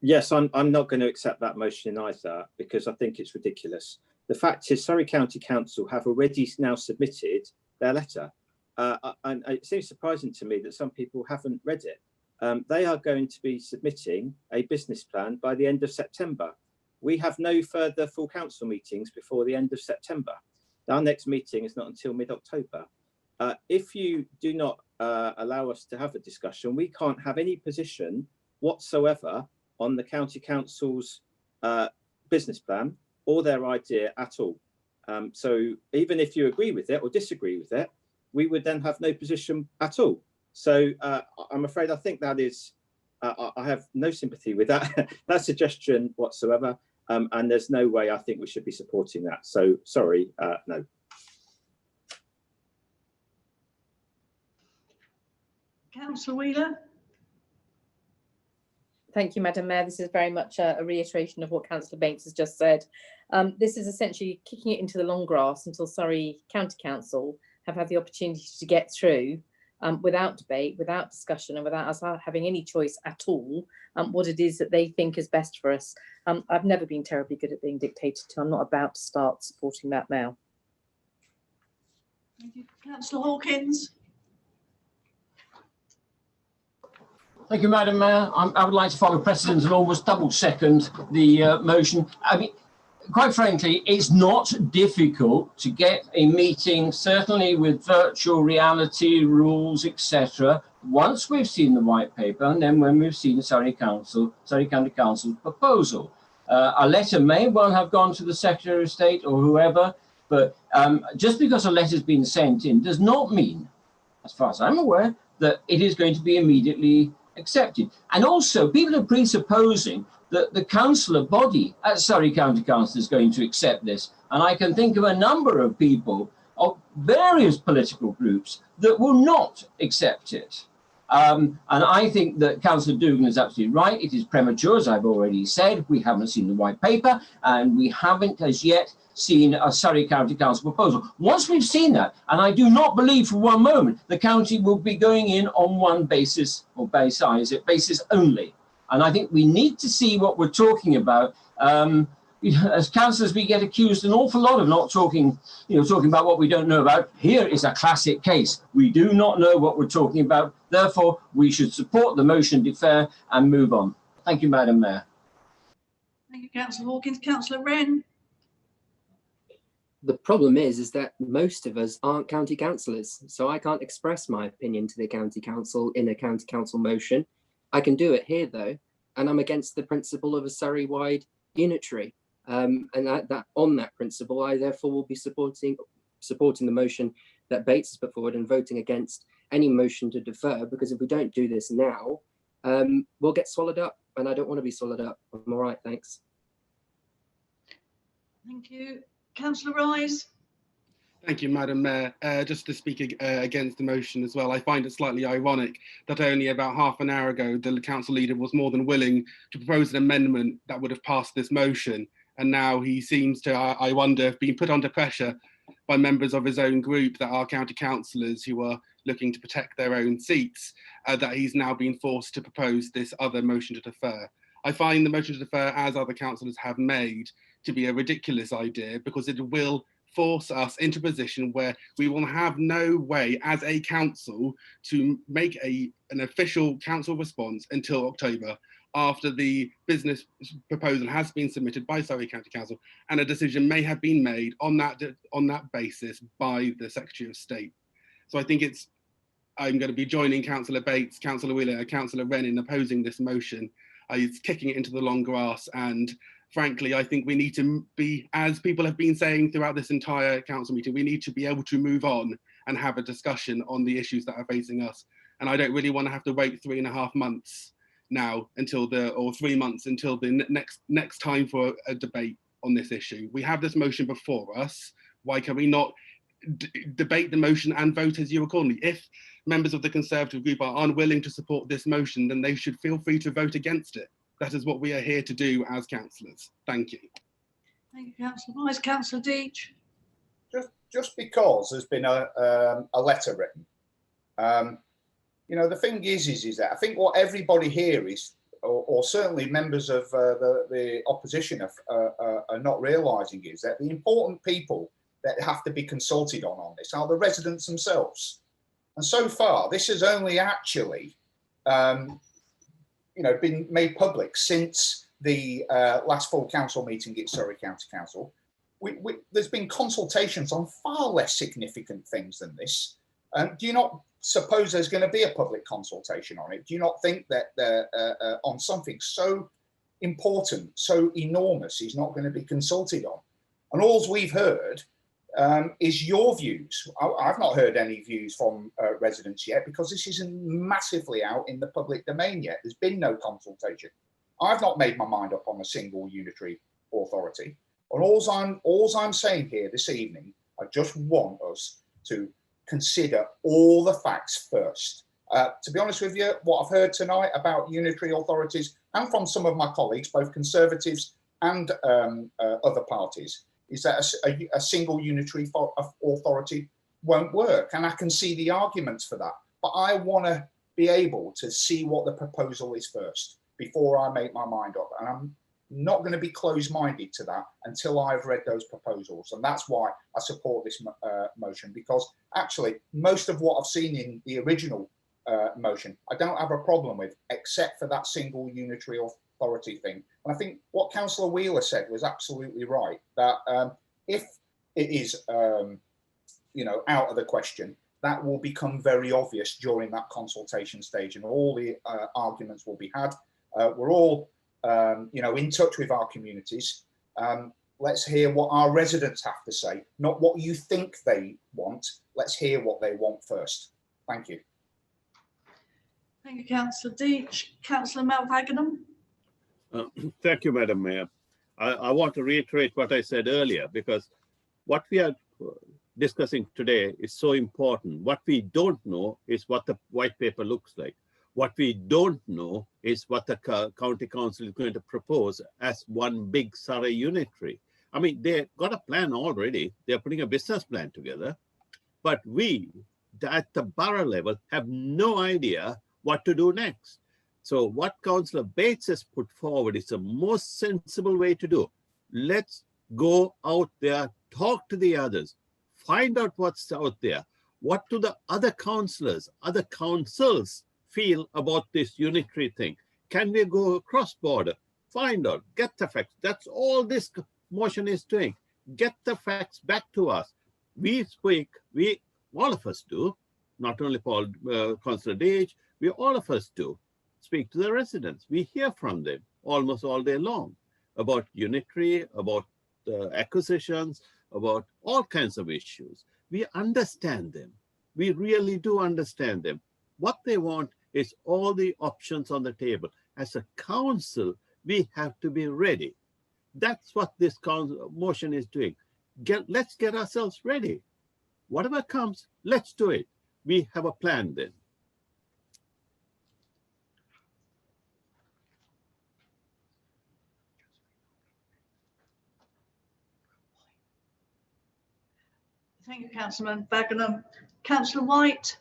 Yes, I'm not going to accept that motion either, because I think it's ridiculous. The fact is, Surrey County Council have already now submitted their letter. And it seems surprising to me that some people haven't read it. They are going to be submitting a business plan by the end of September. We have no further full council meetings before the end of September. Our next meeting is not until mid-October. If you do not allow us to have a discussion, we can't have any position whatsoever on the County Council's business plan or their idea at all. So even if you agree with it or disagree with it, we would then have no position at all. So I'm afraid I think that is, I have no sympathy with that, that suggestion whatsoever. And there's no way I think we should be supporting that. So sorry, no. Councillor Wheeler. Thank you, Madam Mayor. This is very much a reiteration of what Councillor Banks has just said. This is essentially kicking it into the long grass until Surrey County Council have had the opportunity to get through without debate, without discussion, and without us having any choice at all what it is that they think is best for us. I've never been terribly good at being dictated to. I'm not about to start supporting that now. Thank you. Councillor Hawkins. Thank you, Madam Mayor. I would like to follow precedent and almost double second the motion. I mean, quite frankly, it's not difficult to get a meeting, certainly with virtual reality rules, etc., once we've seen the white paper and then when we've seen the Surrey County Council's proposal. A letter may well have gone to the Secretary of State or whoever, but just because a letter's been sent in does not mean, as far as I'm aware, that it is going to be immediately accepted. And also, people are presupposing that the councillor body at Surrey County Council is going to accept this. And I can think of a number of people of various political groups that will not accept it. And I think that Councillor Dugan is absolutely right. It is premature, as I've already said. We haven't seen the white paper, and we haven't as yet seen a Surrey County Council proposal. Once we've seen that, and I do not believe for one moment the county will be going in on one basis, or basis only. And I think we need to see what we're talking about. As councillors, we get accused an awful lot of not talking, talking about what we don't know about. Here is a classic case. We do not know what we're talking about. Therefore, we should support the motion, defer, and move on. Thank you, Madam Mayor. Thank you, Councillor Hawkins. Councillor Wren. The problem is that most of us aren't county councillors, so I can't express my opinion to the county council in a county council motion. I can do it here though, and I'm against the principle of a Surrey-wide unitary. And that on that principle, I therefore will be supporting the motion that Bates has put forward and voting against any motion to defer, because if we don't do this now, we'll get swallowed up, and I don't want to be swallowed up. I'm all right, thanks. Thank you. Councillor Rise. Thank you, Madam Mayor. Just to speak against the motion as well, I find it slightly ironic that only about half an hour ago, the council leader was more than willing to propose an amendment that would have passed this motion. And now he seems to, I wonder, have been put under pressure by members of his own group that are county councillors who are looking to protect their own seats, that he's now been forced to propose this other motion to defer. I find the motion to defer, as other councillors have made, to be a ridiculous idea, because it will force us into a position where we will have no way as a council to make an official council response until October, after the business proposal has been submitted by Surrey County Council and a decision may have been made on that basis by the Secretary of State. So I think I'm going to be joining Councillor Bates, Councillor Wheeler and Councillor Wren in opposing this motion. It's kicking it into the long grass, and frankly, I think we need to be, as people have been saying throughout this entire council meeting, we need to be able to move on and have a discussion on the issues that are facing us. And I don't really want to have to wait 3.5 months now or 3 months until the next time for a debate on this issue. We have this motion before us. Why can we not debate the motion and vote as you accordingly? If members of the Conservative group are unwilling to support this motion, then they should feel free to vote against it. That is what we are here to do as councillors. Thank you. Thank you, Councillor Wise. Councillor Deach. Just because there's been a letter written, you know, the thing is that I think what everybody here is, or certainly members of the opposition are not realising, is that the important people that have to be consulted on this are the residents themselves. And so far, this has only actually, you know, been made public since the last full council meeting at Surrey County Council. There's been consultations on far less significant things than this. Do you not suppose there's going to be a public consultation on it? Do you not think that on something so important, so enormous, is not going to be consulted on? And all we've heard is your views. I've not heard any views from residents yet, because this isn't massively out in the public domain yet. There's been no consultation. I've not made my mind up on a single unitary authority. And all I'm saying here this evening, I just want us to consider all the facts first. To be honest with you, what I've heard tonight about unitary authorities, and from some of my colleagues, both Conservatives and other parties, is that a single unitary authority won't work. And I can see the arguments for that. But I want to be able to see what the proposal is first before I make my mind up. And I'm not going to be closed-minded to that until I've read those proposals. And that's why I support this motion, because actually most of what I've seen in the original motion, I don't have a problem with, except for that single unitary authority thing. And I think what Councillor Wheeler said was absolutely right, that if it is, you know, out of the question, that will become very obvious during that consultation stage, and all the arguments will be had. We're all you know, in touch with our communities. Let's hear what our residents have to say, not what you think they want. Let's hear what they want first. Thank you. Thank you, Councillor Deach. Councillor Malvaganam. Thank you, Madam Mayor. I want to reiterate what I said earlier, because what we are discussing today is so important. What we don't know is what the white paper looks like. What we don't know is what the county council is going to propose as one big Surrey unitary. I mean, they've got a plan already. They're putting a business plan together. But we, at the borough level, have no idea what to do next. So what Councillor Bates has put forward is the most sensible way to do. Let's go out there, talk to the others, find out what's out there. What do the other councillors, other councils feel about this unitary thing? Can we go across border? find out, get the facts. That's all this motion is doing. Get the facts back to us. We speak, all of us do, not only Paul, Councillor Dage, all of us do speak to the residents. We hear from them almost all day long about Unitary, about acquisitions, about all kinds of issues. We understand them. We really do understand them. What they want is all the options on the table. As a council, we have to be ready. That's what this motion is doing. Let's get ourselves ready. Whatever comes, let's do it. We have a plan then. Thank you, Councillor Bagenham. Councillor White.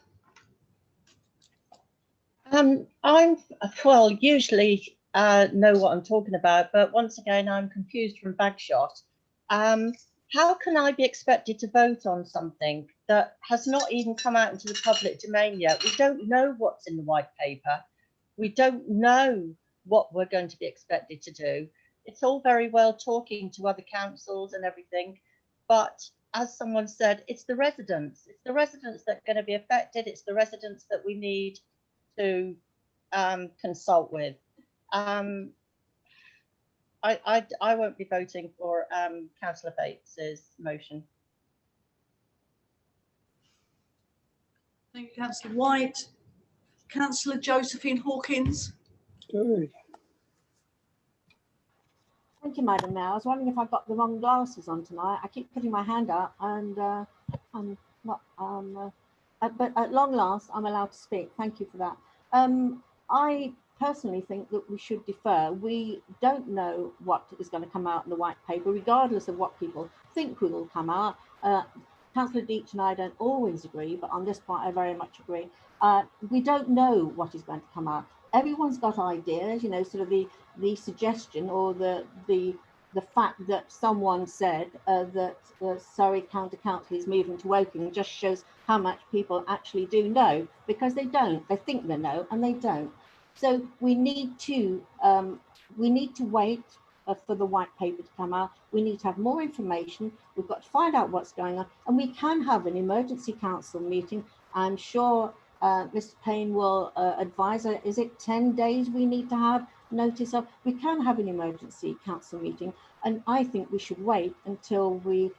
Well, usually know what I'm talking about, but once again, I'm confused from Bagshot. How can I be expected to vote on something that has not even come out into the public domain yet? We don't know what's in the white paper. We don't know what we're going to be expected to do. It's all very well talking to other councils and everything, but as someone said, it's the residents. It's the residents that are going to be affected. It's the residents that we need to consult with. I won't be voting for Councillor Bates's motion. Thank you, Councillor White. Councillor Josephine Hawkins. Thank you, Madam Mayor. I was wondering if I got the wrong glasses on tonight. I keep putting my hand up and I'm not, but at long last, I'm allowed to speak. Thank you for that. I personally think that we should defer. We don't know what is going to come out in the white paper, regardless of what people think will come out. Councillor Deach and I don't always agree, but on this point, I very much agree. We don't know what is going to come out. Everyone's got ideas, you know, sort of the suggestion or the fact that someone said that Surrey County Council is moving to Woking just shows how much people actually do know, because they don't. They think they know and they don't. So we need to wait for the white paper to come out. We need to have more information. We've got to find out what's going on, and we can have an emergency council meeting. I'm sure Mr. Payne will advise. Is it 10 days we need to have notice of? We can have an emergency council meeting, and I think we should wait until we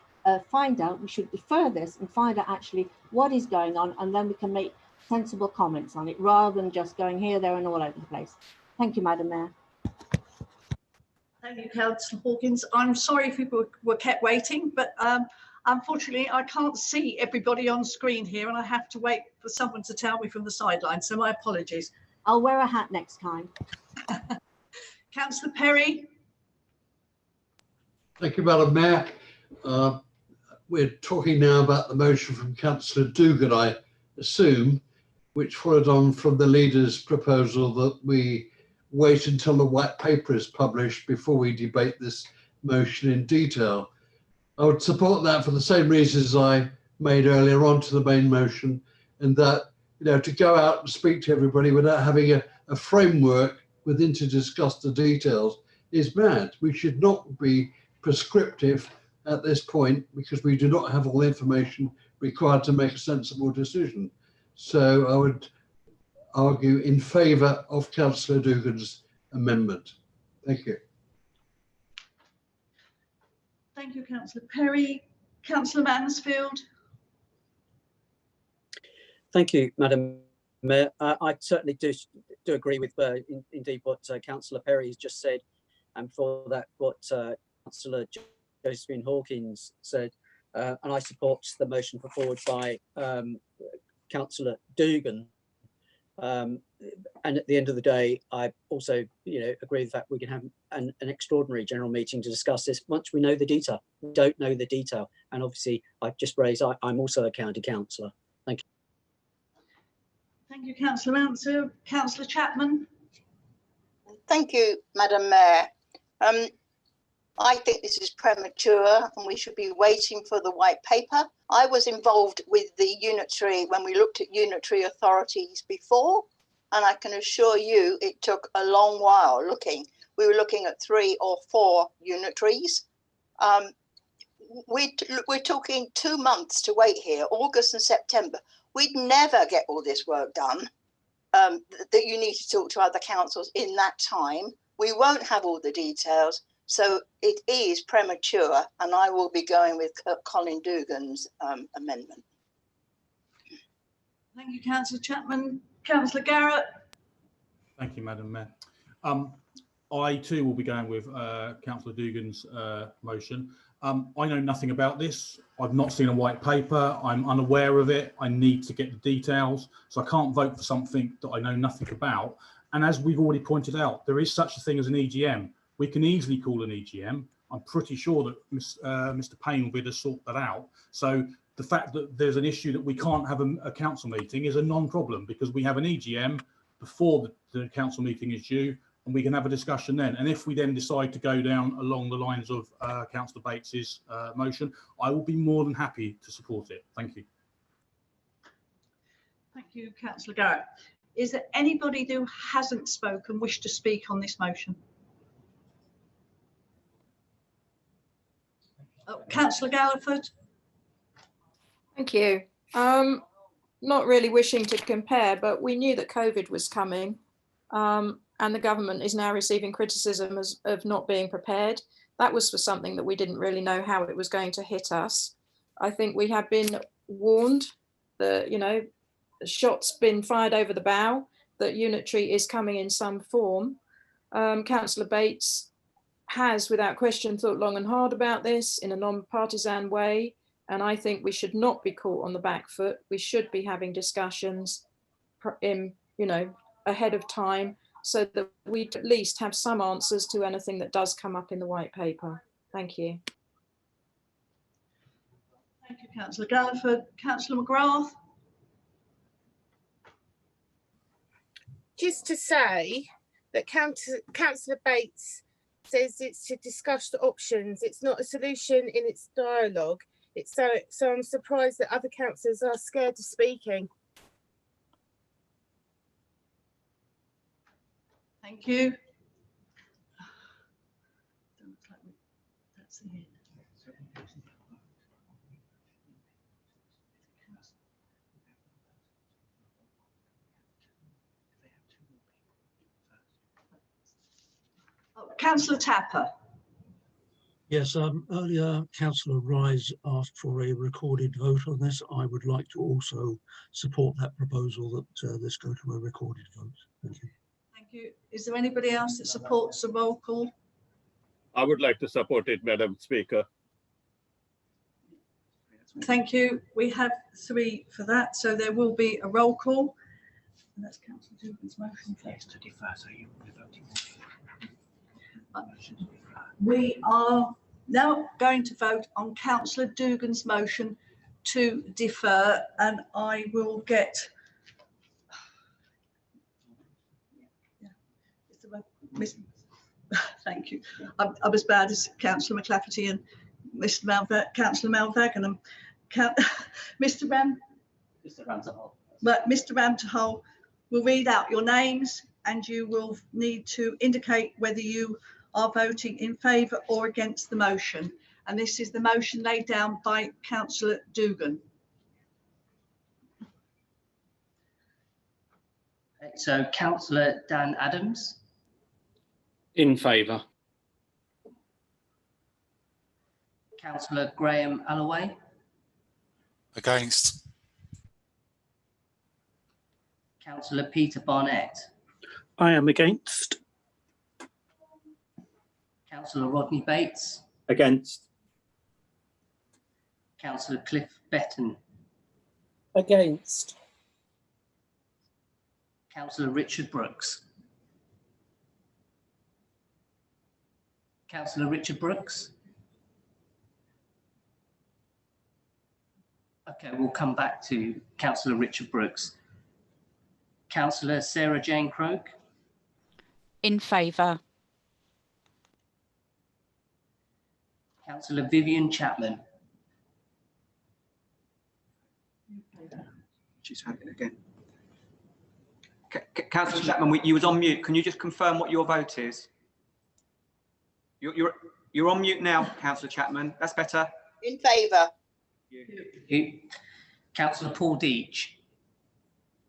find out. We should defer this and find out actually what is going on, and then we can make sensible comments on it rather than just going here, there, and all over the place. Thank you, Madam Mayor. Thank you, Councillor Hawkins. I'm sorry if people were kept waiting, but unfortunately, I can't see everybody on screen here, and I have to wait for someone to tell me from the sideline. So my apologies. I'll wear a hat next time. Councillor Perry. Thank you, Madam Mayor. We're talking now about the motion from Councillor Dugan, I assume, which followed on from the leader's proposal that we wait until the white paper is published before we debate this motion in detail. I would support that for the same reasons I made earlier on to the main motion, and that, you know, to go out and speak to everybody without having a framework within to discuss the details is mad. We should not be prescriptive at this point because we do not have all the information required to make a sensible decision. So I would argue in favour of Councillor Dugan's amendment. Thank you. Thank you, Councillor Perry. Councillor Mansfield. Thank you, Madam Mayor. I certainly do agree with indeed what Councillor Perry has just said, and for that what Councillor Josephine Hawkins said, and I support the motion put forward by Councillor Dugan. And at the end of the day, I also, agree with that we can have an extraordinary general meeting to discuss this once we know the detail. We don't know the detail, and obviously, I've just raised. I'm also a county councillor. Thank you. Thank you, Councillor Mansfield. Councillor Chapman. Thank you, Madam Mayor. I think this is premature and we should be waiting for the white paper. I was involved with the Unitary when we looked at Unitary authorities before, and I can assure you it took a long while looking. we were looking at 3 or 4 unitaries. We're talking 2 months to wait here, August and September. We'd never get all this work done. That you need to talk to other councils in that time. We won't have all the details, so it is premature, and I will be going with Colin Dugan's amendment. Thank you, Councillor Chapman. Councillor Garrett. Thank you, Madam Mayor. I too will be going with Councillor Dugan's motion. I know nothing about this. I've not seen a white paper. I'm unaware of it. I need to get the details. So I can't vote for something that I know nothing about. And as we've already pointed out, there is such a thing as an EGM. We can easily call an EGM. I'm pretty sure that Mr. Payne will be able to sort that out. So the fact that there's an issue that we can't have a council meeting is a non-problem, because we have an EGM before the council meeting is due, and we can have a discussion then. And if we then decide to go down along the lines of Councillor Bates's motion, I will be more than happy to support it. Thank you. Thank you, Councillor Garrett. Is there anybody who hasn't spoken wish to speak on this motion? Oh, Councillor Galliford. Thank you. Not really wishing to compare, but we knew that COVID was coming, and the government is now receiving criticism of not being prepared. That was for something that we didn't really know how it was going to hit us. I think we have been warned that, you know, the shot's been fired over the bow, that Unitary is coming in some form. Councillor Bates has, without question, thought long and hard about this in a non-partisan way. And I think we should not be caught on the back foot. We should be having discussions in, you know, ahead of time, so that we at least have some answers to anything that does come up in the white paper. Thank you. Thank you, Councillor Galliford. Councillor McGrath. Just to say that Councillor Bates says it's to discuss the options. It's not a solution in its dialogue. It's so I'm surprised that other councillors are scared of speaking. Thank you. Oh, Councillor Tapper. Yes, earlier Councillor Rise asked for a recorded vote on this. I would like to also support that proposal that this go to a recorded vote. Thank you. Thank you. Is there anybody else that supports a roll call? I would like to support it, Madam Speaker. Thank you. We have 3 for that, so there will be a roll call. And that's Councillor Dugan's motion first to defer. So you will be voting. We are now going to vote on Councillor Dugan's motion to defer, and I will get thank you. I'm as bad as Councillor McClafferty and Councillor Malvagnam. Mr. Ramterhall will read out your names, and you will need to indicate whether you are voting in favour or against the motion. And this is the motion laid down by Councillor Dugan. So Councillor Dan Adams. In favour. Councillor Graham Alloway. Against. Councillor Peter Barnett. I am against. Councillor Rodney Bates. Against. Councillor Cliff Betton. Against. Councillor Richard Brooks. Councillor Richard Brooks. Okay, we'll come back to Councillor Richard Brooks. Councillor Sarah Jane Croak. In favour. Councillor Vivian Chapman. She's had it again. Councillor Chapman, you was on mute. Can you just confirm what your vote is? You're on mute now, Councillor Chapman. That's better. In favour. Councillor Paul Deach.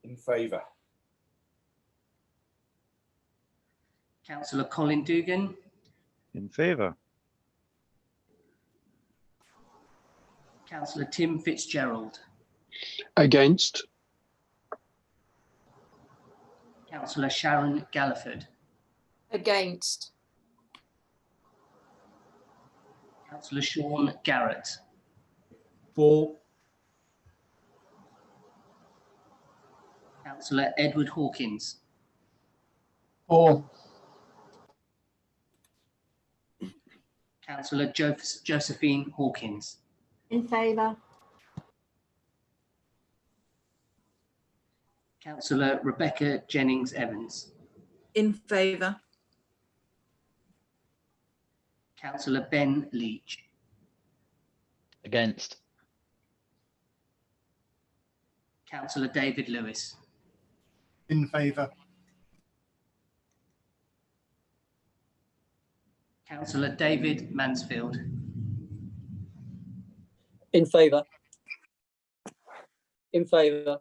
In favour. Councillor Colin Dugan. In favour. Councillor Tim Fitzgerald. Against. Councillor Sharon Galliford. Against. Councillor Sean Garrett. For. Councillor Edward Hawkins. For. Councillor Josephine Hawkins. In favour. Councillor Rebecca Jennings Evans. In favour. Councillor Ben Leach. Against. Councillor David Lewis. In favour. Councillor David Mansfield. In favour. In favour.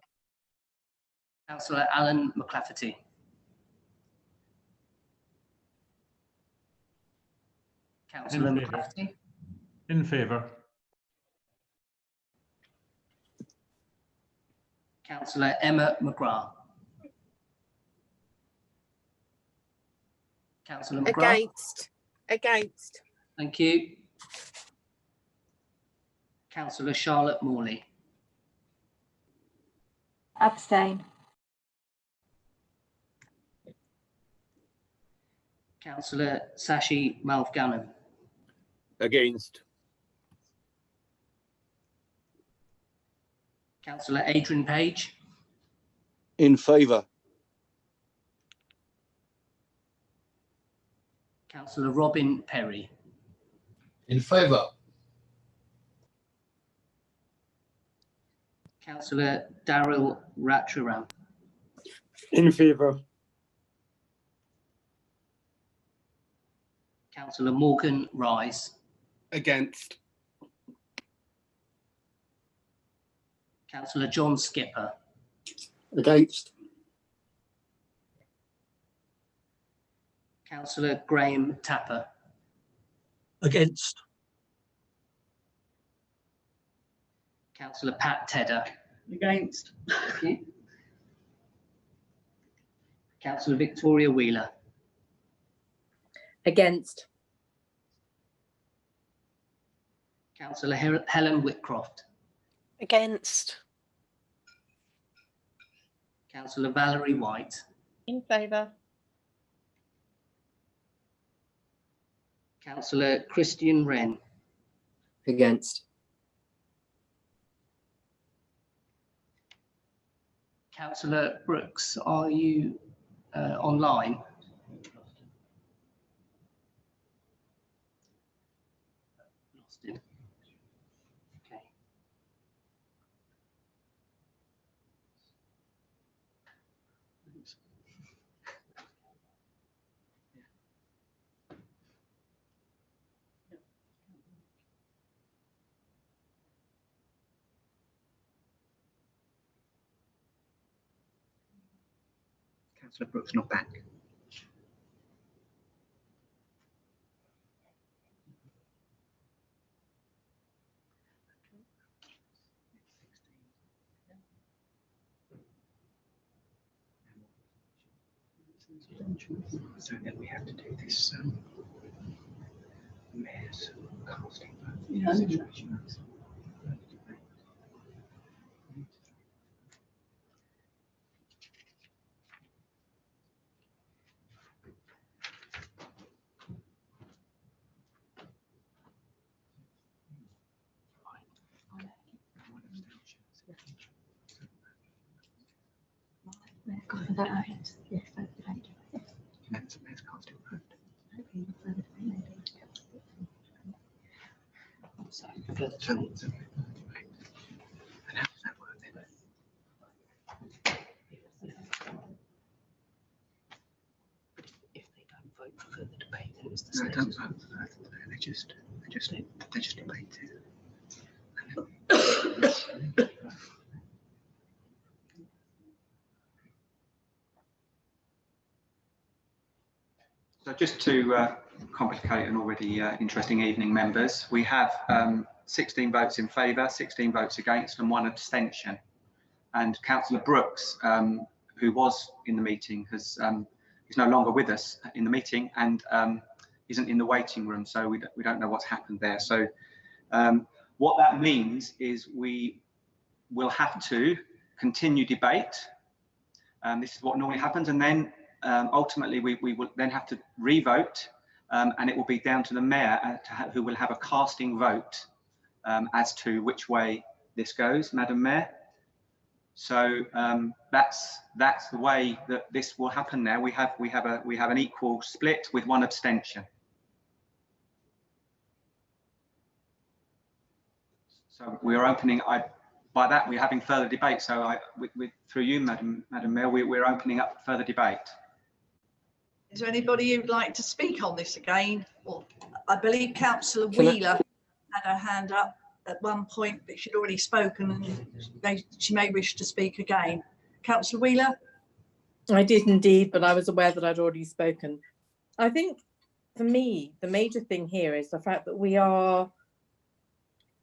Councillor Alan McClafferty. Councillor McClafferty. In favour. Councillor Emma McGrath. Councillor McGrath. Against. Against. Thank you. Councillor Charlotte Morley. Abstain. Councillor Sashi Malfgannon. Against. Councillor Adrian Page. In favour. Councillor Robin Perry. In favour. Councillor Daryl Ratcharam. In favour. Councillor Morgan Rise. Against. Councillor John Skipper. Against. Councillor Graham Tapper. Against. Councillor Pat Tedder. Against. Councillor Victoria Wheeler. Against. Councillor Helen Whitcroft. Against. Councillor Valerie White. In favour. Councillor Christian Wren. Against. Councillor Brooks, are you online? Lost him. Okay. Councillor Brooks not back. So then we have to do this mayor's casting vote. Yeah. Yes, that's mayor's casting vote. So, and how does that work then? If they don't vote for further debate, then it's the same. No, don't vote for that. just debate it. So just to complicate an already interesting evening, members, we have 16 votes in favour, 16 votes against and 1 abstention. And Councillor Brooks, who was in the meeting, is no longer with us in the meeting and isn't in the waiting room, so we don't know what's happened there. So what that means is we will have to continue debate. This is what normally happens, and then ultimately we will then have to re-vote, and it will be down to the mayor who will have a casting vote as to which way this goes, Madam Mayor. So that's the way that this will happen now. We have an equal split with 1 abstention. So we are opening. By that we're having further debate. So through you, Madam Mayor, we're opening up further debate. Is there anybody who'd like to speak on this again? Well, I believe Councillor Wheeler had her hand up at one point, but she'd already spoken and she may wish to speak again. Councillor Wheeler? I did indeed, but I was aware that I'd already spoken. I think for me, the major thing here is the fact that we are,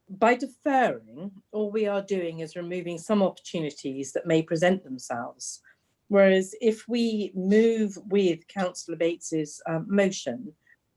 by deferring, all we are doing is removing some opportunities that may present themselves. Whereas if we move with Councillor Bates's motion,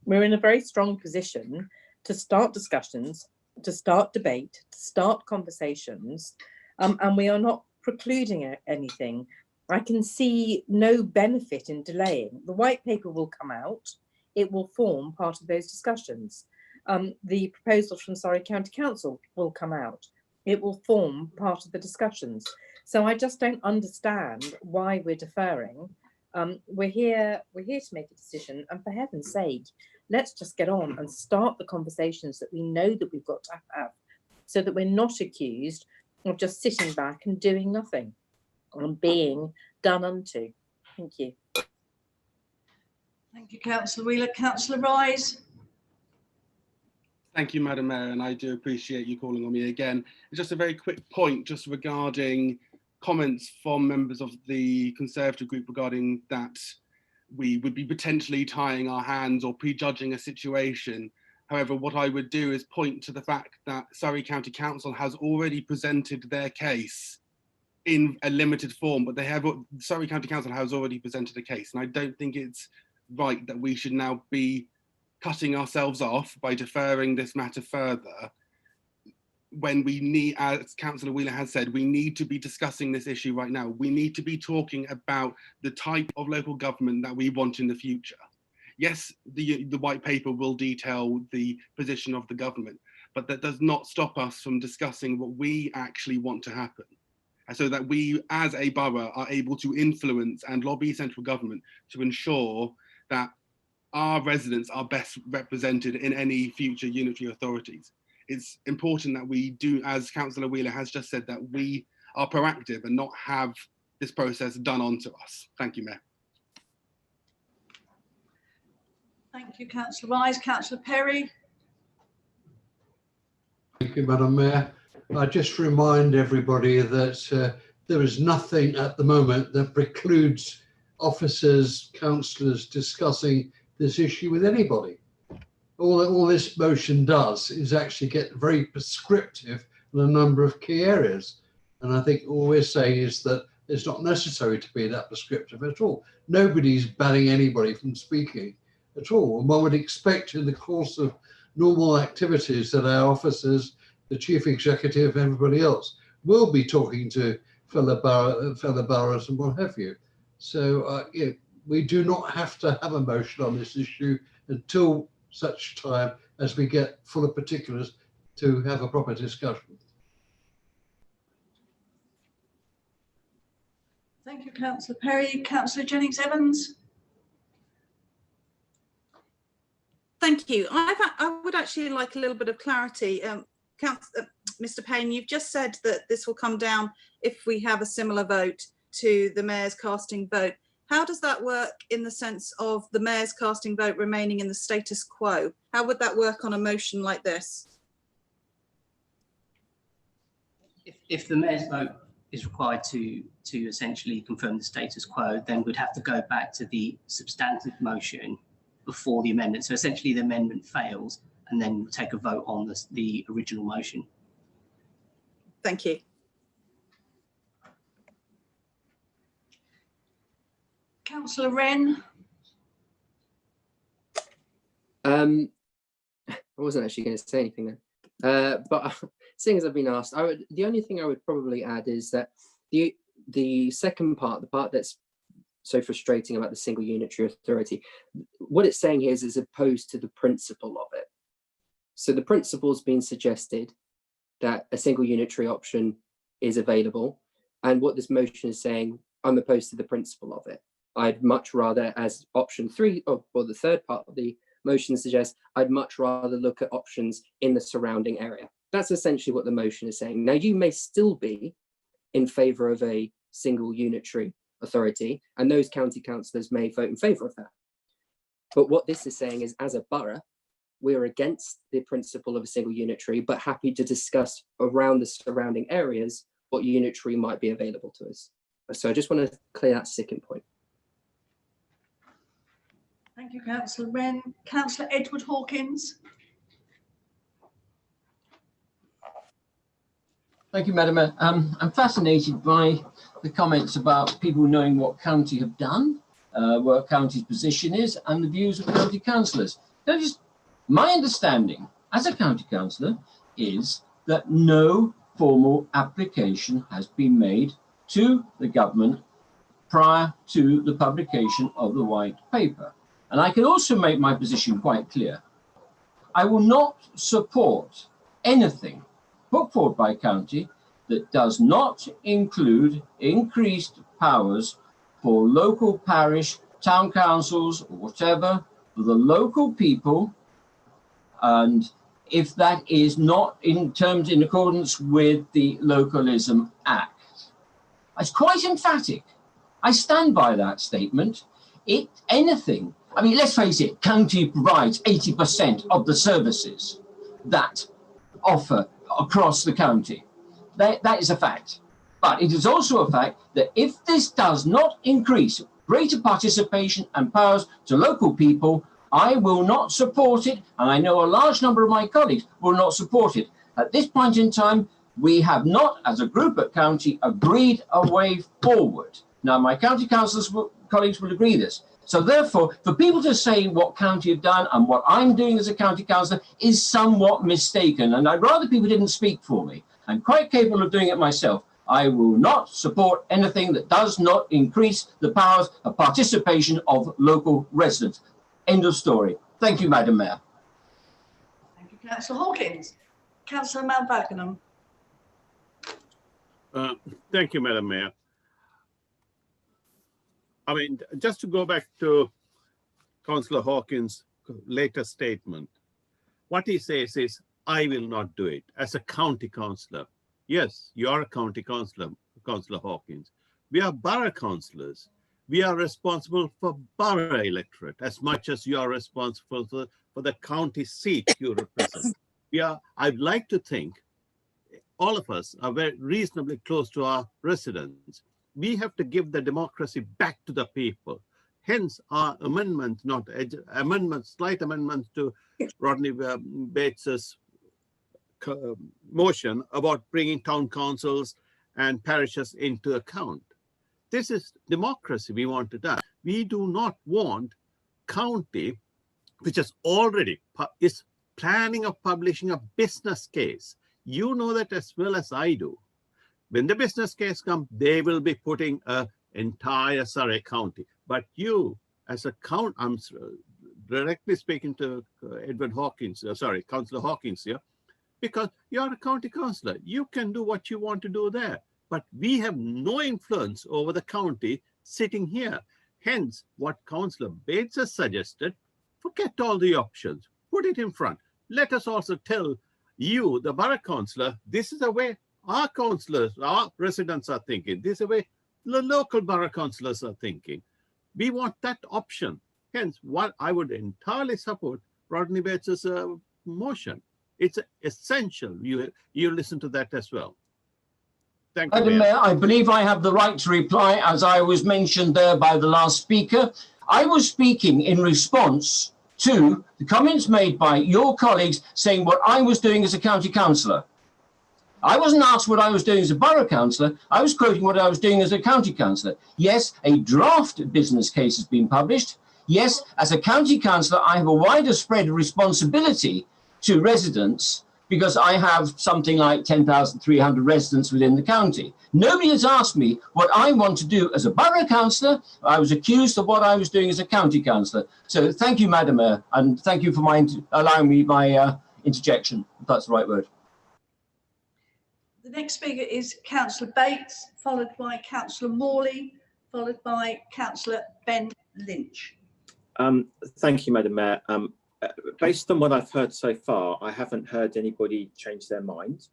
we're in a very strong position to start discussions, to start debate, to start conversations, and we are not precluding anything. I can see no benefit in delaying. The white paper will come out. It will form part of those discussions. The proposals from Surrey County Council will come out. It will form part of the discussions. So I just don't understand why we're deferring. We're here to make a decision, and for heaven's sake, let's just get on and start the conversations that we know that we've got to have, so that we're not accused of just sitting back and doing nothing and being done unto. Thank you. Thank you, Councillor Wheeler. Councillor Rise? Thank you, Madam Mayor, and I do appreciate you calling on me again. Just a very quick point just regarding comments from members of the Conservative group regarding that we would be potentially tying our hands or prejudging a situation. However, what I would do is point to the fact that Surrey County Council has already presented their case in a limited form, but Surrey County Council has already presented a case, and I don't think it's right that we should now be cutting ourselves off by deferring this matter further when we need, as Councillor Wheeler has said, we need to be discussing this issue right now. We need to be talking about the type of local government that we want in the future. Yes, the white paper will detail the position of the government, but that does not stop us from discussing what we actually want to happen, so that we as a borough are able to influence and lobby central government to ensure that our residents are best represented in any future unitary authorities. It's important that we do, as Councillor Wheeler has just said, that we are proactive and not have this process done onto us. Thank you, Mayor. Thank you, Councillor Rise. Councillor Perry? Thank you, Madam Mayor. I just remind everybody that there is nothing at the moment that precludes officers, councillors discussing this issue with anybody. All this motion does is actually get very prescriptive in a number of key areas. And I think all we're saying is that it's not necessary to be that prescriptive at all. Nobody's banning anybody from speaking at all. And one would expect in the course of normal activities that our officers, the chief executive, everybody else will be talking to fellow boroughs and what have you. So we do not have to have a motion on this issue until such time as we get fuller particulars to have a proper discussion. Thank you, Councillor Perry. Councillor Jennings-Evans? Thank you. I would actually like a little bit of clarity. Mr. Payne, you've just said that this will come down if we have a similar vote to the mayor's casting vote. How does that work in the sense of the mayor's casting vote remaining in the status quo? How would that work on a motion like this? If the mayor's vote is required to essentially confirm the status quo, then we'd have to go back to the substantive motion before the amendment. So essentially the amendment fails and then take a vote on the original motion. Thank you. Councillor Wren. I wasn't actually going to say anything then, but seeing as I've been asked, the only thing I would probably add is that the second part, the part that's so frustrating about the single unitary authority, what it's saying here is as opposed to the principle of it. So the principle's been suggested that a single unitary option is available, and what this motion is saying, I'm opposed to the principle of it. I'd much rather, as option 3, or the third part of the motion suggests, I'd much rather look at options in the surrounding area. That's essentially what the motion is saying. Now, you may still be in favour of a single unitary authority, and those county councillors may vote in favour of that. But what this is saying is, as a borough, we're against the principle of a single unitary, but happy to discuss around the surrounding areas what unitary might be available to us. So I just want to clear that second point. Thank you, Councillor Wren. Councillor Edward Hawkins. Thank you, Madam Mayor. I'm fascinated by the comments about people knowing what county have done, what county's position is, and the views of county councillors. My understanding as a county councillor is that no formal application has been made to the government prior to the publication of the white paper. And I can also make my position quite clear. I will not support anything put forward by county that does not include increased powers for local parish, town councils, or whatever, for the local people. And if that is not in accordance with the Localism Act. It's quite emphatic. I stand by that statement. Anything, I mean, let's face it, county provides 80% of the services that offer across the county. That is a fact. But it is also a fact that if this does not increase greater participation and powers to local people, I will not support it, and I know a large number of my colleagues will not support it. At this point in time, we have not, as a group at county, agreed a way forward. Now, my county councillors colleagues will agree this. So therefore, for people to say what county have done and what I'm doing as a county councillor is somewhat mistaken, and I'd rather people didn't speak for me. I'm quite capable of doing it myself. I will not support anything that does not increase the powers of participation of local residents. End of story. Thank you, Madam Mayor. Thank you, Councillor Hawkins. Councillor Mountbakenham. Thank you, Madam Mayor. I mean, just to go back to Councillor Hawkins' latest statement, what he says is, I will not do it as a county councillor. Yes, you are a county councillor, Councillor Hawkins. We are borough councillors. We are responsible for borough electorate as much as you are responsible for the county seat you represent. I'd like to think all of us are very reasonably close to our residents. We have to give the democracy back to the people. Hence our amendment, slight amendments to Rodney Bates's motion about bringing town councils and parishes into account. This is democracy we want to do. We do not want county, which is already is planning of publishing a business case. You know that as well as I do. When the business case comes, they will be putting an entire Surrey County. But you, as a count, I'm directly speaking to Edward Hawkins, Councillor Hawkins here, because you're a county councillor. You can do what you want to do there. But we have no influence over the county sitting here. Hence, what Councillor Bates has suggested, forget all the options, put it in front. Let us also tell you, the borough councillor, this is the way our councillors, our residents are thinking. This is the way the local borough councillors are thinking. We want that option. Hence, what I would entirely support Rodney Bates's motion. It's essential. You listen to that as well. Thank you, Madam Mayor. Mayor, I believe I have the right to reply, as I was mentioned there by the last speaker. I was speaking in response to the comments made by your colleagues saying what I was doing as a county councillor. I wasn't asked what I was doing as a borough councillor. I was quoting what I was doing as a county councillor. Yes, a draft business case has been published. Yes, as a county councillor, I have a wider spread of responsibility to residents because I have something like 10,300 residents within the county. Nobody has asked me what I want to do as a borough councillor. I was accused of what I was doing as a county councillor. So thank you, Madam Mayor, and thank you for allowing me my interjection, if that's the right word. The next speaker is Councillor Bates, followed by Councillor Morley, followed by Councillor Ben Lynch. Thank you, Madam Mayor. Based on what I've heard so far, I haven't heard anybody change their mind.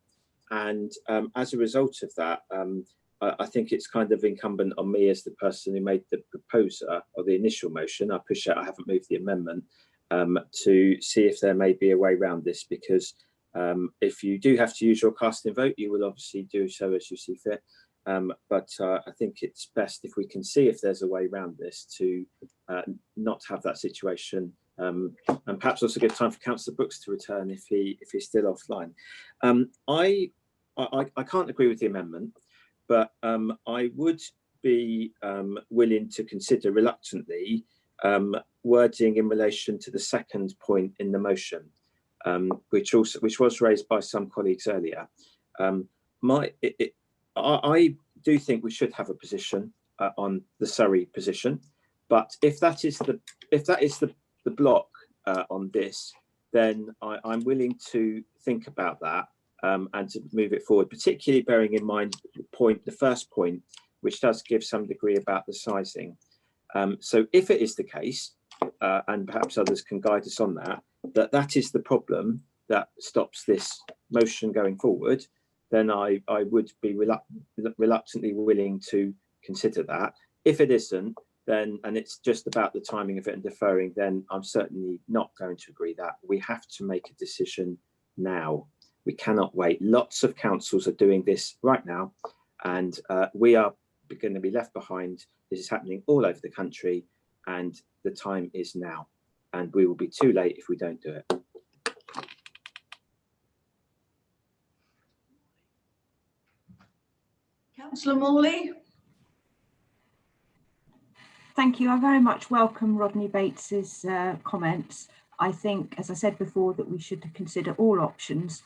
And as a result of that, I think it's kind of incumbent on me as the person who made the proposer or the initial motion. I appreciate I haven't moved the amendment to see if there may be a way around this, because if you do have to use your casting vote, you will obviously do so as you see fit. But I think it's best if we can see if there's a way around this to not have that situation, and perhaps also give time for Councillor Brooks to return if he's still offline. I can't agree with the amendment, but I would be willing to consider reluctantly wording in relation to the second point in the motion, which was raised by some colleagues earlier. I do think we should have a position on the Surrey position, but if that is the block on this, then I'm willing to think about that and to move it forward, particularly bearing in mind the first point, which does give some degree about the sizing. So if it is the case, and perhaps others can guide us on that is the problem that stops this motion going forward, then I would be reluctantly willing to consider that. If it isn't, then, and it's just about the timing of it and deferring, then I'm certainly not going to agree that. We have to make a decision now. We cannot wait. Lots of councils are doing this right now, and we are going to be left behind. This is happening all over the country, and the time is now, and we will be too late if we don't do it. Councillor Morley. Thank you. I very much welcome Rodney Bates's comments. I think, as I said before, that we should consider all options,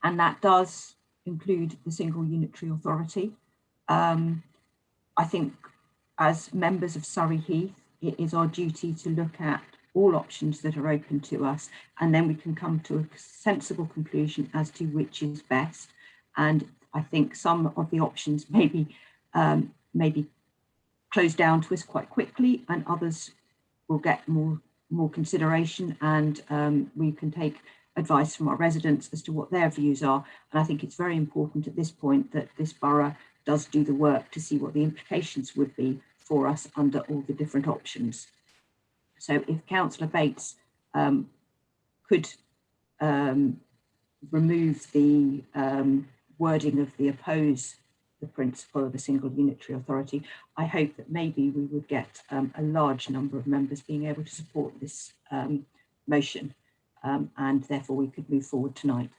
and that does include the single unitary authority. I think as members of Surrey Heath, it is our duty to look at all options that are open to us, and then we can come to a sensible conclusion as to which is best. And I think some of the options may be closed down to us quite quickly, and others will get more consideration, and we can take advice from our residents as to what their views are. And I think it's very important at this point that this borough does do the work to see what the implications would be for us under all the different options. So if Councillor Bates could remove the wording of the oppose the principle of a single unitary authority, I hope that maybe we would get a large number of members being able to support this motion, and therefore we could move forward tonight.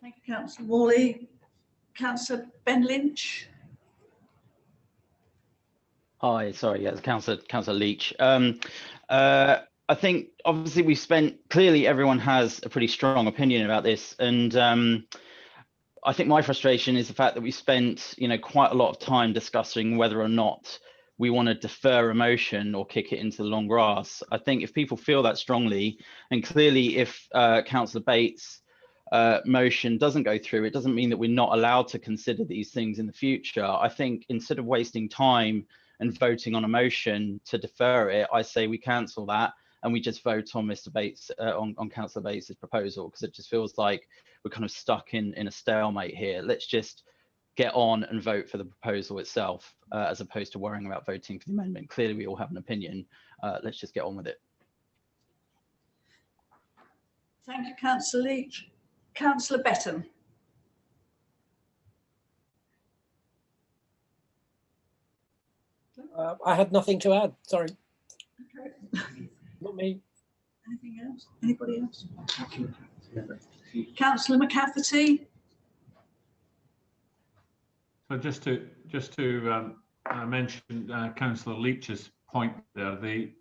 Thank you, Councillor Morley. Councillor Ben Lynch. Hi, sorry, yeah, Councillor Leach. I think obviously clearly everyone has a pretty strong opinion about this, and I think my frustration is the fact that we spent, quite a lot of time discussing whether or not we want to defer a motion or kick it into the long grass. I think if people feel that strongly, and clearly if Councillor Bates' motion doesn't go through, it doesn't mean that we're not allowed to consider these things in the future. I think instead of wasting time and voting on a motion to defer it, I say we cancel that and we just vote on Mr. Bates, on Councillor Bates's proposal, because it just feels like we're kind of stuck in a stalemate here. Let's just get on and vote for the proposal itself, as opposed to worrying about voting for the amendment. Clearly, we all have an opinion. Let's just get on with it. Thank you, Councillor Leach. Councillor Betton. I had nothing to add. Sorry. Okay. Not me. Anything else? Anybody else? Councillor McCafferty. So just to mention Councillor Leach's point there, the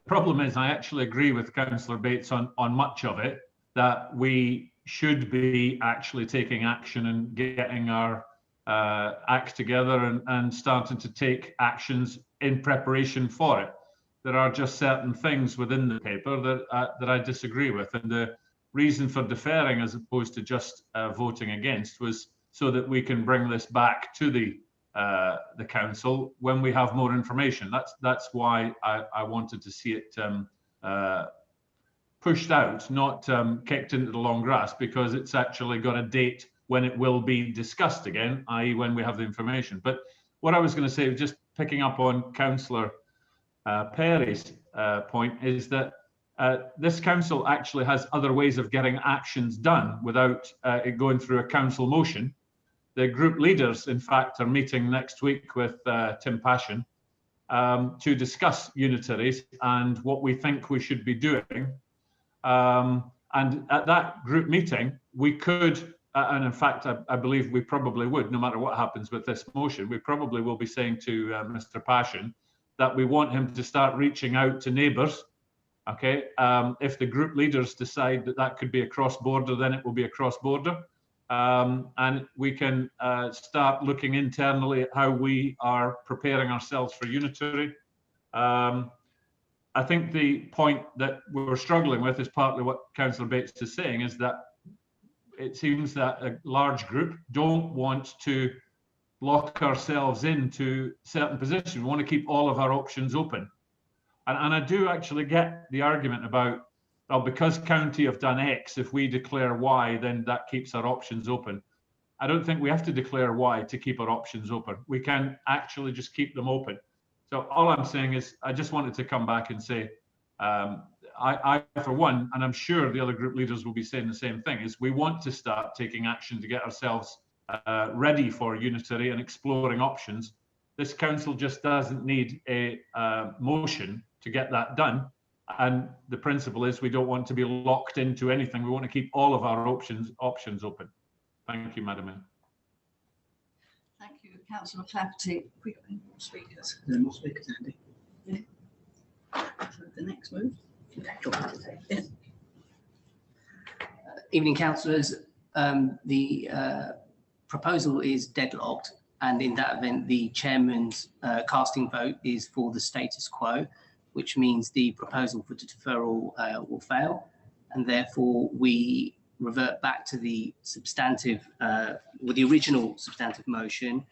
problem is I actually agree with Councillor Bates on much of it, that we should be actually taking action and getting our act together and starting to take actions in preparation for it. There are just certain things within the paper that I disagree with, and the reason for deferring as opposed to just voting against was so that we can bring this back to the council when we have more information. That's why I wanted to see it pushed out, not kicked into the long grass, because it's actually got a date when it will be discussed again, i.e. when we have the information. But what I was going to say, just picking up on Councillor Perry's point, is that this council actually has other ways of getting actions done without it going through a council motion. The group leaders, in fact, are meeting next week with Tim Passion to discuss unitaries and what we think we should be doing. And at that group meeting, we could, and in fact, I believe we probably would, no matter what happens with this motion, we probably will be saying to Mr. Passion that we want him to start reaching out to neighbours. Okay, if the group leaders decide that that could be a cross-border, then it will be a cross-border. And we can start looking internally at how we are preparing ourselves for unitary. I think the point that we're struggling with is partly what Councillor Bates is saying, is that it seems that a large group don't want to lock ourselves into certain positions. We want to keep all of our options open. And I do actually get the argument about, well, because county have done X, if we declare Y, then that keeps our options open. I don't think we have to declare Y to keep our options open. We can actually just keep them open. So all I'm saying is, I just wanted to come back and say, I for one, and I'm sure the other group leaders will be saying the same thing, is we want to start taking action to get ourselves ready for unitary and exploring options. This council just doesn't need a motion to get that done. And the principle is we don't want to be locked into anything. We want to keep all of our options open. Thank you, Madam Mayor. Thank you, Councillor McCafferty. Have we got any more speakers? No more speakers, Andy. Yeah. So the next move. Yeah. Evening, councillors. The proposal is deadlocked, and in that event, the chairman's casting vote is for the status quo, which means the proposal for deferral will fail, and therefore we revert back to the substantive, with the original substantive motion,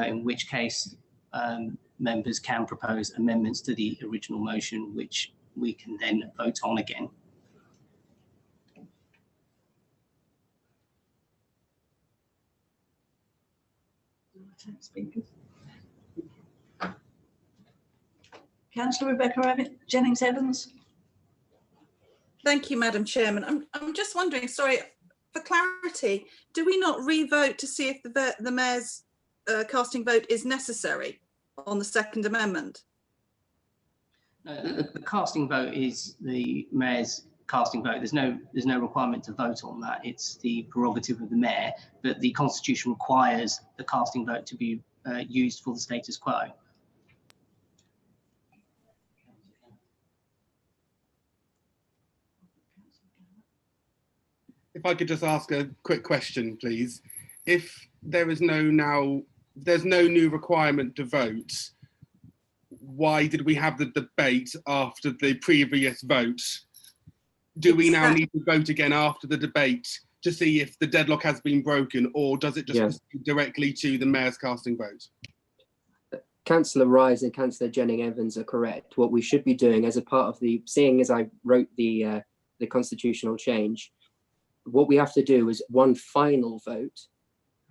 in which case members can propose amendments to the original motion, which we can then vote on again. Speakers. Councillor Rebecca Jennings-Evans. Thank you, Madam Chairman. I'm just wondering, sorry, for clarity, do we not re-vote to see if the Mayor's casting vote is necessary on the Second Amendment? No, the casting vote is the Mayor's casting vote. There's no requirement to vote on that. It's the prerogative of the Mayor, but the Constitution requires the casting vote to be used for the status quo. If I could just ask a quick question, please. If there is there's no new requirement to vote, why did we have the debate after the previous vote? Do we now need to vote again after the debate to see if the deadlock has been broken, or does it just proceed directly to the Mayor's casting vote? Councillor Rise and Councillor Jennings-Evans are correct. What we should be doing as a part of seeing as I wrote the constitutional change, what we have to do is one final vote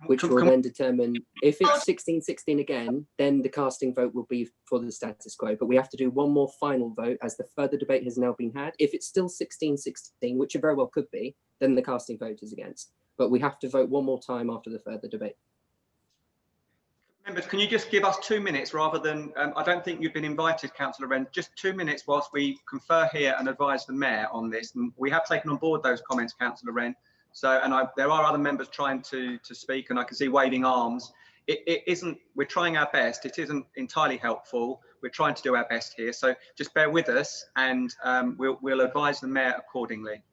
which will then determine if it's 16-16 again, then the casting vote will be for the status quo. But we have to do one more final vote as the further debate has now been had. If it's still 16-16, which it very well could be, then the casting vote is against. But we have to vote one more time after the further debate. Members, can you just give us 2 minutes rather than, I don't think you've been invited, Councillor Wren, just 2 minutes whilst we confer here and advise the Mayor on this. And we have taken on board those comments, Councillor Wren. So, and there are other members trying to speak, and I can see waving arms. It isn't, we're trying our best. It isn't entirely helpful. We're trying to do our best here. So just bear with us and we'll advise the Mayor accordingly.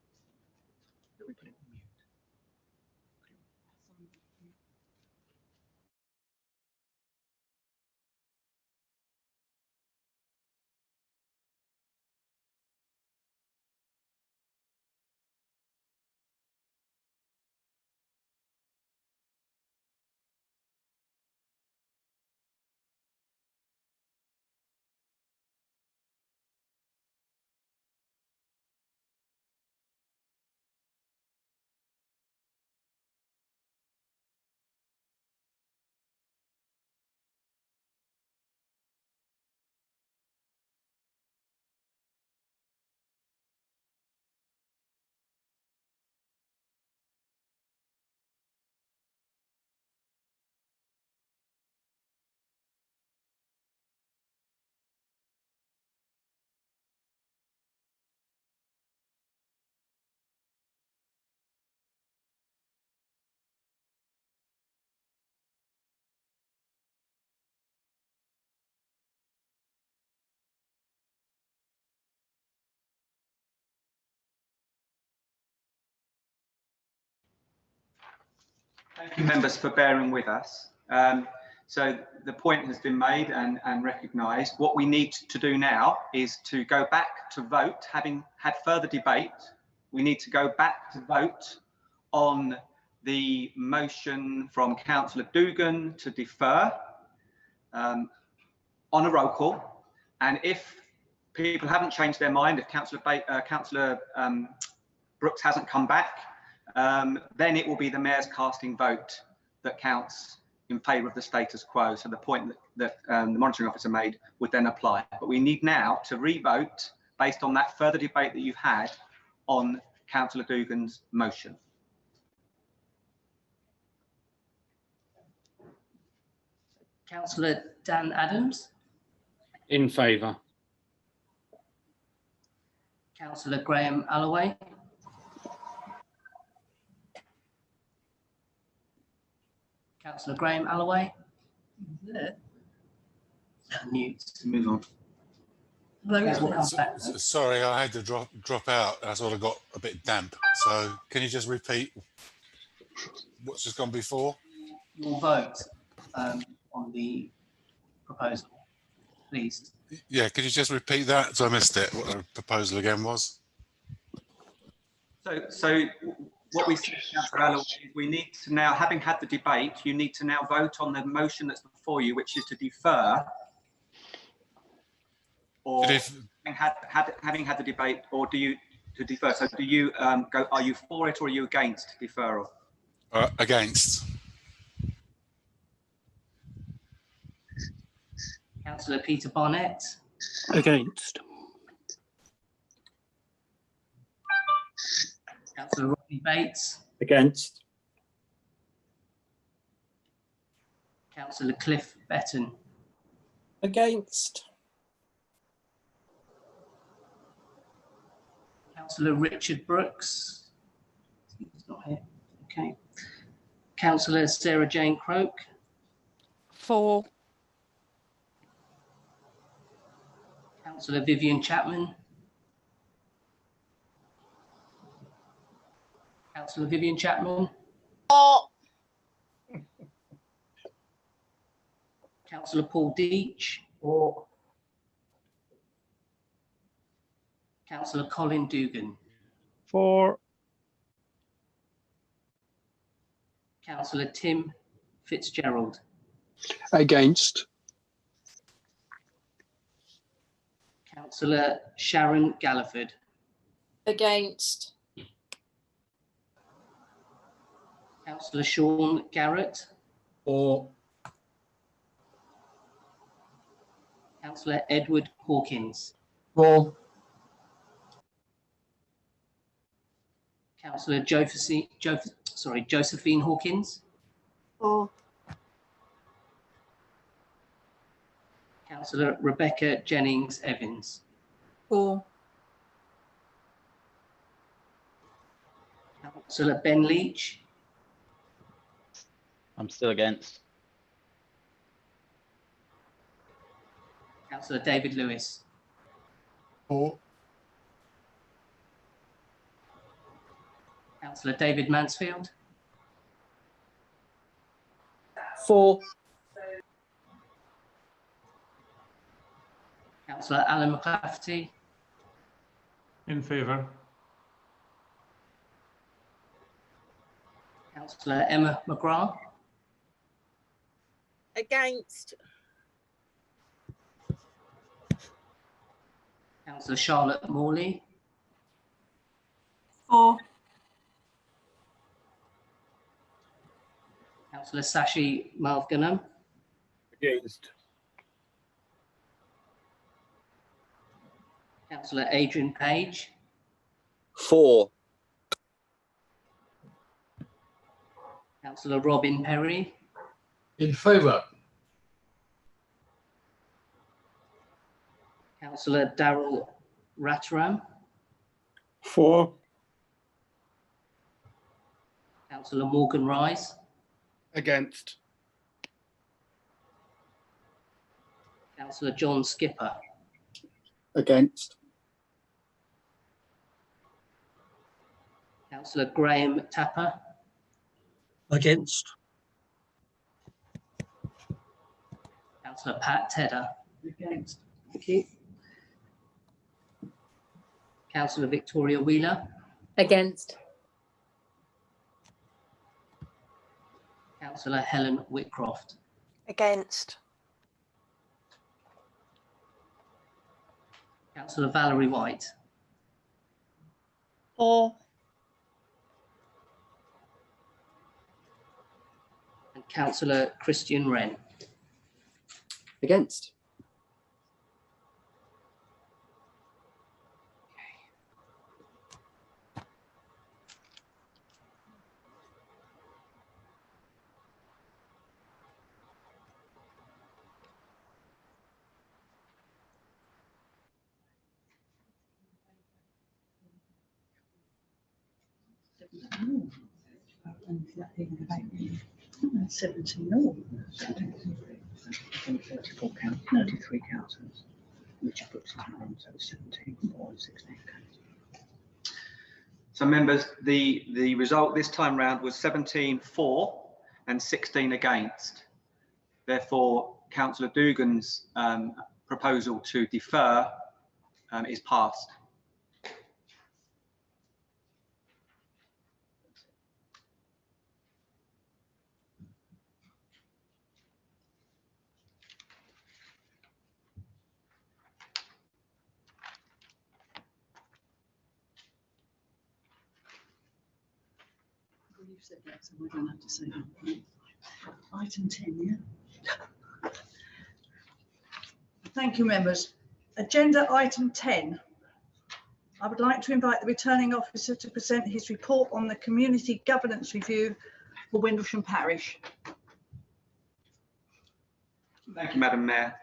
Thank you, members, for bearing with us. So the point has been made and recognised. What we need to do now is to go back to vote, having had further debate. We need to go back to vote on the motion from Councillor Dugan to defer on a roll call. And if people haven't changed their mind, if Councillor Brooks hasn't come back, then it will be the Mayor's casting vote that counts in favour of the status quo. So the point that the monitoring officer made would then apply. But we need now to re-vote based on that further debate that you've had on Councillor Dugan's motion. Councillor Dan Adams, In favour. Councillor Graham Alloway, Councillor Graham Alloway. There. Mute. Move on. Sorry, I had to drop out. I sort of got a bit damp. So can you just repeat what's just gone before? Your vote on the proposal, please. Yeah, could you just repeat that? So I missed it. What the proposal again was? So what we said, Councillor Alloway, is we need to now, having had the debate, you need to now vote on the motion that's before you, which is to defer. Or having had the debate, or do you to defer? So do you go? Are you for it or are you against deferral? Against. Councillor Peter Barnett. Against. Councillor Rodney Bates. Against. Councillor Cliff Betton. Against. Councillor Richard Brooks. He's not here. Okay. Councillor Sarah Jane Croke. For. Councillor Vivian Chapman. Councillor Vivian Chapman. For. Councillor Paul Deach. For. Councillor Colin Dugan. For. Councillor Tim Fitzgerald. Against. Councillor Sharon Galliford. Against. Councillor Sean Garrett. For. Councillor Edward Hawkins. For. Councillor Josephine Hawkins. For. Councillor Rebecca Jennings Evans. For. Councillor Ben Leach. I'm still against. Councillor David Lewis. For. Councillor David Mansfield. For. Councillor Alan McClafferty. In favour. Councillor Emma McGrath. Against. Councillor Charlotte Morley. For. Councillor Sashi Malvganam. Against. Councillor Adrian Page. For. Councillor Robin Perry. In favour. Councillor Darrell Rataram. For. Councillor Morgan Rice. Against. Councillor John Skipper. Against. Councillor Graham Tapper. Against. Councillor Pat Tedder. Against. Thank you. Councillor Victoria Wheeler. Against. Councillor Helen Whitcroft. Against. Councillor Valerie White. For. And Councillor Christian Wren. Against. That's 17 all. 34 count, 33 councillors. Richard Brooks is none, so 17, 4 and 16 counts. So members, the result this time round was 17 for and 16 against. Therefore, Councillor Dugan's proposal to defer is passed. You've said that, so we don't have to say that. Item 10, yeah. Thank you, members. Agenda item 10. I would like to invite the returning officer to present his report on the community governance review for Windlesham Parish. Thank you, Madam Mayor.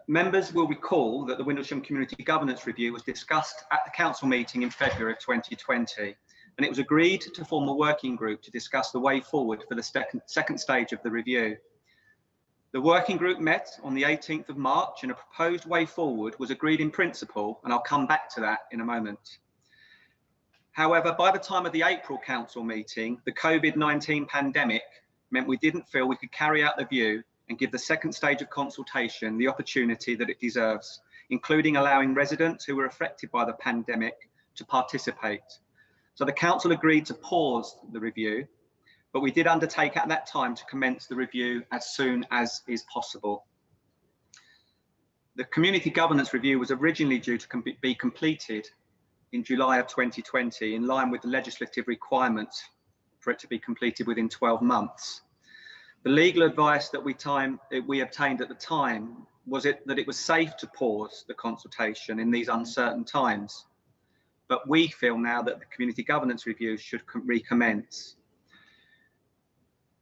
Members will recall that the Windlesham Community Governance Review was discussed at the council meeting in February of 2020, and it was agreed to form a working group to discuss the way forward for the second stage of the review. The working group met on the 18th of March and a proposed way forward was agreed in principle, and I'll come back to that in a moment. However, by the time of the April council meeting, the COVID-19 pandemic meant we didn't feel we could carry out the view and give the second stage of consultation the opportunity that it deserves, including allowing residents who were affected by the pandemic to participate. So the council agreed to pause the review, but we did undertake at that time to commence the review as soon as is possible. The community governance review was originally due to be completed in July of 2020, in line with the legislative requirements for it to be completed within 12 months. The legal advice that we obtained at the time was that it was safe to pause the consultation in these uncertain times. But we feel now that the community governance review should recommence.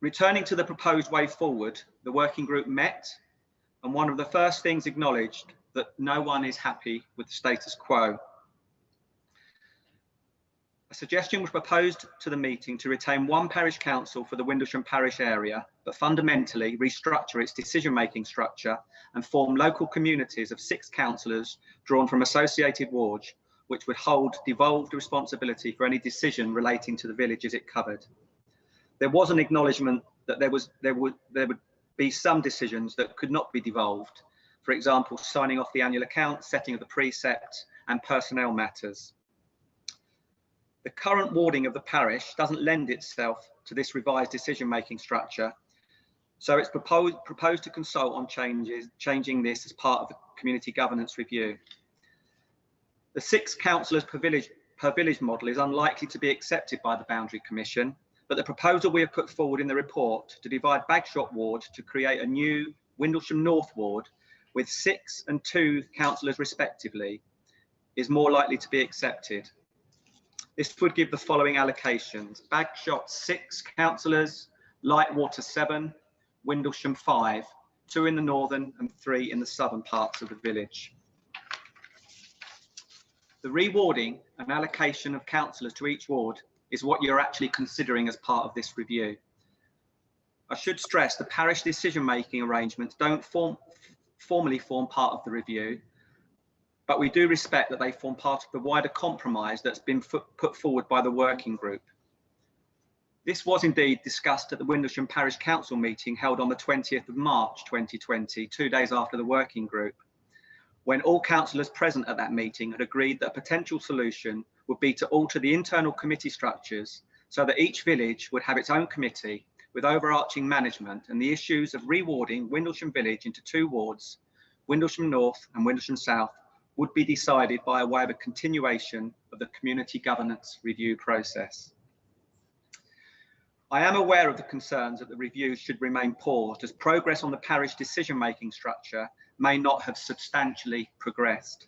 Returning to the proposed way forward, the working group met, and one of the first things acknowledged that no one is happy with the status quo. A suggestion was proposed to the meeting to retain one parish council for the Windlesham parish area, but fundamentally restructure its decision-making structure and form local communities of 6 councillors drawn from associated wards, which would hold devolved responsibility for any decision relating to the villages it covered. There was an acknowledgement that there would be some decisions that could not be devolved. For example, signing off the annual account, setting of the precept, and personnel matters. The current warding of the parish doesn't lend itself to this revised decision-making structure, so it's proposed to consult on changing this as part of the community governance review. The 6 councillors per village model is unlikely to be accepted by the Boundary Commission, but the proposal we have put forward in the report to divide Bagshot Ward to create a new Windlesham North Ward with 6 and 2 councillors respectively is more likely to be accepted. This would give the following allocations: Bagshot 6 councillors, Lightwater 7, Windlesham 5, 2 in the northern and 3 in the southern parts of the village. The rewarding and allocation of councillors to each ward is what you're actually considering as part of this review. I should stress the parish decision-making arrangements don't formally form part of the review, but we do respect that they form part of the wider compromise that's been put forward by the working group. This was indeed discussed at the Windlesham Parish Council meeting held on the 20th of March 2020, 2 days after the working group, when all councillors present at that meeting had agreed that a potential solution would be to alter the internal committee structures so that each village would have its own committee with overarching management, and the issues of rewarding Windlesham Village into 2 wards, Windlesham North and Windlesham South, would be decided by way of a continuation of the community governance review process. I am aware of the concerns that the review should remain paused as progress on the parish decision-making structure may not have substantially progressed.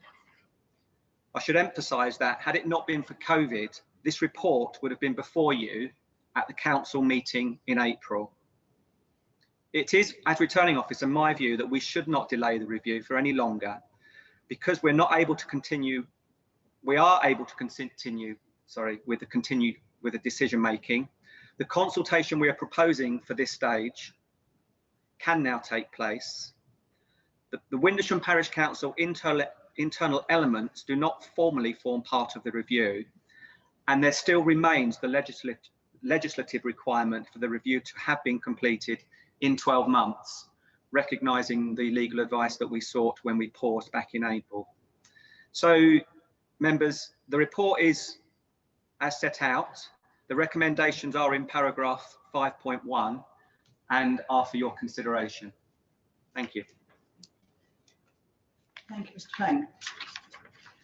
I should emphasise that had it not been for COVID, this report would have been before you at the council meeting in April. It is, as returning officer, my view that we should not delay the review for any longer, because we are able to continue with the decision making. The consultation we are proposing for this stage can now take place. The Windlesham Parish Council internal elements do not formally form part of the review, and there still remains the legislative requirement for the review to have been completed in 12 months, recognising the legal advice that we sought when we paused back in April. So, members, the report is as set out. The recommendations are in paragraph 5.1 and are for your consideration. Thank you. Thank you, Mr. Payne.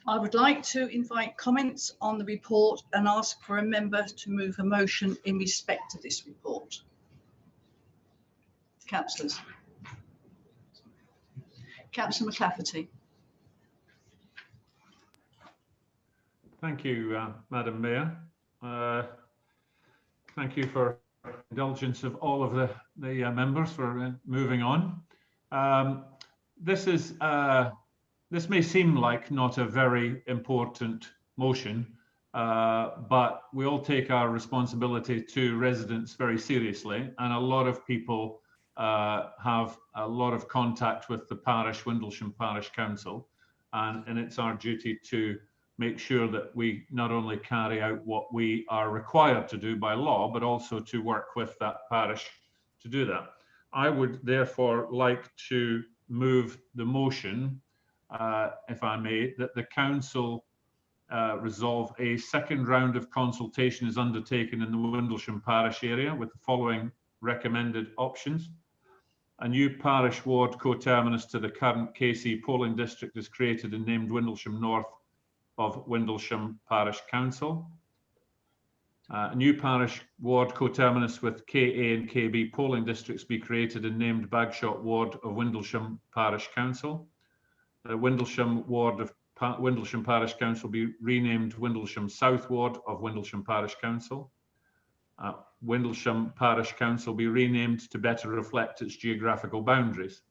I would like to invite comments on the report and ask for a member to move a motion in respect of this report. Councillors. Councillor McClafferty. Thank you, Madam Mayor. Thank you for indulgence of all of the members for moving on. This may seem like not a very important motion, but we all take our responsibility to residents very seriously, and a lot of people have a lot of contact with the parish, Windlesham Parish Council, and it's our duty to make sure that we not only carry out what we are required to do by law, but also to work with that parish to do that. I would therefore like to move the motion, if I may, that the council resolve a second round of consultation is undertaken in the Windlesham parish area with the following recommended options. A new parish ward coterminous to the current KC polling district is created and named Windlesham North of Windlesham Parish Council. A new parish ward coterminous with KA and KB polling districts be created and named Bagshot Ward of Windlesham Parish Council. The Windlesham Ward of Windlesham Parish Council be renamed Windlesham South Ward of Windlesham Parish Council. Windlesham Parish Council be renamed to better reflect its geographical boundaries.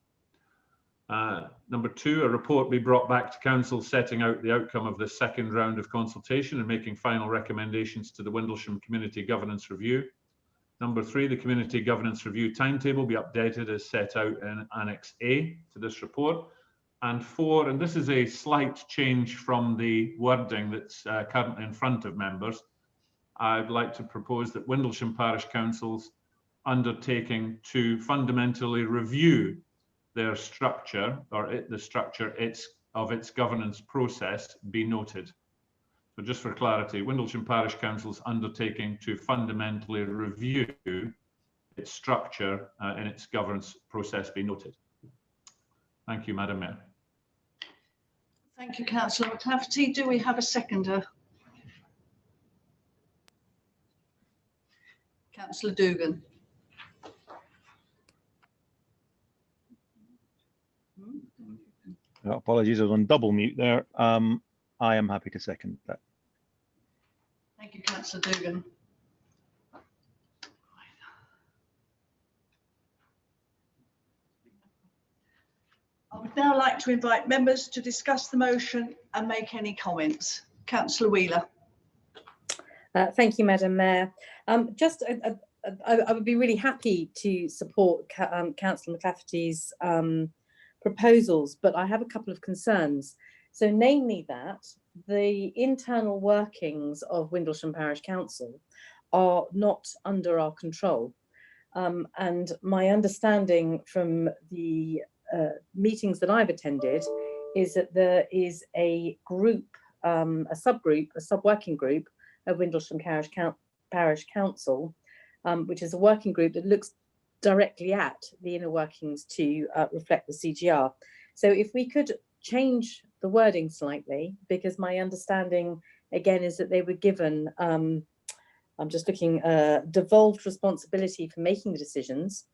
Number 2, a report be brought back to Council setting out the outcome of the second round of consultation and making final recommendations to the Windlesham Community Governance Review. Number 3, the Community Governance Review timetable be updated as set out in Annex A to this report. And 4, and this is a slight change from the wording that's currently in front of members, I'd like to propose that Windlesham Parish Council's undertaking to fundamentally review their structure, or the structure of its governance process, be noted. So just for clarity, Windlesham Parish Council's undertaking to fundamentally review its structure in its governance process be noted. Thank you, Madam Mayor. Thank you, Councillor McClafferty. Do we have a seconder? Councillor Dugan. Apologies, I was on double mute there. I am happy to second that. Thank you, Councillor Dugan. I would now like to invite members to discuss the motion and make any comments. Councillor Wheeler. Thank you, Madam Mayor. I would be really happy to support Councillor McClafferty's proposals, but I have a couple of concerns. So namely that the internal workings of Windlesham Parish Council are not under our control. And my understanding from the meetings that I've attended is that there is a group, a sub-working group of Windlesham Parish Council, which is a working group that looks directly at the inner workings to reflect the CGR. So if we could change the wording slightly, because my understanding again is that they were given, I'm just looking, devolved responsibility for making the decisions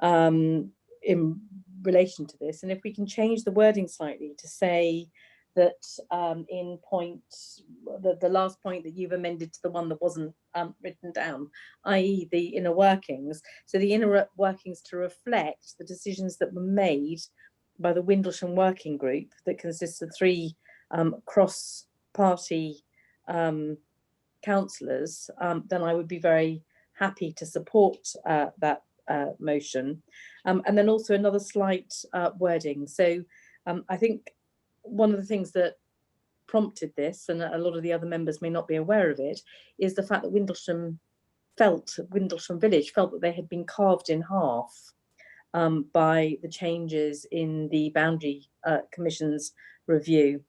in relation to this. And if we can change the wording slightly to say that in point, the last point that you've amended to the one that wasn't written down, i.e. the inner workings. So the inner workings to reflect the decisions that were made by the Windlesham Working Group that consists of 3 cross-party councillors, then I would be very happy to support that motion. And then also another slight wording. So I think one of the things that prompted this, and a lot of the other members may not be aware of it, is the fact that Windlesham Village felt that they had been carved in half by the changes in the Boundary Commission's review.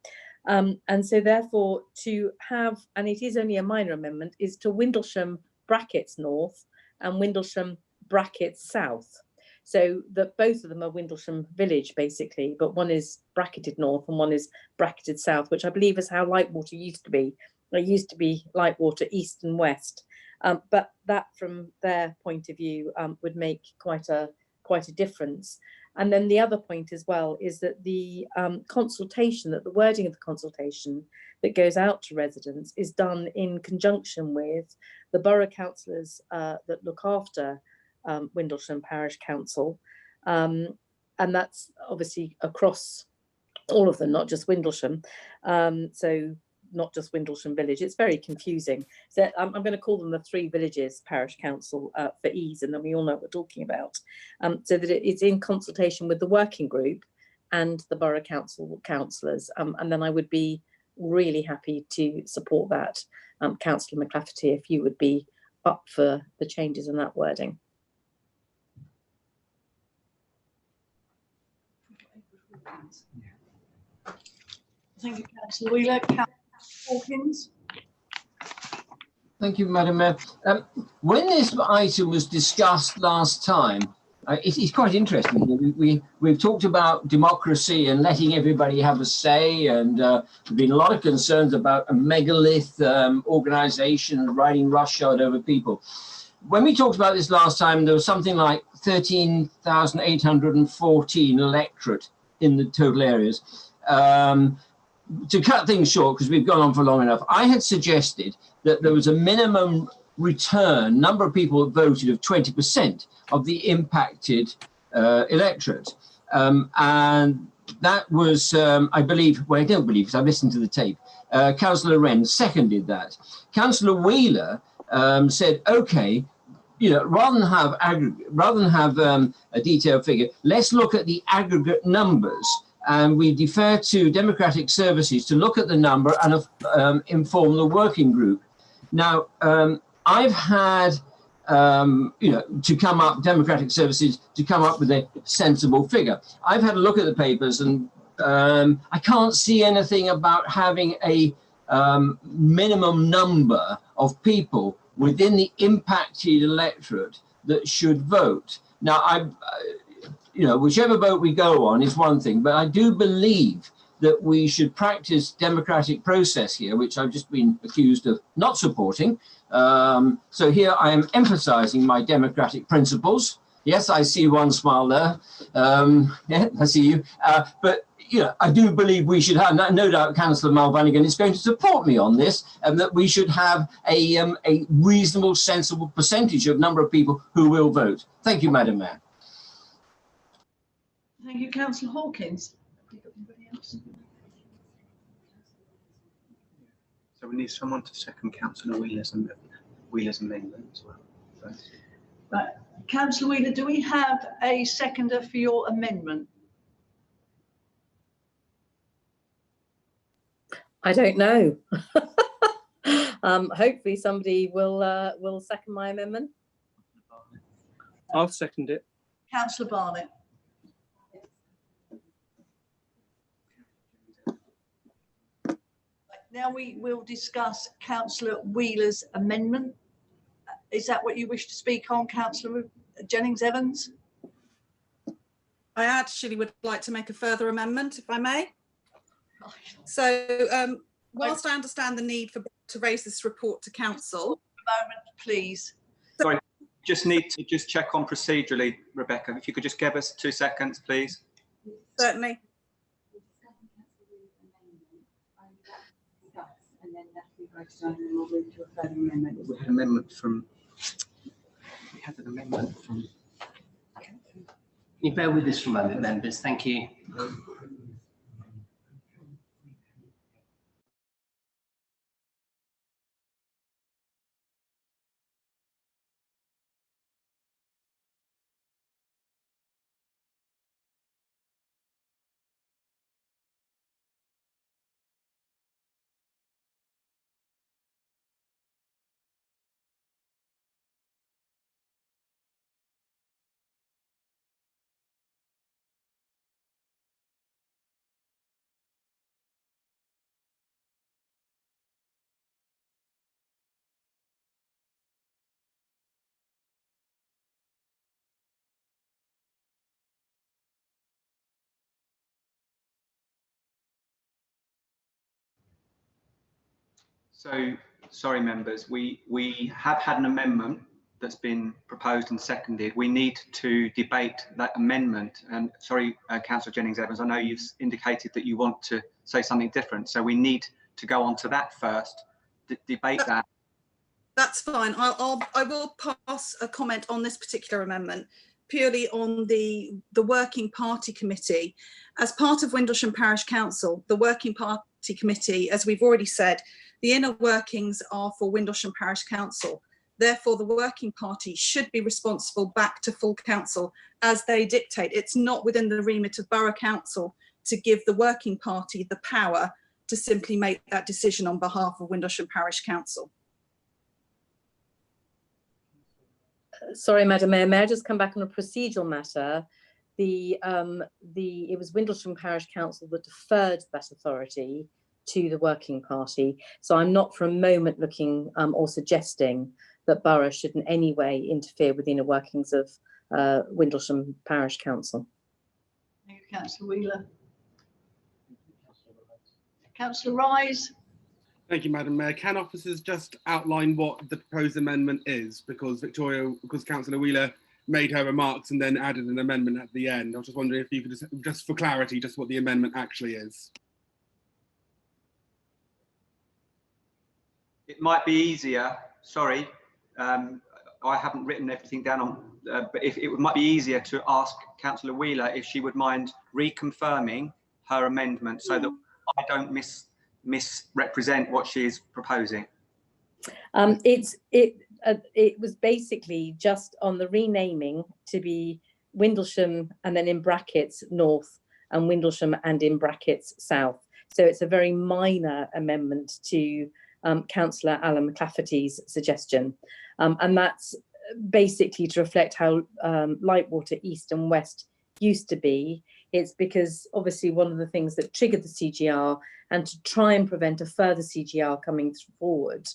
And so therefore to have, and it is only a minor amendment, is to Windlesham brackets north and Windlesham brackets south. So that both of them are Windlesham Village basically, but one is bracketed north and one is bracketed south, which I believe is how Lightwater used to be. It used to be Lightwater east and west. But that from their point of view would make quite a difference. And then the other point as well is that the consultation, that the wording of the consultation that goes out to residents is done in conjunction with the borough councillors that look after Windlesham Parish Council, and that's obviously across all of them, not just Windlesham. So not just Windlesham Village. It's very confusing. So I'm going to call them the 3 villages parish council for ease, and then we all know what we're talking about. So that it's in consultation with the working group and the borough council councillors, and then I would be really happy to support that. Councillor McClafferty, if you would be up for the changes in that wording. Thank you, Councillor Wheeler. Councillor Hawkins. Thank you, Madam Mayor. When this item was discussed last time, it's quite interesting. We've talked about democracy and letting everybody have a say, and there've been a lot of concerns about a megalith organization riding roughshod over people. When we talked about this last time, there was something like 13,814 electorate in the total areas. To cut things short, because we've gone on for long enough, I had suggested that there was a minimum return number of people that voted of 20% of the impacted electorate. And that was, I believe, well, I don't believe it, I've listened to the tape. Councillor Wren seconded that. Councillor Wheeler said, okay, you know, rather than have a detailed figure, let's look at the aggregate numbers. And we defer to Democratic Services to look at the number and inform the working group. Now, I've had, you know, to come up, Democratic Services to come up with a sensible figure. I've had a look at the papers, and I can't see anything about having a minimum number of people within the impacted electorate that should vote. Now, you know, whichever vote we go on is one thing, but I do believe that we should practice democratic process here, which I've just been accused of not supporting. So here I am emphasizing my democratic principles. Yes, I see one smile there. Yeah, I see you. But you know, I do believe we should have, no doubt Councillor Mulvanigan is going to support me on this, and that we should have a reasonable, sensible percentage of number of people who will vote. Thank you, Madam Mayor. Thank you, Councillor Hawkins. Anybody else? So we need someone to second Councillor Wheeler's amendment as well. Right, Councillor Wheeler, do we have a seconder for your amendment? I don't know. Hopefully somebody will second my amendment. I'll second it. Councillor Barnett. Now we will discuss Councillor Wheeler's amendment. Is that what you wish to speak on, Councillor Jennings-Evans? I actually would like to make a further amendment, if I may. So whilst I understand the need to raise this report to council. A moment, please. Sorry, just need to check on procedurally, Rebecca. If you could just give us 2 seconds, please. Certainly. We had an amendment from. We had an amendment from. You bear with us for a moment, members. Thank you. So, sorry, members, we have had an amendment that's been proposed and seconded. We need to debate that amendment. And sorry, Councillor Jennings-Evans, I know you've indicated that you want to say something different. So we need to go on to that first, debate that. That's fine. I will pass a comment on this particular amendment purely on the Working Party Committee. As part of Windlesham Parish Council, the Working Party Committee, as we've already said, the inner workings are for Windlesham Parish Council. Therefore, the Working Party should be responsible back to full council as they dictate. It's not within the remit of Borough Council to give the Working Party the power to simply make that decision on behalf of Windlesham Parish Council. Sorry, Madam Mayor, may I just come back on a procedural matter? It was Windlesham Parish Council that deferred that authority to the Working Party. So I'm not for a moment looking or suggesting that Borough should in any way interfere with the inner workings of Windlesham Parish Council. Thank you, Councillor Wheeler. Councillor Rise. Thank you, Madam Mayor. Can officers just outline what the proposed amendment is? Because Councillor Wheeler made her remarks and then added an amendment at the end. I was just wondering if you could just for clarity, just what the amendment actually is. It might be easier, sorry, I haven't written everything down on, but if it might be easier to ask Councillor Wheeler if she would mind reconfirming her amendment so that I don't misrepresent what she is proposing. It was basically just on the renaming to be Windlesham and then in brackets North and Windlesham and in brackets South. So it's a very minor amendment to Councillor Alan McClafferty's suggestion. And that's basically to reflect how Lightwater East and West used to be. It's because obviously one of the things that triggered the CGR and to try and prevent a further CGR coming forward,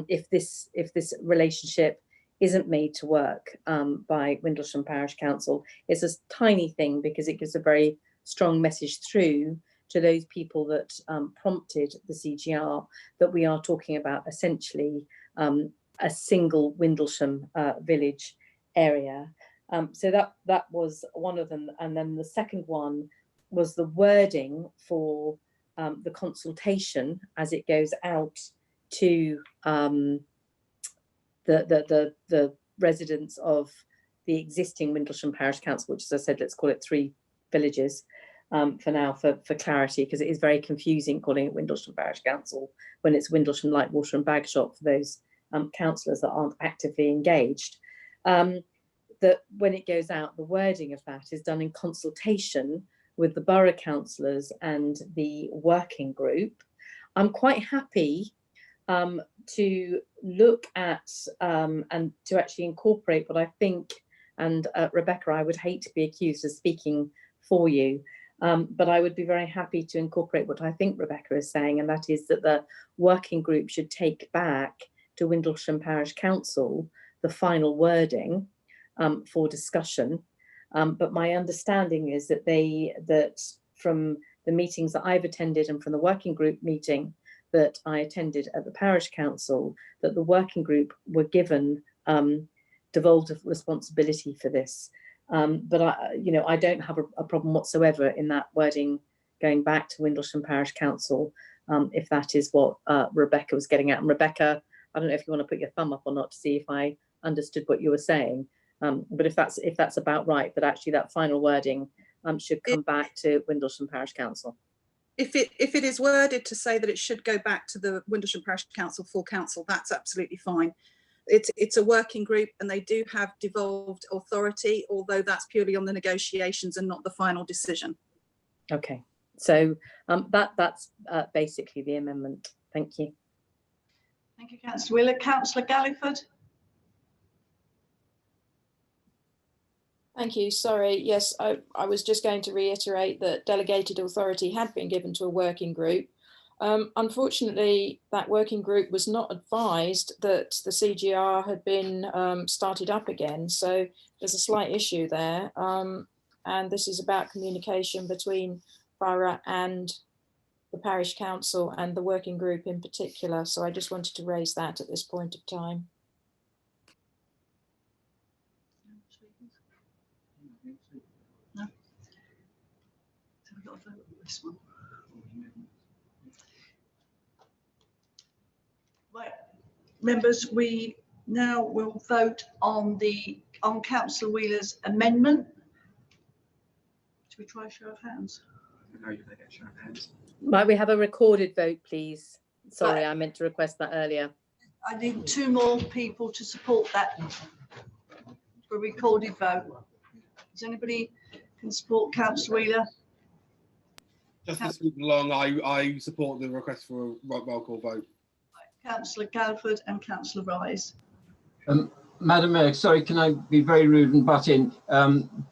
if this relationship isn't made to work by Windlesham Parish Council, it's a tiny thing because it gives a very strong message through to those people that prompted the CGR that we are talking about essentially a single Windlesham village area. So that was one of them. And then the second one was the wording for the consultation as it goes out to the residents of the existing Windlesham Parish Council, which, as I said, let's call it 3 villages for now, for clarity, because it is very confusing calling it Windlesham Parish Council when it's Windlesham, Lightwater and Bagshot for those councillors that aren't actively engaged. That when it goes out, the wording of that is done in consultation with the borough councillors and the working group. I'm quite happy to look at and to actually incorporate what I think, and Rebecca, I would hate to be accused of speaking for you, but I would be very happy to incorporate what I think Rebecca is saying, and that is that the working group should take back to Windlesham Parish Council the final wording for discussion. But my understanding is that from the meetings that I've attended and from the working group meeting that I attended at the parish council, that the working group were given devolved responsibility for this. But I don't have a problem whatsoever in that wording going back to Windlesham Parish Council, if that is what Rebecca was getting at. And Rebecca, I don't know if you want to put your thumb up or not to see if I understood what you were saying. But if that's about right, that actually that final wording should come back to Windlesham Parish Council. If it is worded to say that it should go back to the Windlesham Parish Council, full council, that's absolutely fine. It's a working group and they do have devolved authority, although that's purely on the negotiations and not the final decision. Okay, so that's basically the amendment. Thank you. Thank you, Councillor Wheeler. Councillor Galliford. Thank you. Sorry. Yes, I was just going to reiterate that delegated authority had been given to a working group. Unfortunately, that working group was not advised that the CGR had been started up again. So there's a slight issue there. And this is about communication between borough and the parish council and the working group in particular. So I just wanted to raise that at this point of time. No. So we've got to vote on this one. Right, members, we now will vote on Councillor Wheeler's amendment. Should we try a show of hands? No, you get a show of hands. Might we have a recorded vote, please? Sorry, I meant to request that earlier. I need 2 more people to support that for a recorded vote. Does anybody can support Councillor Wheeler? Just to speak along, I support the request for a roll call vote. Councillor Galford and Councillor Rise. Madam Mayor, sorry, can I be very rude and butt in?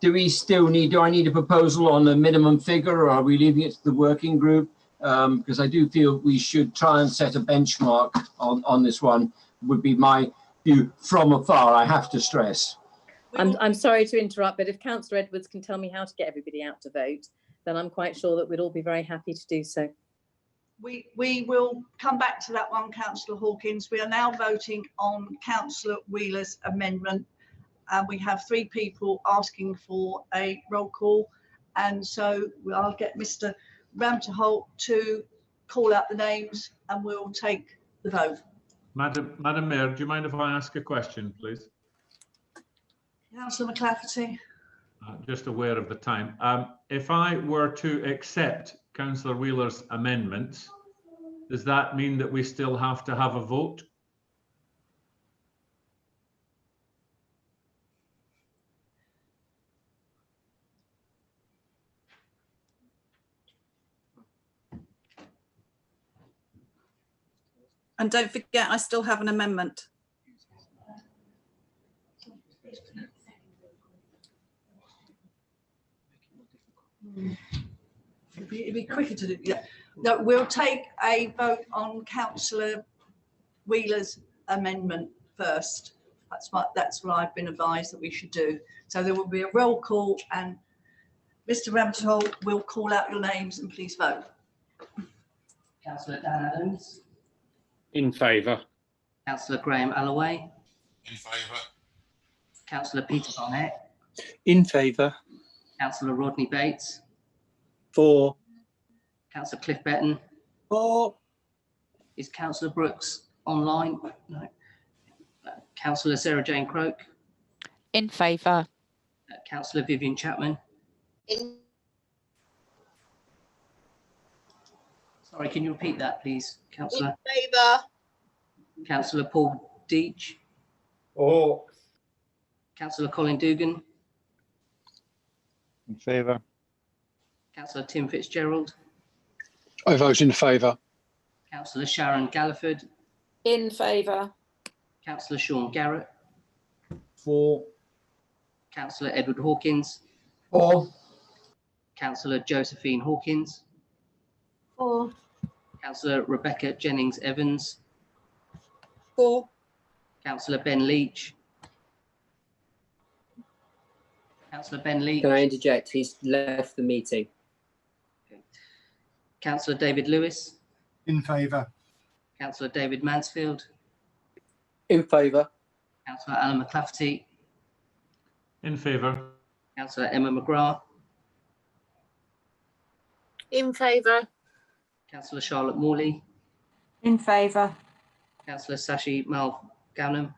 Do I need a proposal on a minimum figure, or are we leaving it to the working group? Because I do feel we should try and set a benchmark on this one, would be my view from afar, I have to stress. I'm sorry to interrupt, but if Councillor Edwards can tell me how to get everybody out to vote, then I'm quite sure that we'd all be very happy to do so. We will come back to that one, Councillor Hawkins. We are now voting on Councillor Wheeler's amendment, and we have 3 people asking for a roll call, and so I'll get Mr. Ramterholt to call out the names, and we'll take the vote. Madam Mayor, do you mind if I ask a question, please? Councillor McClafferty. Just aware of the time. If I were to accept Councillor Wheeler's amendments, does that mean that we still have to have a vote? And don't forget, I still have an amendment. It'd be quicker to do. Yeah. No, we'll take a vote on Councillor Wheeler's amendment first. That's what I've been advised that we should do. So there will be a roll call, and Mr. Ramterholt will call out your names, and please vote. Councillor Dan Adams. In favour. Councillor Graham Alloway. In favour. Councillor Peter Barnett. In favour. Councillor Rodney Bates. For. Councillor Cliff Betton. For. Is Councillor Brooks online? No. Councillor Sarah Jane Croke. In favour. Councillor Vivian Chapman. Sorry, can you repeat that, please, Councillor? In favour. Councillor Paul Deach. Oh. Councillor Colin Dugan. In favour. Councillor Tim Fitzgerald. I vote in favour. Councillor Sharon Galliford. In favour. Councillor Sean Garrett. For. Councillor Edward Hawkins. For. Councillor Josephine Hawkins. For. Councillor Rebecca Jennings Evans. For. Councillor Ben Leach. Councillor Ben Leach. Can I interject? He's left the meeting. Councillor David Lewis. In favour. Councillor David Mansfield. In favour. Councillor Alan McClafferty. In favour. Councillor Emma McGrath. In favour. Councillor Charlotte Morley. In favour. Councillor Sashi Mal Ganem.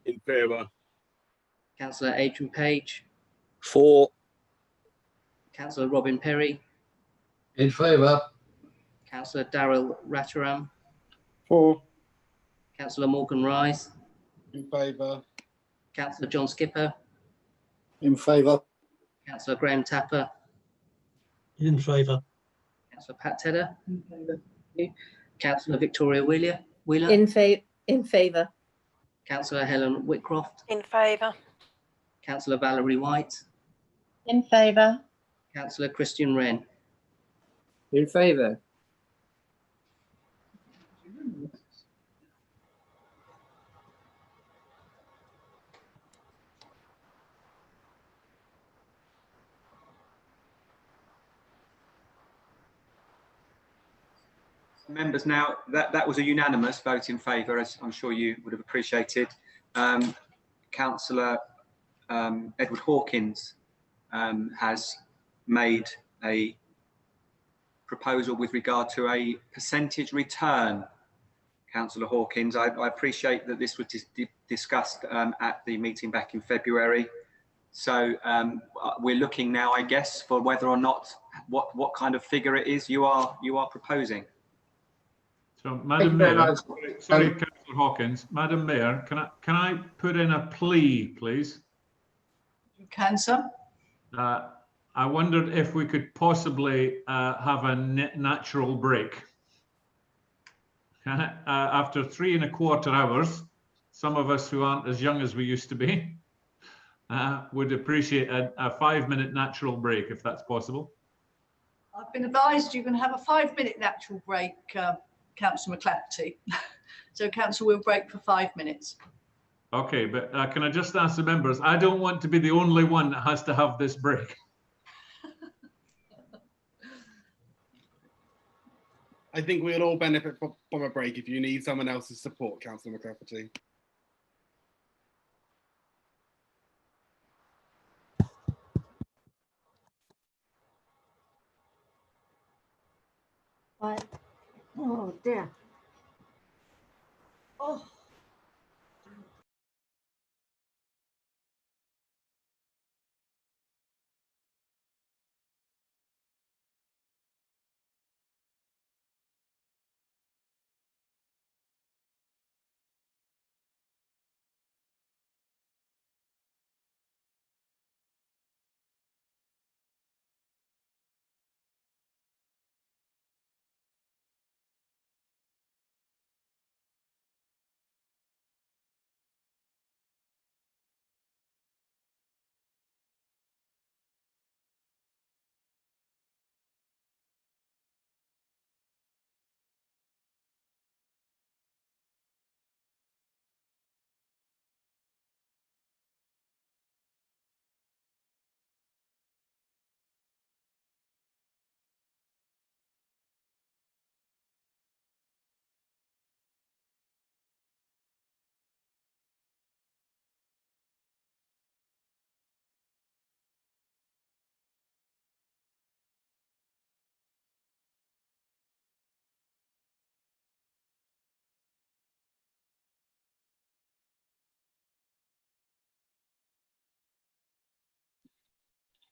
In favour. Councillor Adrian Page. For. Councillor Robin Perry. In favour. Councillor Daryl Rataram. For. Councillor Morgan Rise. In favour. Councillor John Skipper. In favour. Councillor Graham Tapper. In favour. Councillor Pat Tedder. In favour. Councillor Victoria Wheeler. In favour. Councillor Helen Whitcroft. In favour. Councillor Valerie White. In favour. Councillor Christian Wren. In favour. Members, now that was a unanimous vote in favour, as I'm sure you would have appreciated. Councillor Edward Hawkins has made a proposal with regard to a percentage return. Councillor Hawkins, I appreciate that this was discussed at the meeting back in February. So we're looking now, I guess, for whether or not what kind of figure it is you are proposing. So, Madam Mayor, sorry, Councillor Hawkins. Madam Mayor, can I put in a plea, please? You can, sir. I wondered if we could possibly have a natural break. After 3¼ hours, some of us who aren't as young as we used to be would appreciate a 5-minute natural break, if that's possible. I've been advised you can have a 5-minute natural break, Councillor McClafferty. So Council will break for 5 minutes. Okay, but can I just ask the members? I don't want to be the only one that has to have this break. I think we'll all benefit from a break if you need someone else's support, Councillor McCafferty. Right. Oh dear. Oh.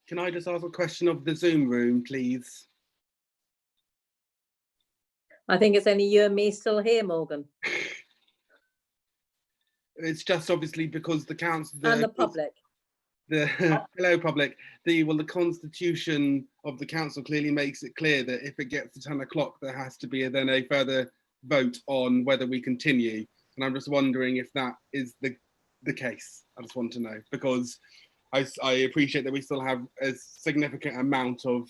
Can I just ask a question of the Zoom room, please? I think it's only you and me still here, Morgan. It's just obviously because the council And the public. Hello public. The constitution of the council clearly makes it clear that if it gets to 10 o'clock, there has to be then a further vote on whether we continue. And I'm just wondering if that is the case. I just want to know, because I appreciate that we still have a significant amount of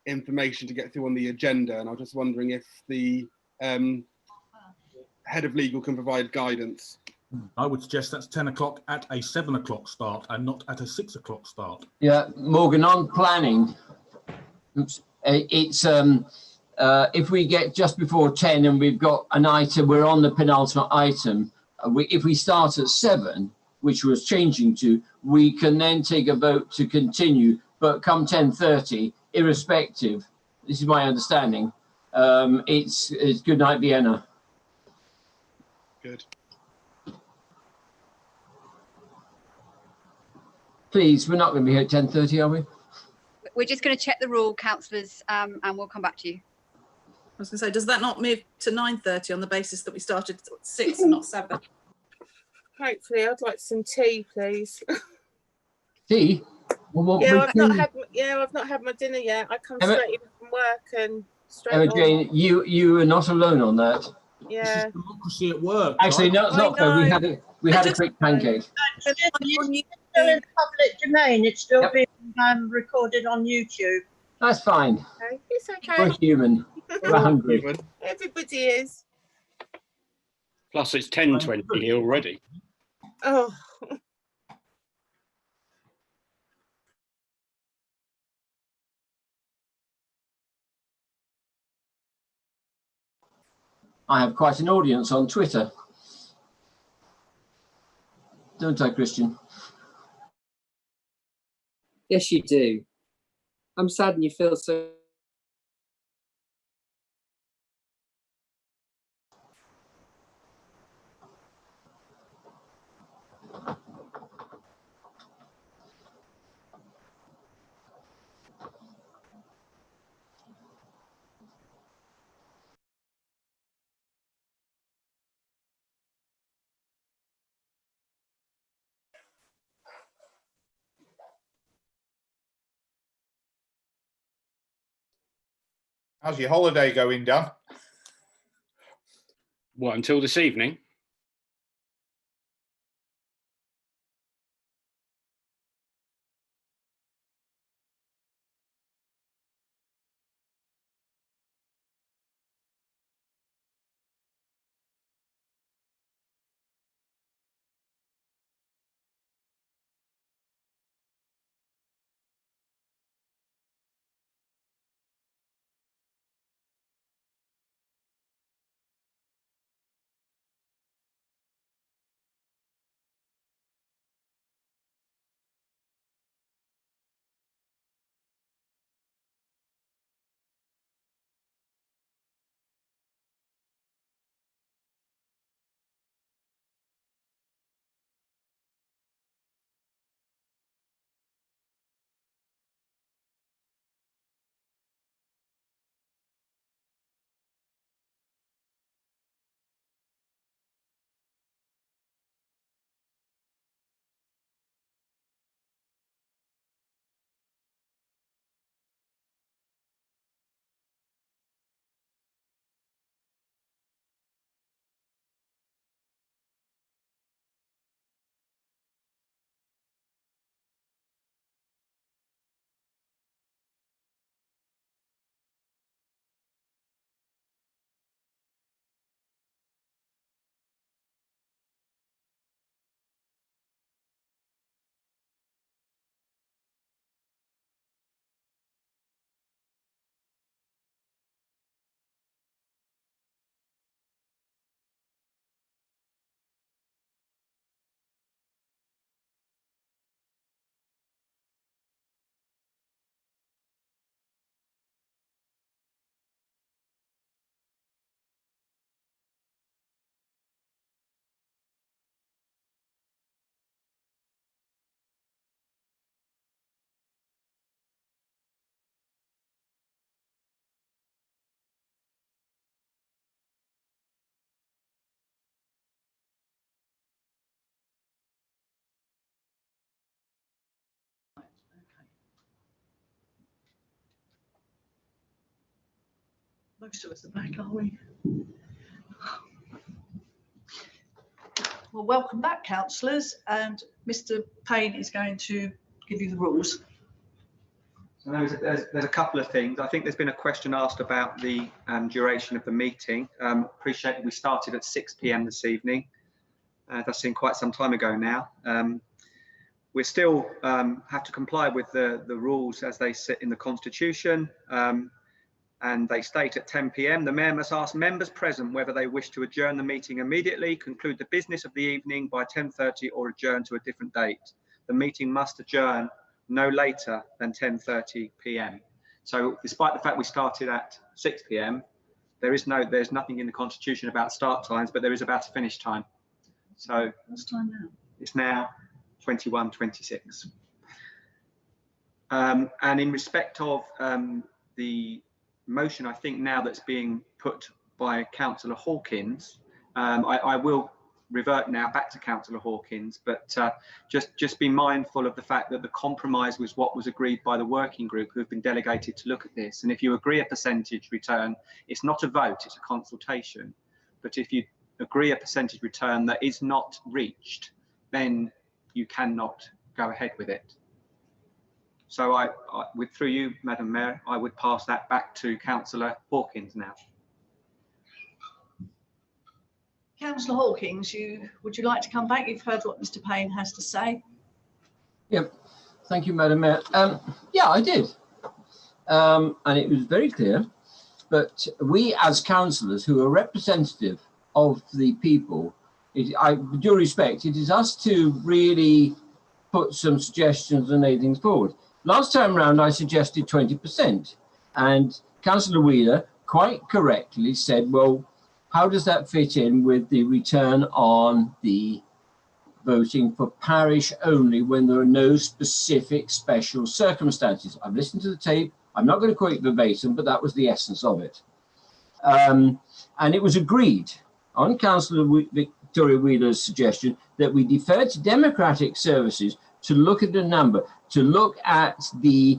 information to get through on the agenda, and I'm just wondering if the head of legal can provide guidance. I would suggest that's 10 o'clock at a 7 o'clock start and not at a 6 o'clock start. Yeah, Morgan, on planning, oops, it's if we get just before 10 and we've got an item, we're on the penultimate item, if we start at 7, which was changing to, we can then take a vote to continue, but come 10:30, irrespective, this is my understanding, it's good night Vienna. Good. Please, we're not going to be here at 10:30, are we? We're just going to check the rule, councillors, and we'll come back to you. I was going to say, does that not move to 9:30 on the basis that we started at 6 and not 7? Hopefully, I'd like some tea, please. Tea? Well, yeah, I've not had my dinner yet. I come straight in from work and straight Emma on. Jane, you are not alone on that. Yeah. Democracy at work. Actually, no, it's not fair. We had a quick pancake. It's still in public domain. It's still being recorded on YouTube. That's fine. Okay. It's okay. We're human. We're hungry. Everybody is. Plus, it's 10:20 here already. Oh. I have quite an audience on Twitter. Don't I, Christian? Yes, you do. I'm saddened you feel so. How's your holiday going, Dan? What, until this evening? Most of us are back, are we? Well, welcome back, councillors, and Mr. Payne is going to give you the rules. So there's a couple of things. I think there's been a question asked about the duration of the meeting. Appreciate that we started at 6 p.m. this evening. That seemed quite some time ago now. We still have to comply with the rules as they sit in the Constitution, and they state at 10 p.m. the Mayor must ask members present whether they wish to adjourn the meeting immediately, conclude the business of the evening by 10:30 or adjourn to a different date. The meeting must adjourn no later than 10:30 p.m. So despite the fact we started at 6 p.m, there's nothing in the Constitution about start times, but there is about a finish time. So what's time now? It's now 21:26. And in respect of the motion, I think now that's being put by Councillor Hawkins, I will revert now back to Councillor Hawkins, but just be mindful of the fact that the compromise was what was agreed by the working group who have been delegated to look at this. And if you agree a percentage return, it's not a vote, it's a consultation. But if you agree a percentage return that is not reached, then you cannot go ahead with it. So through you, Madam Mayor, I would pass that back to Councillor Hawkins now. Councillor Hawkins, would you like to come back? You've heard what Mr. Payne has to say. Yep. Thank you, Madam Mayor. Yeah, I did. And it was very clear. But we as councillors who are representative of the people, with due respect, it is us to really put some suggestions and lay things forward. Last time round, I suggested 20%. And Councillor Wheeler quite correctly said, well, how does that fit in with the return on the voting for parish only when there are no specific special circumstances? I've listened to the tape. I'm not going to quote verbatim, but that was the essence of it. And it was agreed on Councillor Victoria Wheeler's suggestion that we defer to Democratic Services to look at the number, to look at the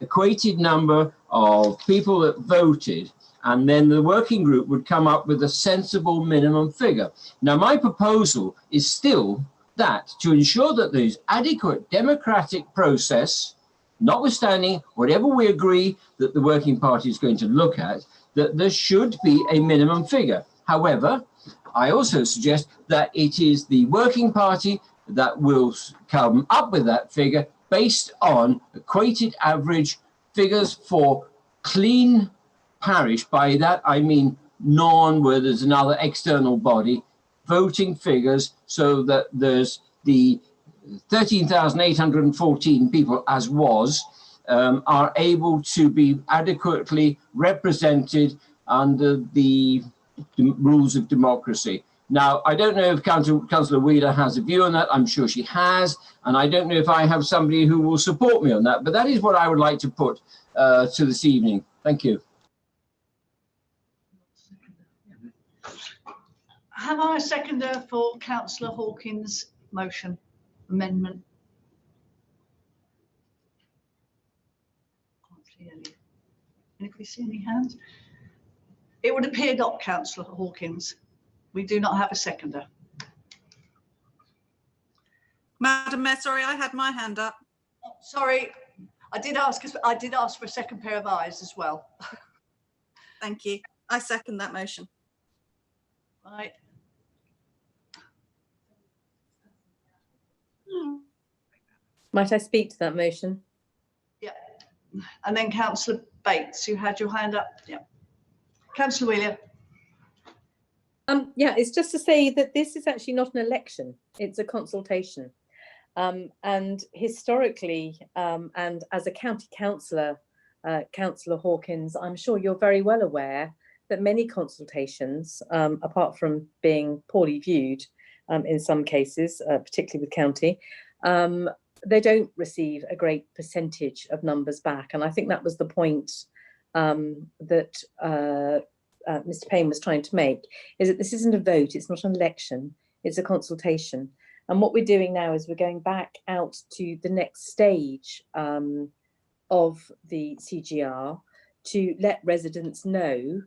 equated number of people that voted, and then the working group would come up with a sensible minimum figure. Now, my proposal is still that to ensure that there's adequate democratic process, notwithstanding whatever we agree that the working party is going to look at, that there should be a minimum figure. However, I also suggest that it is the working party that will come up with that figure based on equated average figures for clean parish. By that I mean where there's another external body, voting figures, so that there's the 13,814 people as was are able to be adequately represented under the rules of democracy. Now, I don't know if Councillor Wheeler has a view on that. I'm sure she has. And I don't know if I have somebody who will support me on that. But that is what I would like to put to this evening. Thank you. Have I a seconder for Councillor Hawkins' motion amendment? Can't see any. Anybody see any hands? It would appear not, Councillor Hawkins. We do not have a seconder. Madam Mayor, sorry, I had my hand up. Oh, sorry, I did ask for a second pair of eyes as well. Thank you. I second that motion. Right. Might I speak to that motion? Yeah. And then Councillor Bates, you had your hand up. Yeah. Councillor Wheeler. Yeah, it's just to say that this is actually not an election, it's a consultation. And historically, and as a county councillor, Councillor Hawkins, I'm sure you're very well aware that many consultations, apart from being poorly viewed in some cases, particularly with county, they don't receive a great percentage of numbers back. And I think that was the point that Mr. Payne was trying to make, is that this isn't a vote, it's not an election, it's a consultation. And what we're doing now is we're going back out to the next stage of the CGR to let residents know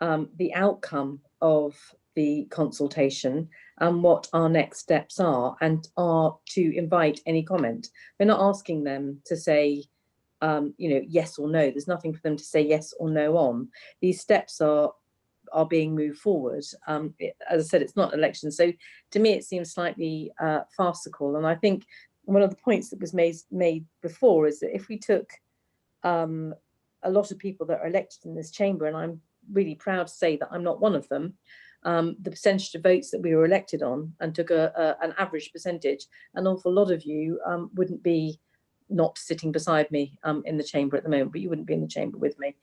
the outcome of the consultation and what our next steps are, and are to invite any comment. We're not asking them to say, yes or no. There's nothing for them to say yes or no on. These steps are being moved forward. As I said, it's not an election. So to me, it seems slightly farcical. And I think one of the points that was made before is that if we took a lot of people that are elected in this chamber, and I'm really proud to say that I'm not one of them, the percentage of votes that we were elected on, and took an average percentage, an awful lot of you wouldn't be not sitting beside me in the chamber at the moment, but you wouldn't be in the chamber with me.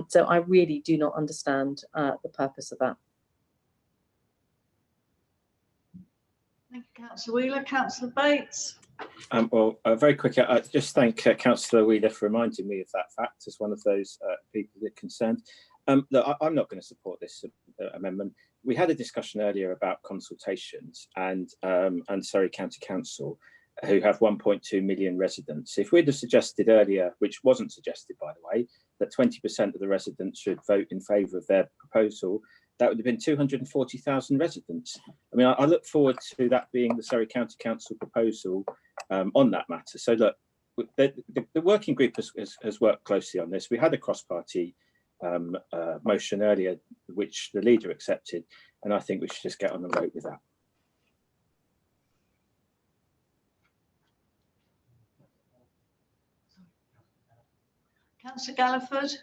So I really do not understand the purpose of that. Thank you, Councillor Wheeler. Councillor Bates. Very quickly, I just thank Councillor Wheeler for reminding me of that fact as one of those people that concerned. Look, I'm not going to support this amendment. We had a discussion earlier about consultations and Surrey County Council, who have 1.2 million residents. If we'd have suggested earlier, which wasn't suggested by the way, that 20% of the residents should vote in favour of their proposal, that would have been 240,000 residents. I mean, I look forward to that being the Surrey County Council proposal on that matter. So look, the working group has worked closely on this. We had a cross-party motion earlier, which the leader accepted, and I think we should just get on the road with that. Councillor Galliford.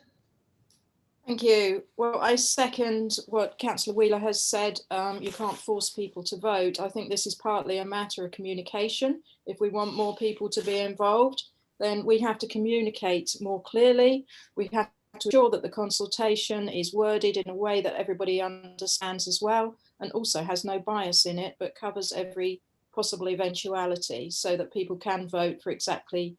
Thank you. Well, I second what Councillor Wheeler has said. You can't force people to vote. I think this is partly a matter of communication. If we want more people to be involved, then we have to communicate more clearly. We have to ensure that the consultation is worded in a way that everybody understands as well, and also has no bias in it, but covers every possible eventuality, so that people can vote for exactly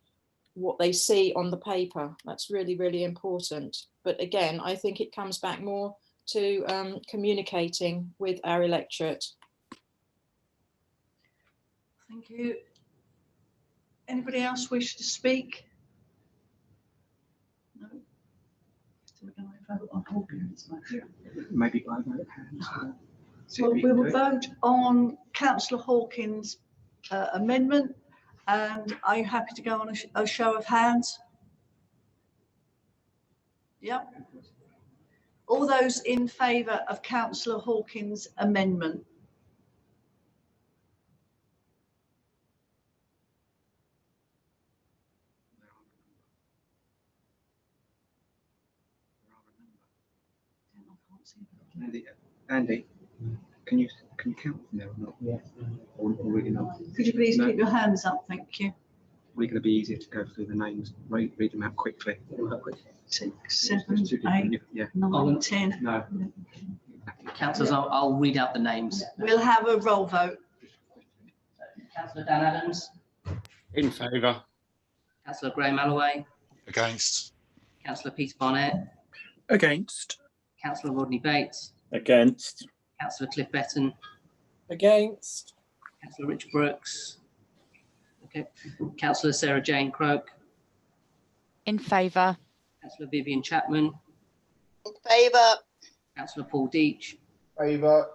what they see on the paper. That's really, really important. But again, I think it comes back more to communicating with our electorate. Thank you. Anybody else wish to speak? No. So we're going to vote on Hawkins' motion. Maybe by vote of hands. Well, we will vote on Councillor Hawkins' amendment. And are you happy to go on a show of hands? Yep. All those in favour of Councillor Hawkins' amendment? Andy, can you count from there or not? Yes. Or really not? Could you please keep your hands up? Thank you. Really going to be easier to go through the names, read them out quickly. 6, 7, 8, 9, 10. No. Councillors, I'll read out the names. We'll have a roll vote. Councillor Dan Adams. In favour. Councillor Graham Alloway. Against. Councillor Peter Barnett. Against. Councillor Rodney Bates. Against. Councillor Cliff Betton. Against. Councillor Rich Brooks. Okay. Councillor Sarah Jane Croak. In favour. Councillor Vivian Chapman. In favour. Councillor Paul Deach. Favour.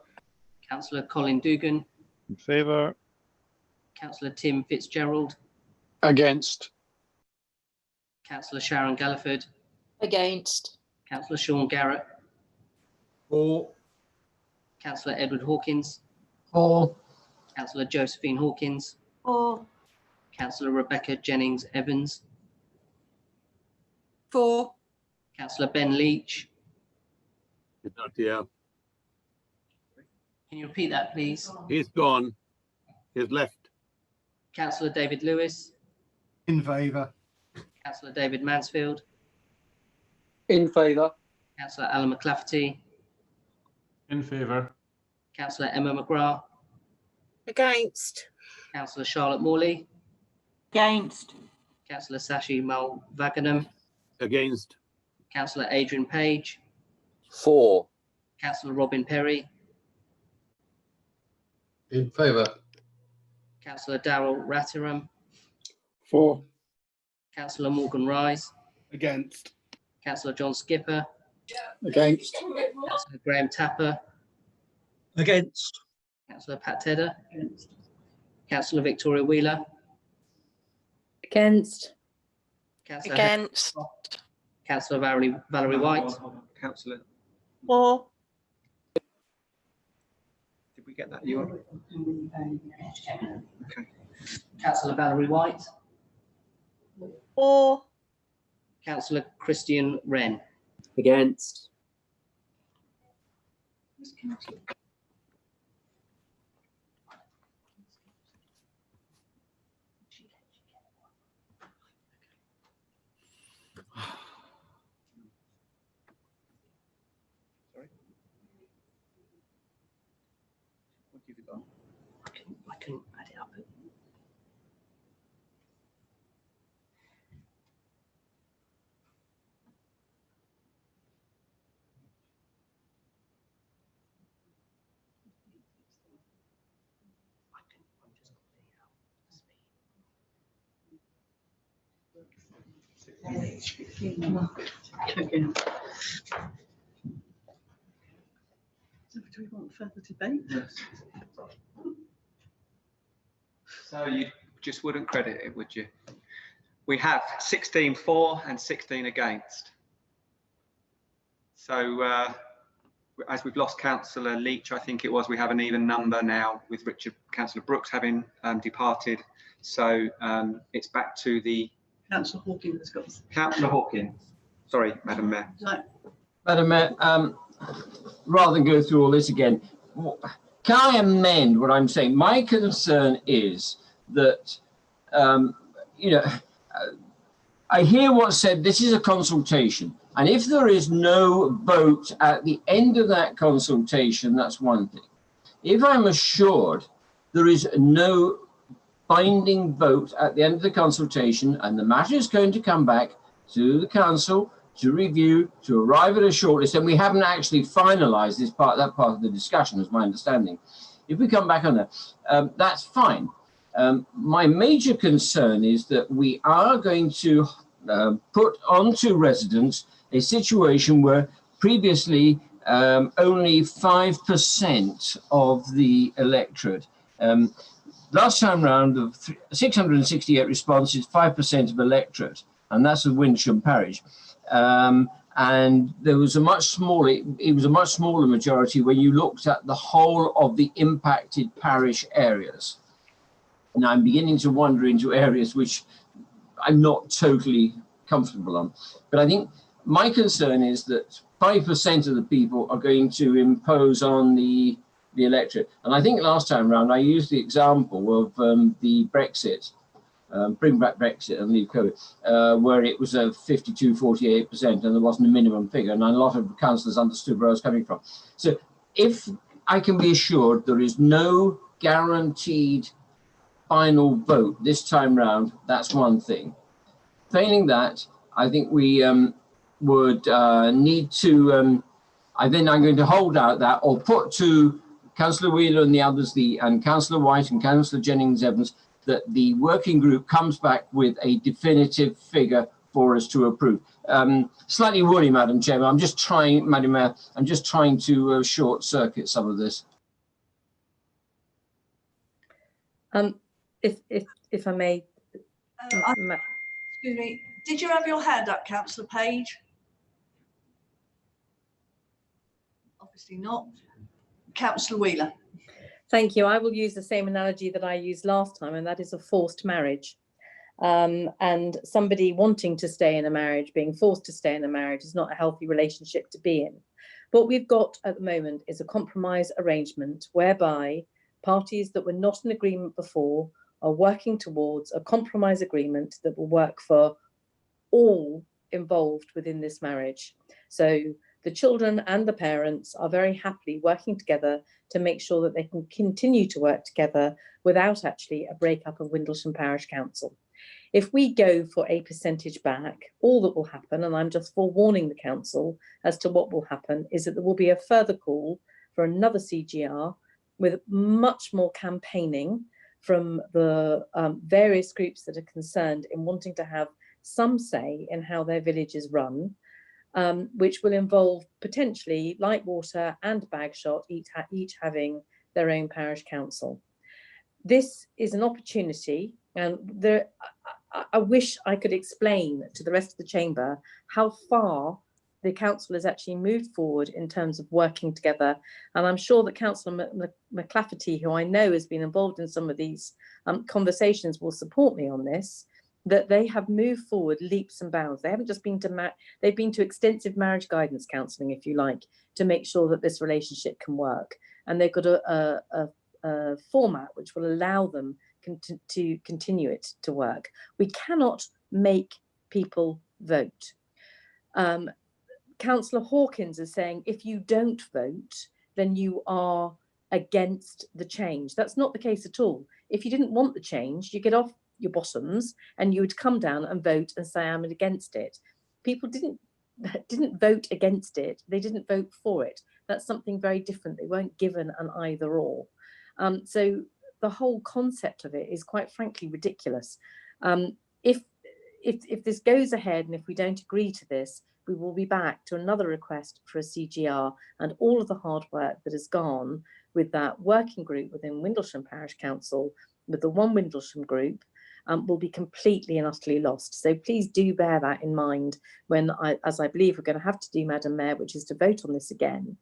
Councillor Colin Dugan. In favour. Councillor Tim Fitzgerald. Against. Councillor Sharon Galliford. Against. Councillor Sean Garrett. For. Councillor Edward Hawkins. For. Councillor Josephine Hawkins. For. Councillor Rebecca Jennings Evans. For. Councillor Ben Leach. Not here. Can you repeat that, please? He's gone. He's left. Councillor David Lewis. In favour. Councillor David Mansfield. In favour. Councillor Alan McClafferty. In favour. Councillor Emma McGrath. Against. Councillor Charlotte Morley. Against. Councillor Sashi Malvaganam. Against. Councillor Adrian Page. For. Councillor Robin Perry. In favour. Councillor Darrell Rattiram. For. Councillor Morgan Rise. Against. Councillor John Skipper, Against. Councillor Graham Tapper, Against. Councillor Pat Tedder, Councillor Victoria Wheeler, Against. Councillor Against. Councillor Valerie White, Councillor, For. did we get that? You are? Okay. Councillor Valerie White, For. Councillor Christian Wren. Against. Sorry. What have you got? I couldn't add it up. Again. Do we want further debate? Yes. So you just wouldn't credit it, would you? We have 16 for and 16 against. So as we've lost Councillor Leach, I think it was, we have an even number now with Councillor Brooks having departed. So it's back to the Councillor Hawkins has got. Councillor Hawkins. Sorry, Madam Mayor. No. Madam Mayor, rather than go through all this again, can I amend what I'm saying? My concern is that, you know, I hear what's said, this is a consultation. And if there is no vote at the end of that consultation, that's one thing. If I'm assured there is no binding vote at the end of the consultation and the matter is going to come back to the council to review, to arrive at a shortlist, and we haven't actually finalised this part, that part of the discussion, is my understanding. If we come back on that, that's fine. My major concern is that we are going to put onto residents a situation where previously only 5% of the electorate. Last time round of 668 responses, 5% of electorate, and that's of Windsham Parish. And there was a much smaller, it was a much smaller majority when you looked at the whole of the impacted parish areas. Now I'm beginning to wander into areas which I'm not totally comfortable on. But I think my concern is that 5% of the people are going to impose on the electorate. And I think last time round I used the example of the Brexit, bring back Brexit and leave COVID, where it was a 52-48% and there wasn't a minimum figure, and a lot of councillors understood where I was coming from. So if I can be assured there is no guaranteed final vote this time round, that's one thing. Failing that, I think we would need to, I'm going to hold out that, or put to Councillor Wheeler and the others, and Councillor White and Councillor Jennings-Evans, that the working group comes back with a definitive figure for us to approve. Slightly woolly, Madam Chairman. I'm just trying, Madam Mayor, I'm just trying to short circuit some of this. If I may. Excuse me, did you have your hand up, Councillor Page? Obviously not. Councillor Wheeler. Thank you. I will use the same analogy that I used last time, and that is a forced marriage. And somebody wanting to stay in a marriage, being forced to stay in a marriage, is not a healthy relationship to be in. What we've got at the moment is a compromise arrangement whereby parties that were not in agreement before are working towards a compromise agreement that will work for all involved within this marriage. So the children and the parents are very happily working together to make sure that they can continue to work together without actually a breakup of Windlesham Parish Council. If we go for a percentage back, all that will happen, and I'm just forewarning the council as to what will happen, is that there will be a further call for another CGR with much more campaigning from the various groups that are concerned in wanting to have some say in how their village is run. which will involve potentially Lightwater and Bagshot, each having their own parish council. This is an opportunity, and I wish I could explain to the rest of the chamber how far the council has actually moved forward in terms of working together. And I'm sure that Councillor McClafferty, who I know has been involved in some of these conversations, will support me on this, that they have moved forward leaps and bounds. They haven't just been to, they've been to extensive marriage guidance counselling, if you like, to make sure that this relationship can work. And they've got a format which will allow them to continue it to work. We cannot make people vote. Councillor Hawkins is saying if you don't vote, then you are against the change. That's not the case at all. If you didn't want the change, you get off your bottoms and you would come down and vote and say I'm against it. People didn't vote against it. They didn't vote for it. That's something very different. They weren't given an either or. So the whole concept of it is quite frankly ridiculous. If this goes ahead and if we don't agree to this, we will be back to another request for a CGR, and all of the hard work that has gone with that working group within Windlesham Parish Council, with the one Windlesham group, will be completely and utterly lost. So please do bear that in mind when, as I believe we're going to have to do, Madam Mayor, which is to vote on this again.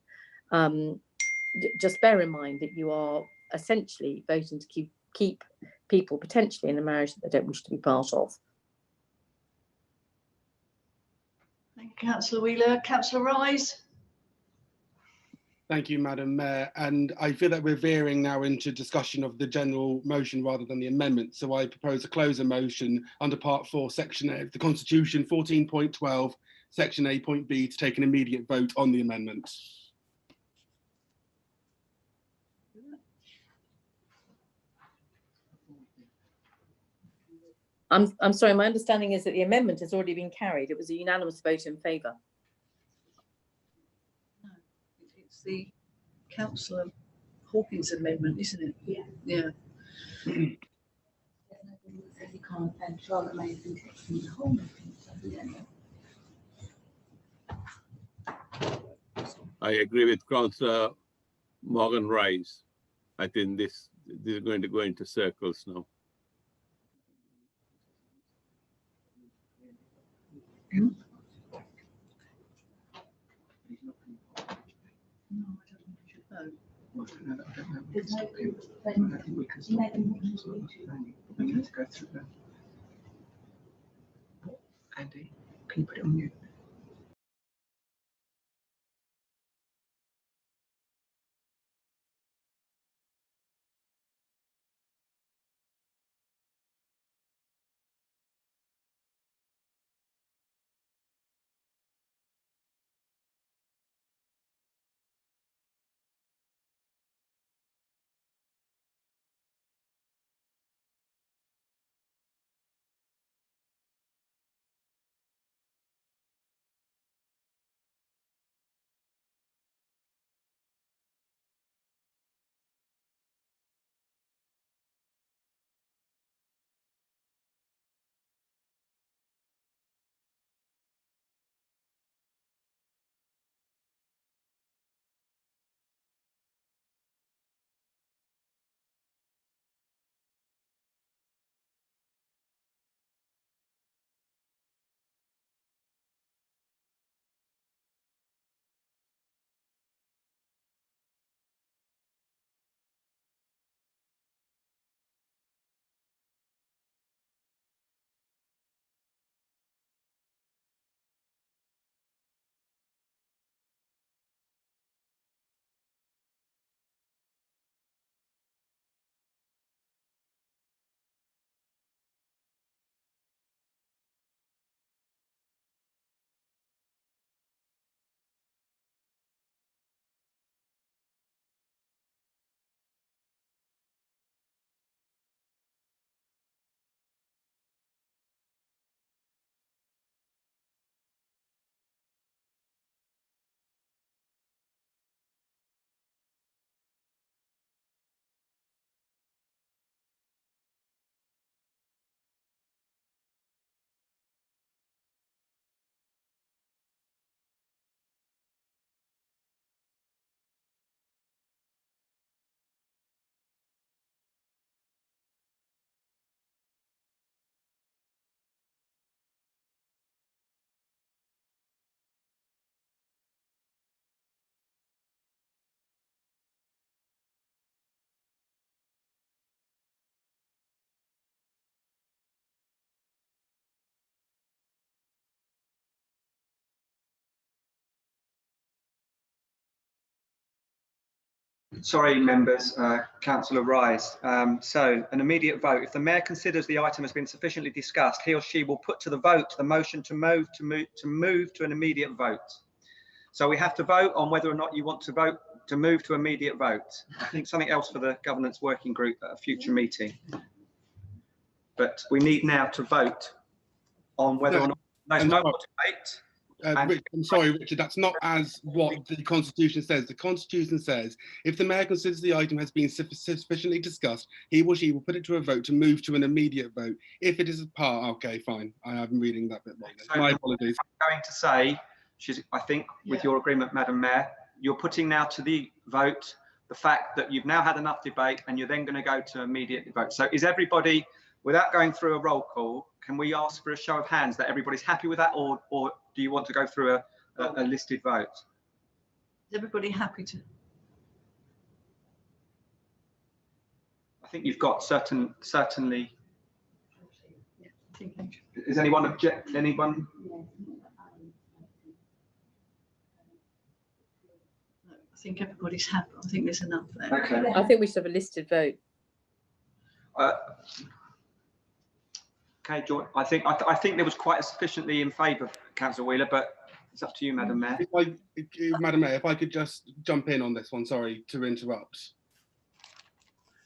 Just bear in mind that you are essentially voting to keep people potentially in a marriage that they don't wish to be part of. Thank you, Councillor Wheeler. Councillor Rise. Thank you, Madam Mayor. And I feel that we're veering now into discussion of the general motion rather than the amendment. So I propose to close a motion under Part 4, Section A of the Constitution, 14.12, Section A, Point B, to take an immediate vote on the amendment. I'm sorry, my understanding is that the amendment has already been carried. It was a unanimous vote in favour. No, it's the Councillor Hawkins amendment, isn't it? Yeah. Yeah. I agree with Councillor Morgan Rice. I think this is going to go into circles now. Andy, can you put it on mute? Sorry, members, Councillor Rise. So an immediate vote. If the mayor considers the item has been sufficiently discussed, he or she will put to the vote the motion to move to an immediate vote. So we have to vote on whether or not you want to vote to move to immediate vote. I think something else for the governance working group at a future meeting. But we need now to vote on whether or not there's no more debate. I'm sorry, Richard, that's not as what the Constitution says. The Constitution says if the mayor considers the item has been sufficiently discussed, he or she will put it to a vote to move to an immediate vote. If it is a part, okay, fine. I have been reading that bit wrong. So My apologies. I'm going to say, I think with your agreement, Madam Mayor, you're putting now to the vote the fact that you've now had enough debate and you're then going to go to immediate vote. So is everybody, without going through a roll call, can we ask for a show of hands that everybody's happy with that, or do you want to go through a listed vote? Is everybody happy to? I think you've got certainly. Is anyone object? Anyone? I think everybody's happy. I think there's enough there. Okay. I think we should have a listed vote. Okay, George. I think there was quite a sufficiently in favour, Councillor Wheeler, but it's up to you, Madam Mayor. Madam Mayor, if I could just jump in on this one, sorry to interrupt.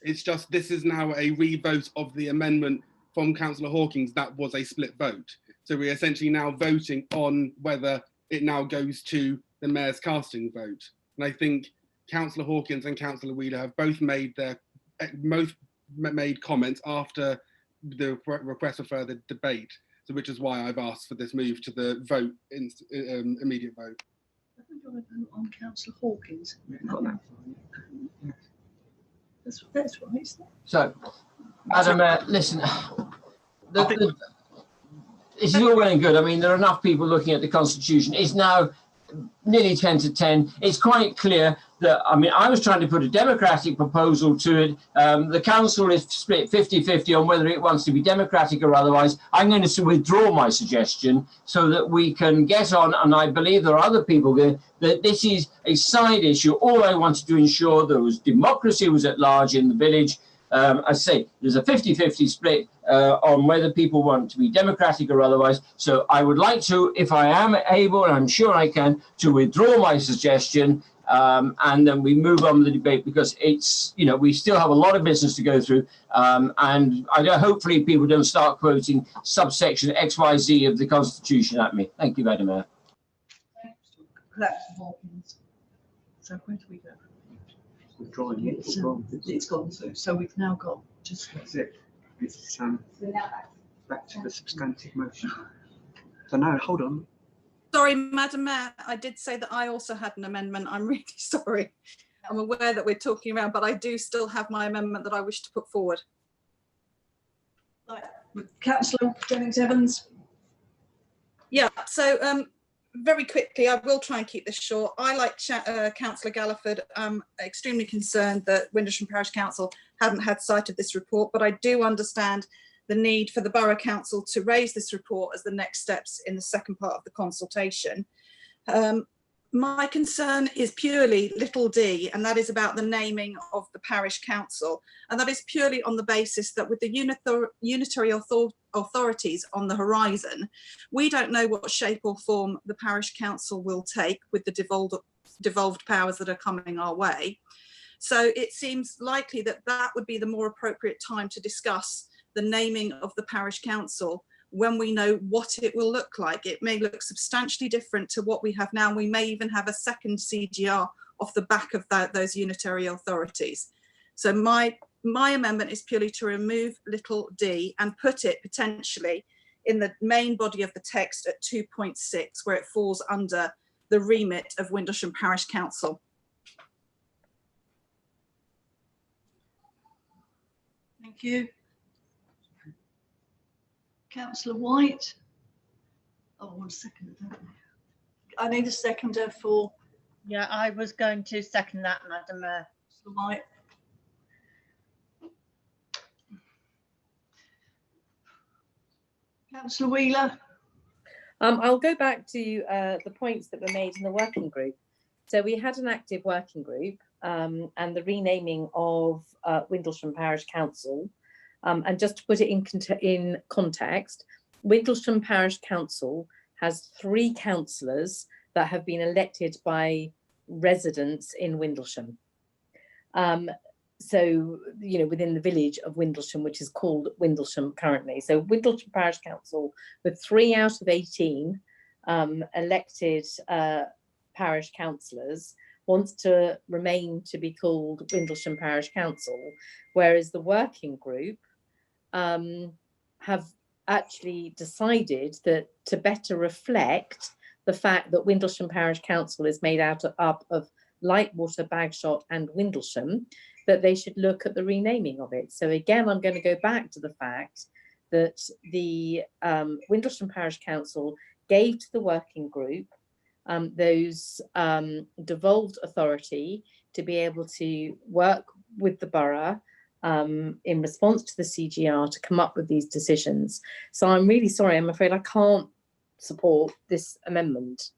It's just this is now a re-vote of the amendment from Councillor Hawkins that was a split vote. So we're essentially now voting on whether it now goes to the mayor's casting vote. And I think Councillor Hawkins and Councillor Wheeler have both made comments after the request for further debate, so which is why I've asked for this move to the vote, immediate vote. I think I would vote on Councillor Hawkins. Got that. That's right, isn't it? So, Madam Mayor, listen, this is all well and good. I mean, there are enough people looking at the Constitution. It's now nearly 10 to 10. It's quite clear that, I mean, I was trying to put a democratic proposal to it. The council is split 50-50 on whether it wants to be democratic or otherwise. I'm going to withdraw my suggestion so that we can get on, and I believe there are other people there, that this is a side issue. All I wanted to ensure there was democracy was at large in the village. I say there's a 50-50 split on whether people want to be democratic or otherwise. So I would like to, if I am able, and I'm sure I can, to withdraw my suggestion, and then we move on with the debate, because it's, you know, we still have a lot of business to go through, and hopefully people don't start quoting subsection XYZ of the Constitution at me. Thank you, Madam Mayor. So where do we go? Withdrawing it. It's gone through. So we've now got just. That's it. It's back to the substantive motion. So no, hold on. Sorry, Madam Mayor, I did say that I also had an amendment. I'm really sorry. I'm aware that we're talking around, but I do still have my amendment that I wish to put forward. Right. Councillor Jennings-Evans. Yeah, so very quickly, I will try and keep this short. I, like Councillor Galliford, am extremely concerned that Windlesham Parish Council haven't had sight of this report, but I do understand the need for the Borough Council to raise this report as the next steps in the second part of the consultation. My concern is purely little d, and that is about the naming of the parish council. And that is purely on the basis that with the unitary authorities on the horizon, we don't know what shape or form the parish council will take with the devolved powers that are coming our way. So it seems likely that that would be the more appropriate time to discuss the naming of the parish council when we know what it will look like. It may look substantially different to what we have now. We may even have a second CGR off the back of those unitary authorities. So my amendment is purely to remove little d and put it potentially in the main body of the text at 2.6, where it falls under the remit of Windlesham Parish Council. Thank you. Councillor White. Oh, 1 second. I need a seconder for. Yeah, I was going to second that, Madam Mayor. Councillor White. Councillor Wheeler. I'll go back to the points that were made in the working group. So we had an active working group. and the renaming of Windlesham Parish Council. And just to put it in context, Windlesham Parish Council has 3 councillors that have been elected by residents in Windlesham. So, you know, within the village of Windlesham, which is called Windlesham currently. So Windlesham Parish Council, with 3 out of 18 elected parish councillors, wants to remain to be called Windlesham Parish Council, whereas the working group have actually decided that to better reflect the fact that Windlesham Parish Council is made up of Lightwater, Bagshot and Windlesham, that they should look at the renaming of it. So again, I'm going to go back to the fact that the Windlesham Parish Council gave to the working group those devolved authority to be able to work with the borough in response to the CGR to come up with these decisions. So I'm really sorry, I'm afraid I can't support this amendment.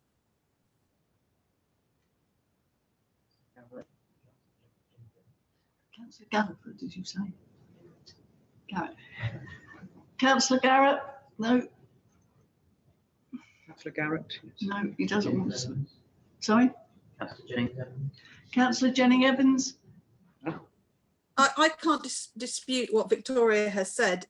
Councillor Gallagher, did you say? Garrett. Councillor Garrett? No. Councillor Garrett? No, he doesn't want to. Sorry? Councillor Jenny Evans? I can't dispute what Victoria has said.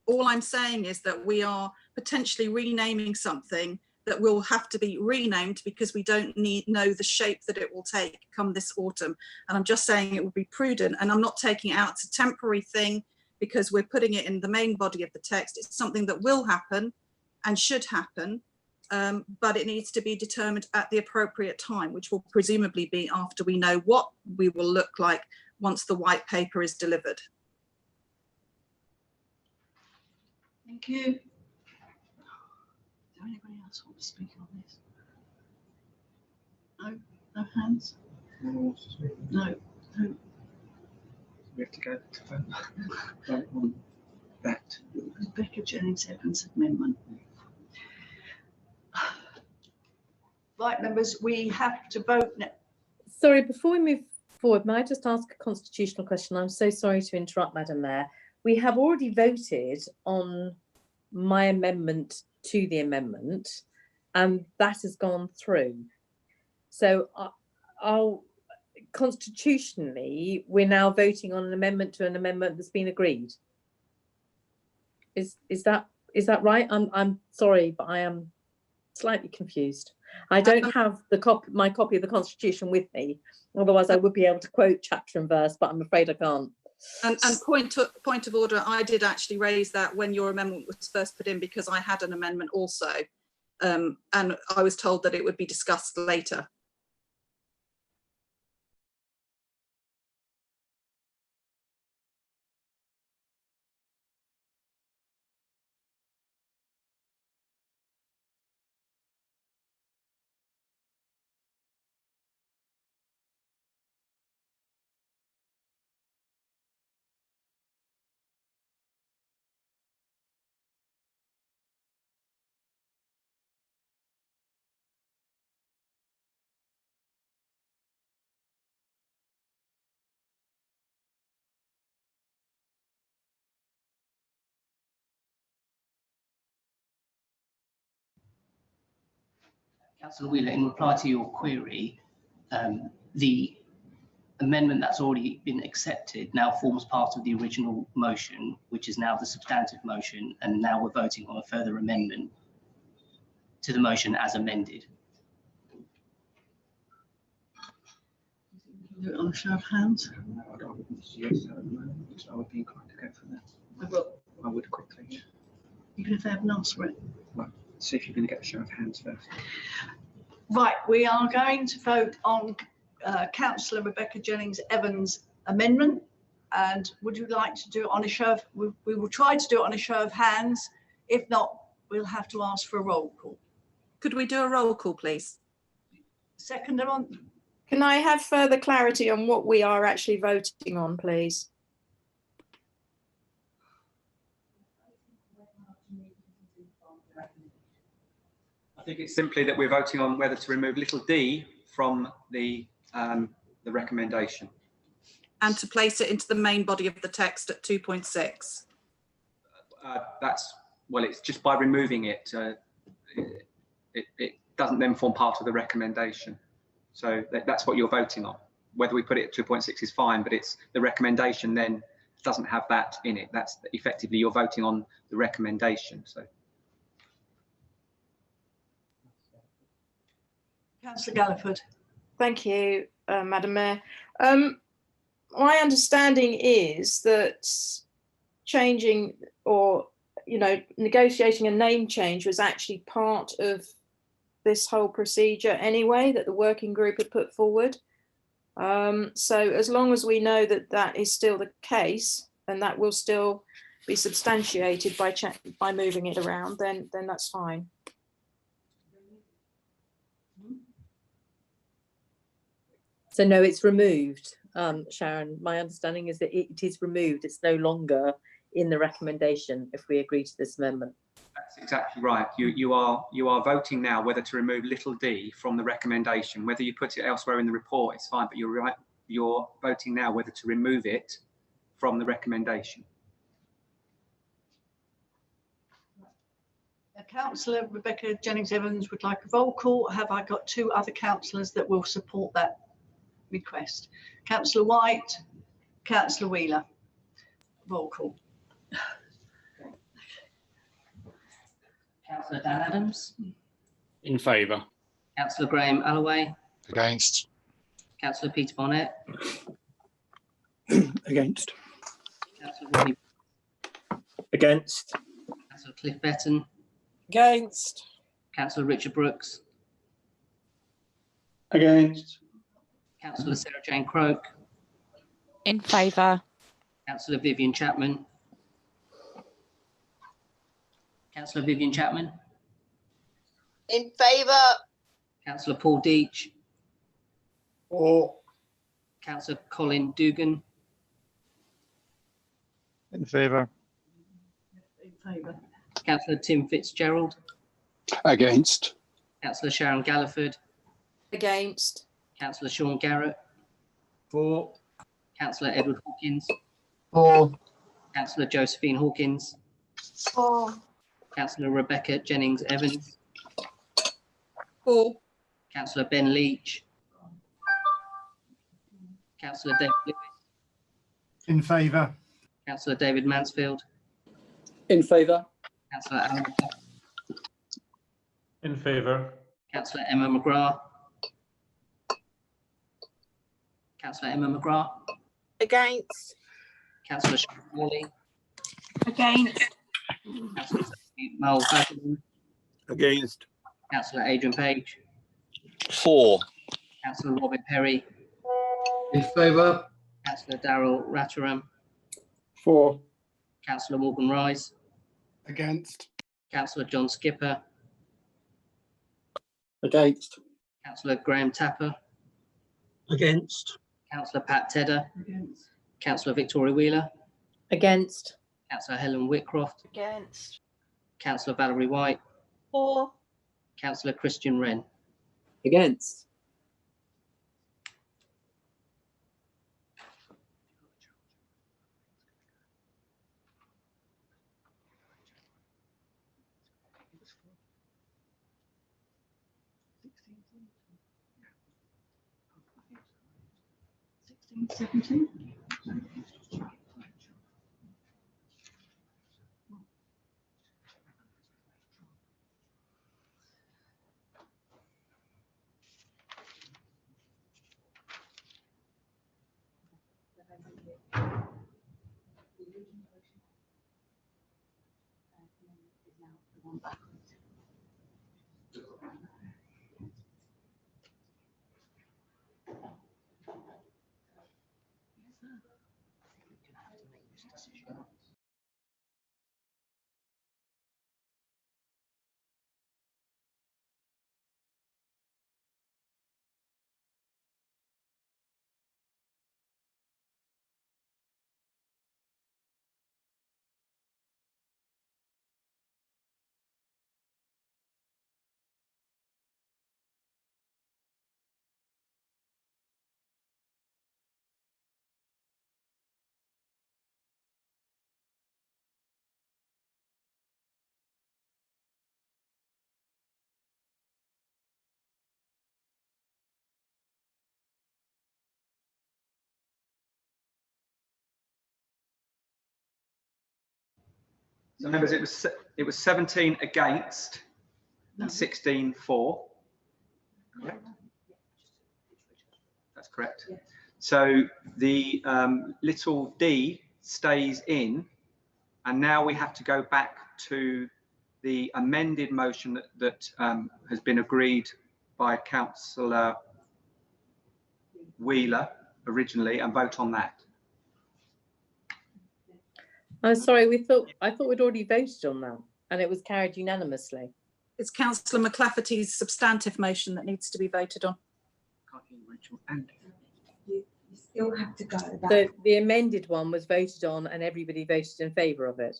All I'm saying is that we are potentially renaming something that will have to be renamed because we don't know the shape that it will take come this autumn. And I'm just saying it would be prudent, and I'm not taking it out. It's a temporary thing because we're putting it in the main body of the text. It's something that will happen and should happen, but it needs to be determined at the appropriate time, which will presumably be after we know what we will look like once the white paper is delivered. Thank you. Is there anybody else who wants to speak on this? No? No hands? No one wants to speak. No. No. We have to go to vote on that. Rebecca Jennings Evans amendment. Right, members, we have to vote now. Sorry, before we move forward, may I just ask a constitutional question? I'm so sorry to interrupt, Madam Mayor. We have already voted on my amendment to the amendment, and that has gone through. So constitutionally, we're now voting on an amendment to an amendment that's been agreed. Is that right? I'm sorry, but I am slightly confused. I don't have my copy of the Constitution with me. Otherwise, I would be able to quote chapter and verse, but I'm afraid I can't. And point of order, I did actually raise that when your amendment was first put in because I had an amendment also, and I was told that it would be discussed later. Councillor Wheeler, in reply to your query, the amendment that's already been accepted now forms part of the original motion, which is now the substantive motion, and now we're voting on a further amendment to the motion as amended. Do it on a show of hands. I wouldn't suggest that at the moment. I would be inclined to go for that. I would quickly. Even if they haven't asked for it. Well, see if you can get a show of hands first. Right, we are going to vote on Councillor Rebecca Jennings Evans' amendment. And would you like to do it on a show of, we will try to do it on a show of hands. If not, we'll have to ask for a roll call. Could we do a roll call, please? Second on. Can I have further clarity on what we are actually voting on, please? I think it's simply that we're voting on whether to remove little d from the the recommendation. And to place it into the main body of the text at 2.6. That's, well, it's just by removing it, it doesn't then form part of the recommendation. So that's what you're voting on. Whether we put it at 2.6 is fine, but it's the recommendation then doesn't have that in it. That's effectively you're voting on the recommendation. So. Councillor Galliford. Thank you, Madam Mayor. My understanding is that changing or, negotiating a name change was actually part of this whole procedure anyway, that the working group had put forward. So as long as we know that that is still the case and that will still be substantiated by moving it around, then that's fine. So no, it's removed, Sharon. My understanding is that it is removed. It's no longer in the recommendation if we agree to this amendment. That's exactly right. You are voting now whether to remove little d from the recommendation. Whether you put it elsewhere in the report, it's fine, but you're right. You're voting now whether to remove it from the recommendation. Councillor Rebecca Jennings-Evans would like a roll call. Have I got two other councillors that will support that request? Councillor White, Councillor Wheeler. Roll call. Councillor Dan Adams. In favour. Councillor Graham Alloway. Against. Councillor Peter Barnett. Against. Councillor Rodney. Against. Councillor Cliff Betton. Against. Councillor Richard Brooks. Against. Councillor Sarah Jane Croke. In favour. Councillor Vivian Chapman. Councillor Vivian Chapman. In favour. Councillor Paul Deach. Or. Councillor Colin Dugan. In favour. In favour. Councillor Tim Fitzgerald. Against. Councillor Sharon Galliford. Against. Councillor Sean Garrett. For. Councillor Edward Hawkins. For. Councillor Josephine Hawkins. For. Councillor Rebecca Jennings-Evans. For. Councillor Ben Leach. Councillor David Lewis. In favour. Councillor David Mansfield. In favour. Councillor Alan. In favour. Councillor Emma McGrath. Councillor Emma McGrath. Against. Councillor Sean Morley. Against. Councillor Mal Fagerman. Against. Councillor Adrian Page. For. Councillor Robin Perry. In favour. Councillor Darrell Ratteram. For. Councillor Morgan Rise. Against. Councillor John Skipper. Against. Councillor Graham Tapper. Against. Councillor Pat Tedder. Councillor Victoria Wheeler. Against. Councillor Helen Whitcroft. Against. Councillor Valerie White. For. Councillor Christian Wren. Against. So members, it was 17 against and 16 for. Correct? That's correct. So the little d stays in, and now we have to go back to the amended motion that has been agreed by Councillor Wheeler originally, and vote on that. I'm sorry, I thought we'd already voted on that and it was carried unanimously. It's Councillor McLafferty's substantive motion that needs to be voted on. You still have to go back. So the amended one was voted on and everybody voted in favour of it.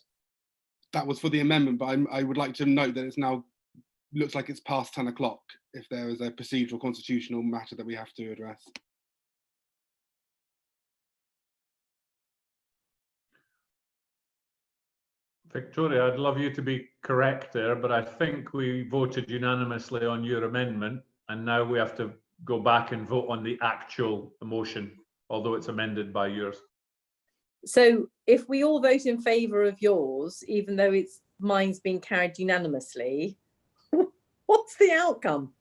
That was for the amendment, but I would like to note that it's now looks like it's past 10 o'clock if there is a procedural constitutional matter that we have to address. Victoria, I'd love you to be correct there, but I think we voted unanimously on your amendment, and now we have to go back and vote on the actual motion, although it's amended by yours. So if we all vote in favour of yours, even though mine's been carried unanimously, what's the outcome?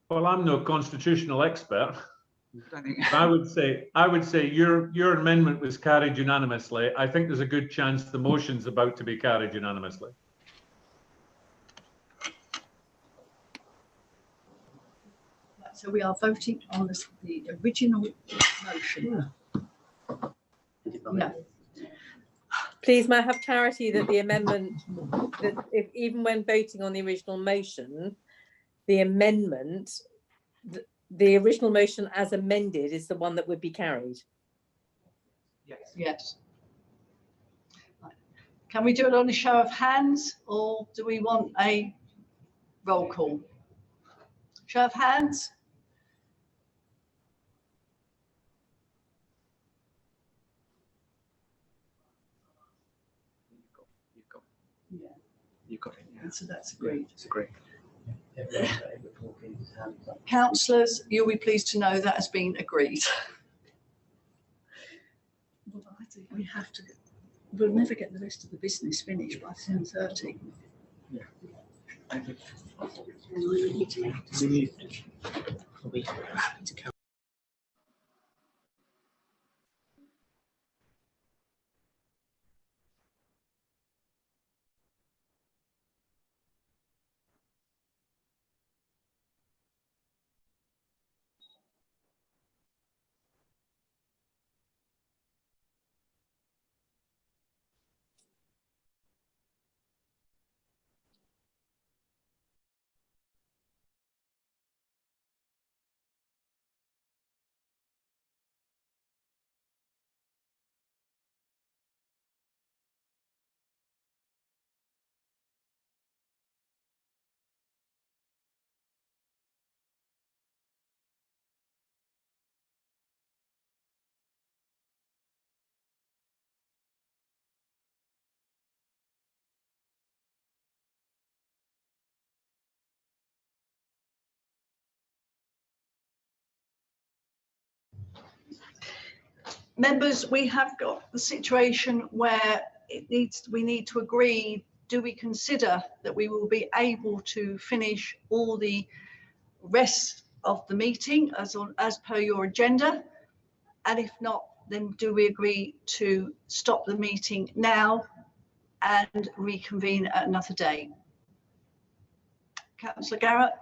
Well, I'm no constitutional expert. I would say your amendment was carried unanimously. I think there's a good chance the motion's about to be carried unanimously. So we are voting on the original motion. No. Please, may I have clarity that the amendment, that if even when voting on the original motion, the amendment, the original motion as amended is the one that would be carried? Yes. Yes. Can we do it on a show of hands, or do we want a roll call? Show of hands. You've got it. Yeah. So that's agreed. It's agreed. Councillors, you'll be pleased to know that has been agreed. Well, I think we have to. We'll never get the rest of the business finished by 10:30. Yeah. Members, we have got the situation where we need to agree, do we consider that we will be able to finish all the rest of the meeting as per your agenda? And if not, then do we agree to stop the meeting now and reconvene at another date? Councillor Garrett?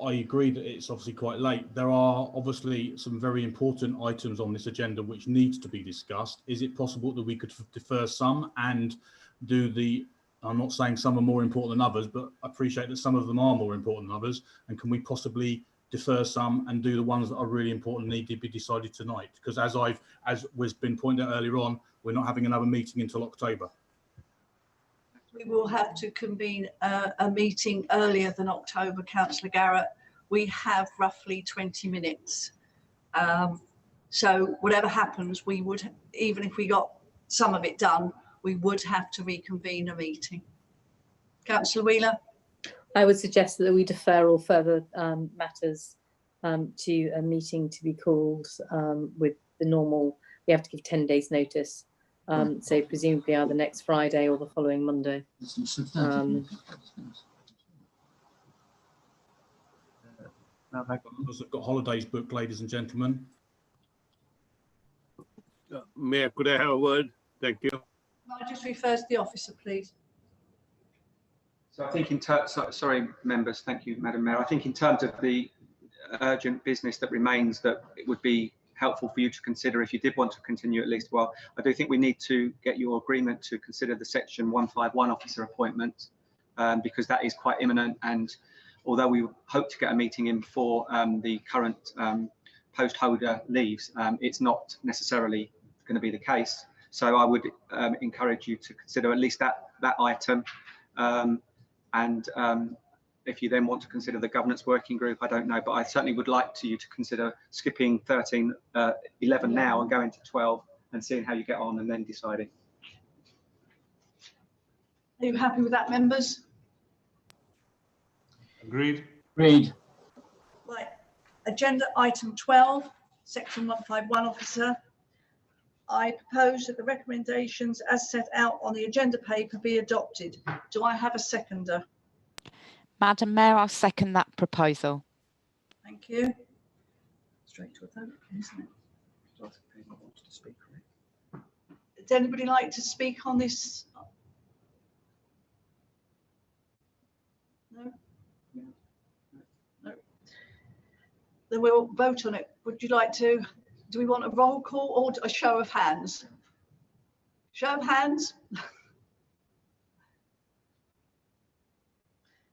I agree that it's obviously quite late. There are obviously some very important items on this agenda which needs to be discussed. Is it possible that we could defer some and do the, I'm not saying some are more important than others, but I appreciate that some of them are more important than others. And can we possibly defer some and do the ones that are really important and need to be decided tonight? Because as was been pointed out earlier on, we're not having another meeting until October. We will have to convene a meeting earlier than October, Councillor Garrett. We have roughly 20 minutes. So whatever happens, we would, even if we got some of it done, we would have to reconvene a meeting. Councillor Wheeler? I would suggest that we defer all further matters to a meeting to be called with the normal, we have to give 10 days notice So presumably either next Friday or the following Monday. Those have got holidays booked, ladies and gentlemen. Mayor, could I have a word? Thank you. I just refer to the officer, please. So I think sorry, members, thank you, Madam Mayor. I think in terms of the urgent business that remains, that it would be helpful for you to consider if you did want to continue at least. Well, I do think we need to get your agreement to consider the Section 151 officer appointment, because that is quite imminent. And although we hope to get a meeting in before the current post holder leaves, it's not necessarily going to be the case. So I would encourage you to consider at least that item. If you then want to consider the governance working group, I don't know, but I certainly would like you to consider skipping 11 now and going to 12 and seeing how you get on and then deciding. Are you happy with that, members? Agreed. Agreed. Right. Agenda item 12, section 151 officer. I propose that the recommendations as set out on the agenda paper be adopted. Do I have a seconder? Madam Mayor, I'll second that proposal. Thank you. Straight to a vote, isn't it? Does anybody like to speak on this? No? No. Then we'll vote on it. Would you like to? Do we want a roll call or a show of hands? Show of hands.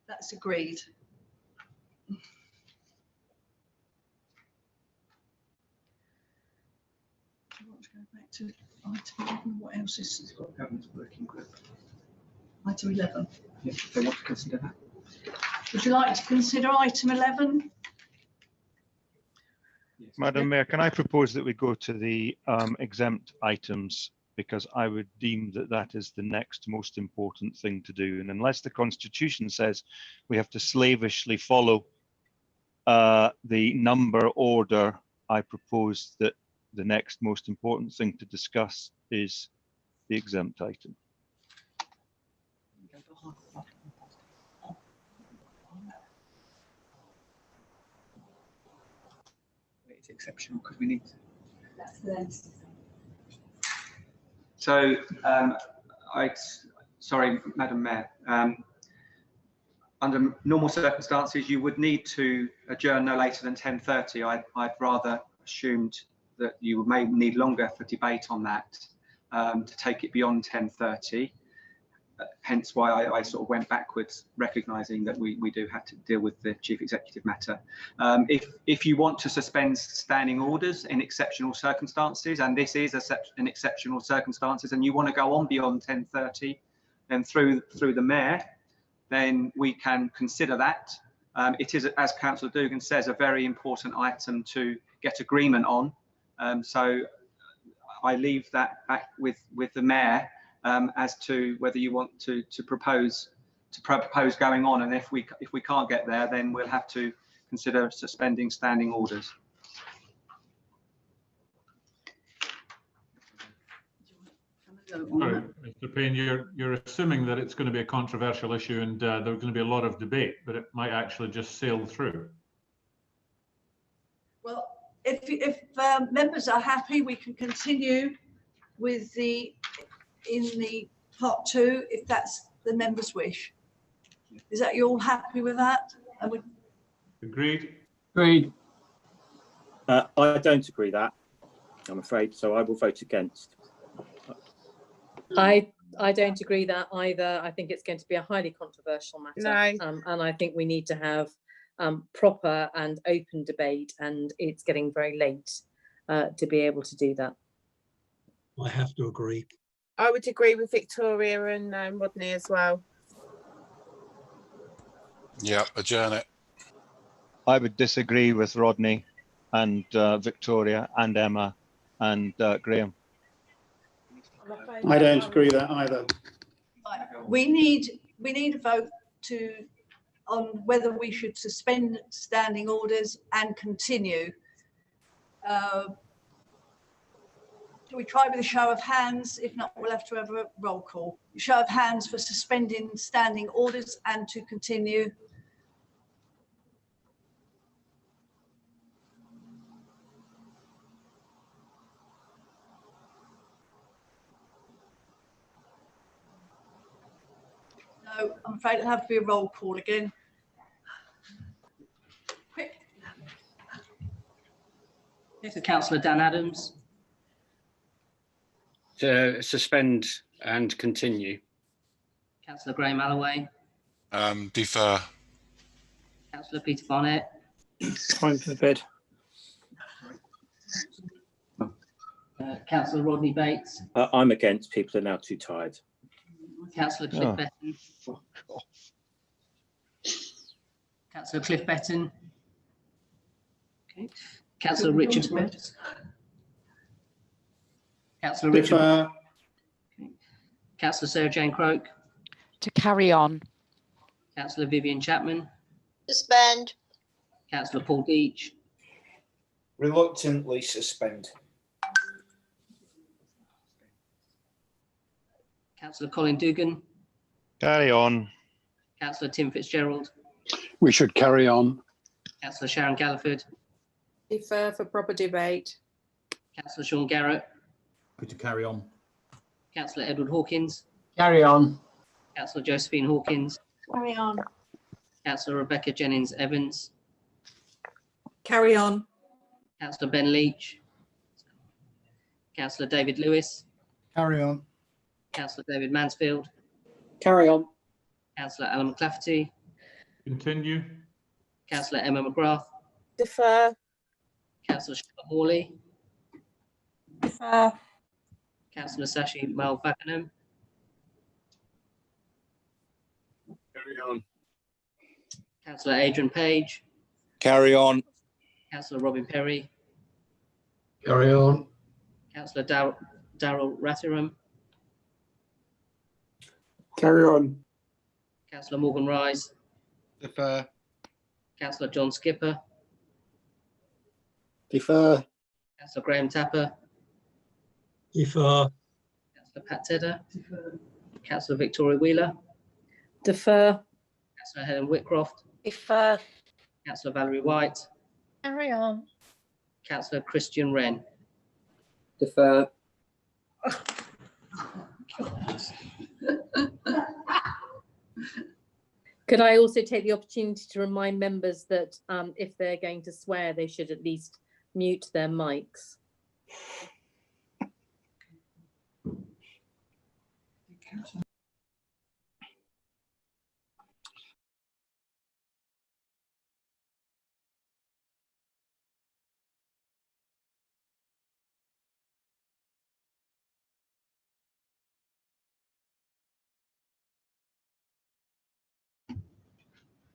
That's agreed. Let's go back to item 11. What else is? It's got governance working group. Item 11. Yeah, they want to consider that. Would you like to consider item 11? Madam Mayor, can I propose that we go to the exempt items, because I would deem that that is the next most important thing to do. And unless the Constitution says we have to slavishly follow the number order, I propose that the next most important thing to discuss is the exempt item. It's exceptional because we need to. So, sorry, Madam Mayor. Under normal circumstances, you would need to adjourn no later than 10:30. I'd rather assumed that you may need longer for debate on that, to take it beyond 10:30. Hence why I sort of went backwards, recognising that we do have to deal with the chief executive matter. If you want to suspend standing orders in exceptional circumstances, and this is an exceptional circumstances, and you want to go on beyond 10:30, then through the mayor, then we can consider that. It is, as Councillor Dugan says, a very important item to get agreement on. So I leave that back with the mayor. As to whether you want to propose going on, and if we can't get there, then we'll have to consider suspending standing orders. Sorry, Mr. Payne, you're assuming that it's going to be a controversial issue and there's going to be a lot of debate, but it might actually just sail through. Well, if members are happy, we can continue with in the part 2, if that's the members' wish. Is that you all happy with that? Agreed. Agreed. I don't agree that, I'm afraid, so I will vote against. I don't agree that either. I think it's going to be a highly controversial matter. No. And I think we need to have proper and open debate, and it's getting very late to be able to do that. I have to agree. I would agree with Victoria and Rodney as well. Yeah, adjourn it. I would disagree with Rodney and Victoria and Emma and Graham. I don't agree that either. We need a vote on whether we should suspend standing orders and continue. Shall we try with a show of hands? If not, we'll have to have a roll call. Show of hands for suspending standing orders and to continue. No, I'm afraid it'll have to be a roll call again. Quick. So Councillor Dan Adams, To suspend and continue. Councillor Graham Alloway, Defer. Councillor Peter Barnett, Time for bed. Councillor Rodney Bates, I'm against. People are now too tired. Councillor Cliff Betton, Councillor Cliff Betton, okay. Councillor Richard Brooks, Councillor Richard, Defer. Councillor Sarah Jane Croke, To carry on. Councillor Vivian Chapman, Suspend. Councillor Paul Deach, Reluctantly suspend. Councillor Colin Dugan, Carry on. Councillor Tim Fitzgerald, We should carry on. Councillor Sharon Galliford, Defer for proper debate. Councillor Sean Garrett, Happy to carry on. Councillor Edward Hawkins, Carry on. Councillor Josephine Hawkins, Carry on. Councillor Rebecca Jennings Evans, Carry on. Councillor Ben Leach, Councillor David Lewis, Carry on. Councillor David Mansfield, Carry on. Councillor Alan McClafferty, Continue. Councillor Emma McGrath, Defer. Councillor Charlotte Morley, Defer. Councillor Sashi Malvakanam, Carry on. Councillor Adrian Page, Carry on. Councillor Robin Perry, Carry on. Councillor Darrell Rotherham, Carry on. Councillor Morgan Rise, Defer. Councillor John Skipper, Defer. Councillor Graham Tapper, Defer. Councillor Pat Tedder, Councillor Victoria Wheeler, Defer. Councillor Helen Whitcroft, Defer. Councillor Valerie White, Carry on. Councillor Christian Wren. Defer. Could I also take the opportunity to remind members that if they're going to swear, they should at least mute their mics.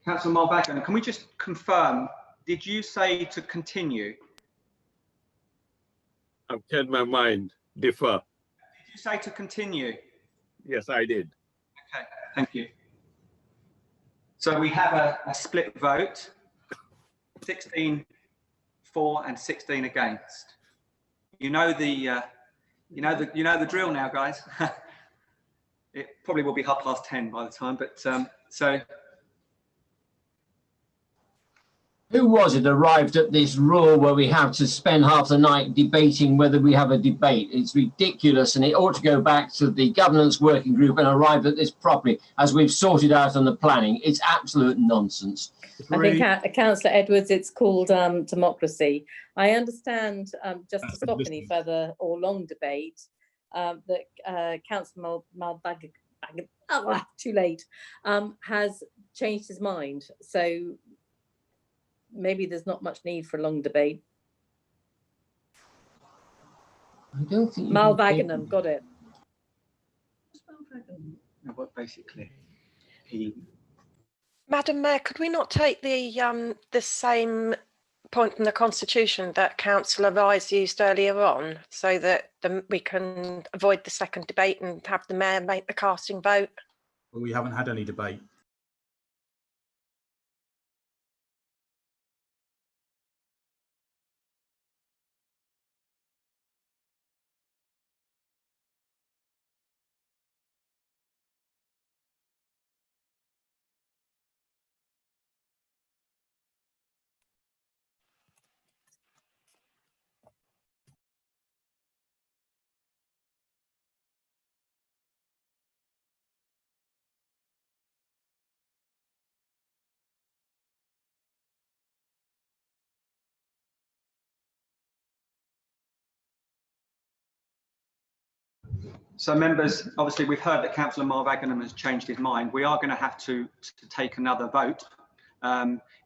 Councillor Mulbagan, can we just confirm, did you say to continue? I've changed my mind. Defer. Did you say to continue? Yes, I did. Okay, thank you. So we have a split vote, 16 for and 16 against. You know the drill now, guys. It probably will be 10:30 by the time, but so. Who was it arrived at this rule where we have to spend half the night debating whether we have a debate? It's ridiculous, and it ought to go back to the governance working group and arrive at this properly, as we've sorted out on the planning. It's absolute nonsense. I think, Councillor Edwards, it's called democracy. I understand, just to stop any further or long debate, that Councillor Mulbagan, too late, has changed his mind. So maybe there's not much need for a long debate. I don't think Malvaganum, got it. No, what basically Madam Mayor, could we not take the same point from the Constitution that Councillor Rise used earlier on, so that we can avoid the second debate and have the Mayor make the casting vote? But we haven't had any debate. So members, obviously we've heard that Councillor Marv Aggenham has changed his mind. We are going to have to take another vote.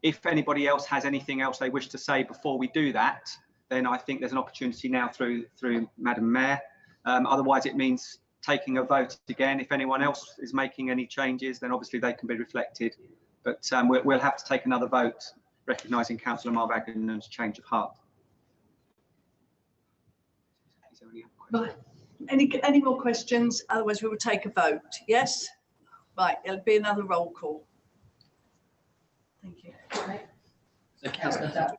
If anybody else has anything else they wish to say before we do that, then I think there's an opportunity now through Madam Mayor. Otherwise it means taking a vote again. If anyone else is making any changes, then obviously they can be reflected. But we'll have to take another vote, recognising Councillor Marv Aggenham's change of heart. Right. Any more questions? Otherwise we will take a vote. Yes? Right, it'll be another roll call. Thank you. So Councillor Datt.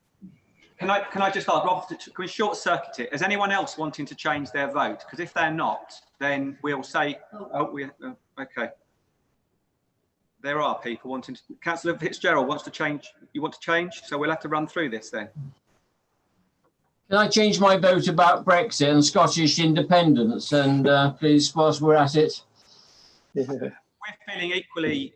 Can I just ask, Rob, can we short circuit it? Is anyone else wanting to change their vote? Because if they're not, then we'll say, okay. There are people wanting to. Councillor Fitzgerald wants to change. You want to change? So we'll have to run through this then. Can I change my vote about Brexit and Scottish independence? And please, whilst we're at it. We're feeling equally,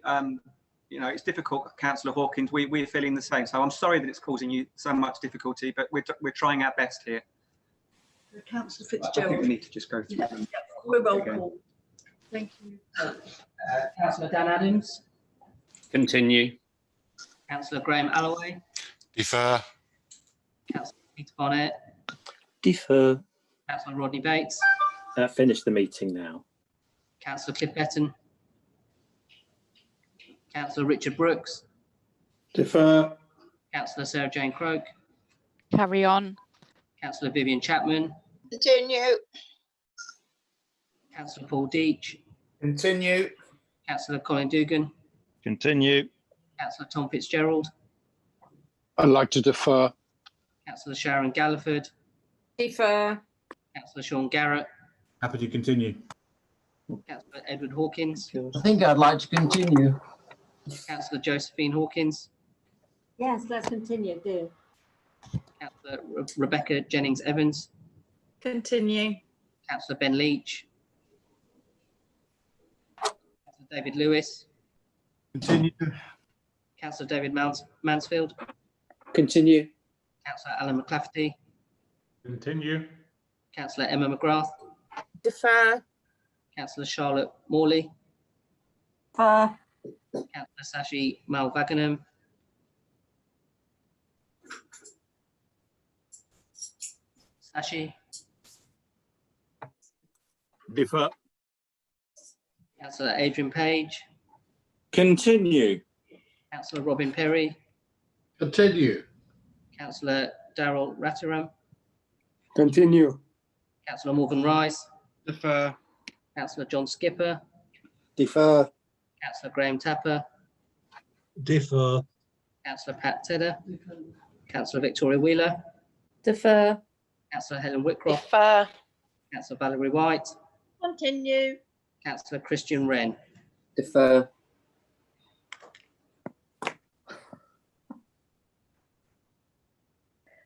you know, it's difficult, Councillor Hawkins. We're feeling the same. So I'm sorry that it's causing you so much difficulty, but we're trying our best here. Councillor I think Fitzgerald. we need to just go through them. We're roll again. call. Thank you. Councillor Dan Adams. Continue. Councillor Graham Alloway. Defer. Councillor Peter Barnett. Defer. Councillor Rodney Bates. Finish the meeting now. Councillor Cliff Betton. Councillor Richard Brooks. Defer. Councillor Sarah Jane Croak. Carry on. Councillor Vivian Chapman. Continue. Councillor Paul Deach. Continue. Councillor Colin Dugan. Continue. Councillor Tom Fitzgerald. I'd like to defer. Councillor Sharon Galliford. Defer. Councillor Sean Garrett. Happy to continue. Councillor Edward Hawkins. I think I'd like to continue. Councillor Josephine Hawkins. Yes, let's continue, do. Councillor Rebecca Jennings Evans. Continue. Councillor Ben Leach. Councillor David Lewis. Continue. Councillor David Mansfield. Continue. Councillor Alan McClafferty. Continue. Councillor Emma McGrath. Defer. Councillor Charlotte Morley. Defer. Councillor Sashi Malvaganam. Sashi. Defer. Councillor Adrian Page. Continue. Councillor Robin Perry. Continue. Councillor Darrell Ratteram. Continue. Councillor Morgan Rice. Defer. Councillor John Skipper. Defer. Councillor Graham Tapper. Defer. Councillor Pat Tedder. Councillor Victoria Wheeler. Defer. Councillor Helen Whitcroft. Defer. Councillor Valerie White. Continue. Councillor Christian Wren. Defer.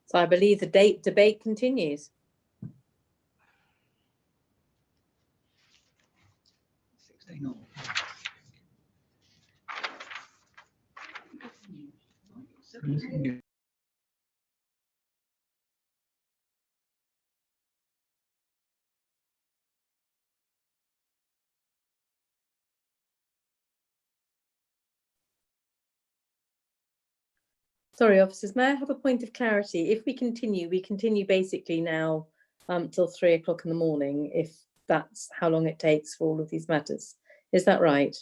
So I believe the debate continues. Sorry, officers, may I have a point of clarity? If we continue basically now till 3 o'clock in the morning, if that's how long it takes for all of these matters. Is that right?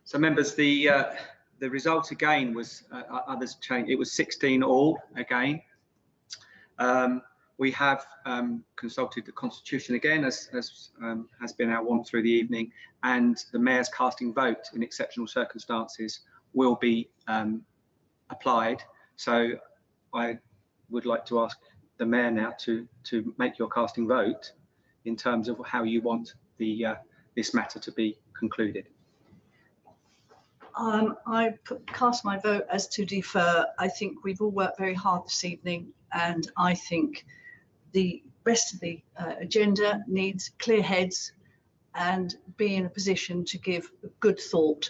So members, the result again was others changed. It was 16 all again. We have consulted the Constitution again, as has been our want through the evening, and the Mayor's casting vote in exceptional circumstances will be applied. So I would like to ask the Mayor now to make your casting vote in terms of how you want this matter to be concluded. I cast my vote as to defer. I think we've all worked very hard this evening, and I think the rest of the agenda needs clear heads and be in a position to give good thought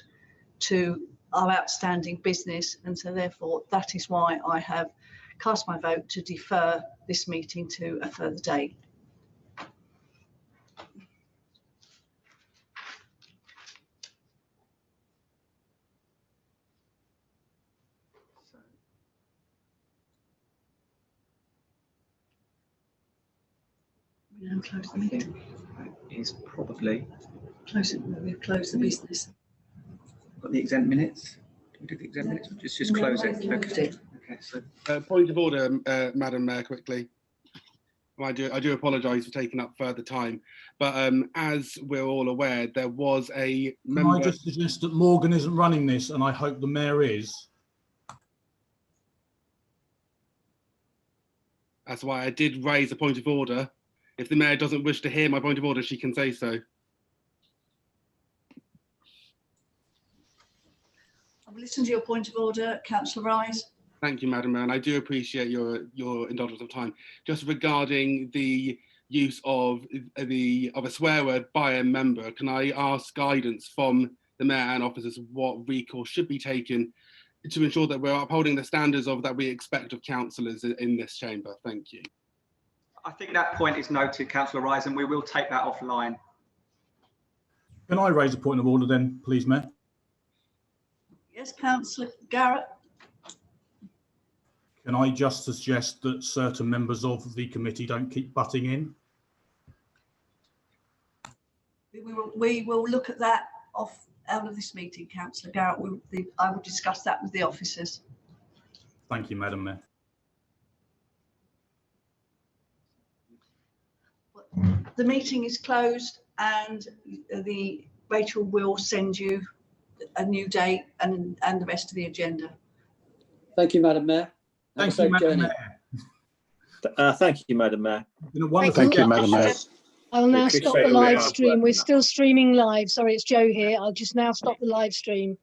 to our outstanding business. And so therefore, that is why I have cast my vote to defer this meeting to a further date. We now close the meeting. Is probably Close it. We've closed the business. got the exempt minutes. Do we do the exempt minutes? Just close it. Okay. Okay. So Point of order, Madam Mayor, quickly. I do apologise for taking up further time, but as we're all aware, there was a member. Can I just suggest that Morgan isn't running this, and I hope the Mayor is. That's why I did raise a point of order. If the Mayor doesn't wish to hear my point of order, she can say so. I've listened to your point of order, Councillor Rise. Thank you, Madam Mayor, and I do appreciate your indulgence of time. Just regarding the use of a swear word by a member, can I ask guidance from the Mayor and officers what recourse should be taken to ensure that we're upholding the standards that we expect of councillors in this chamber? Thank you. I think that point is noted, Councillor Rise, and we will take that offline. Can I raise a point of order then, please, Mayor? Yes, Councillor Garrett. Can I just suggest that certain members of the committee don't keep butting in? We will look at that out of this meeting, Councillor Garrett. I will discuss that with the officers. Thank you, Madam Mayor. The meeting is closed, and Rachel will send you a new date and the rest of the agenda. Thank you, Madam Mayor. Thank you, Madam Mayor. Thank you, Madam Mayor. Thank you, Madam Mayor. I'll now We stop the appreciate live your stream. hard We're work still streaming live. Sorry, it's Joe here. I'll just now stop the live stream.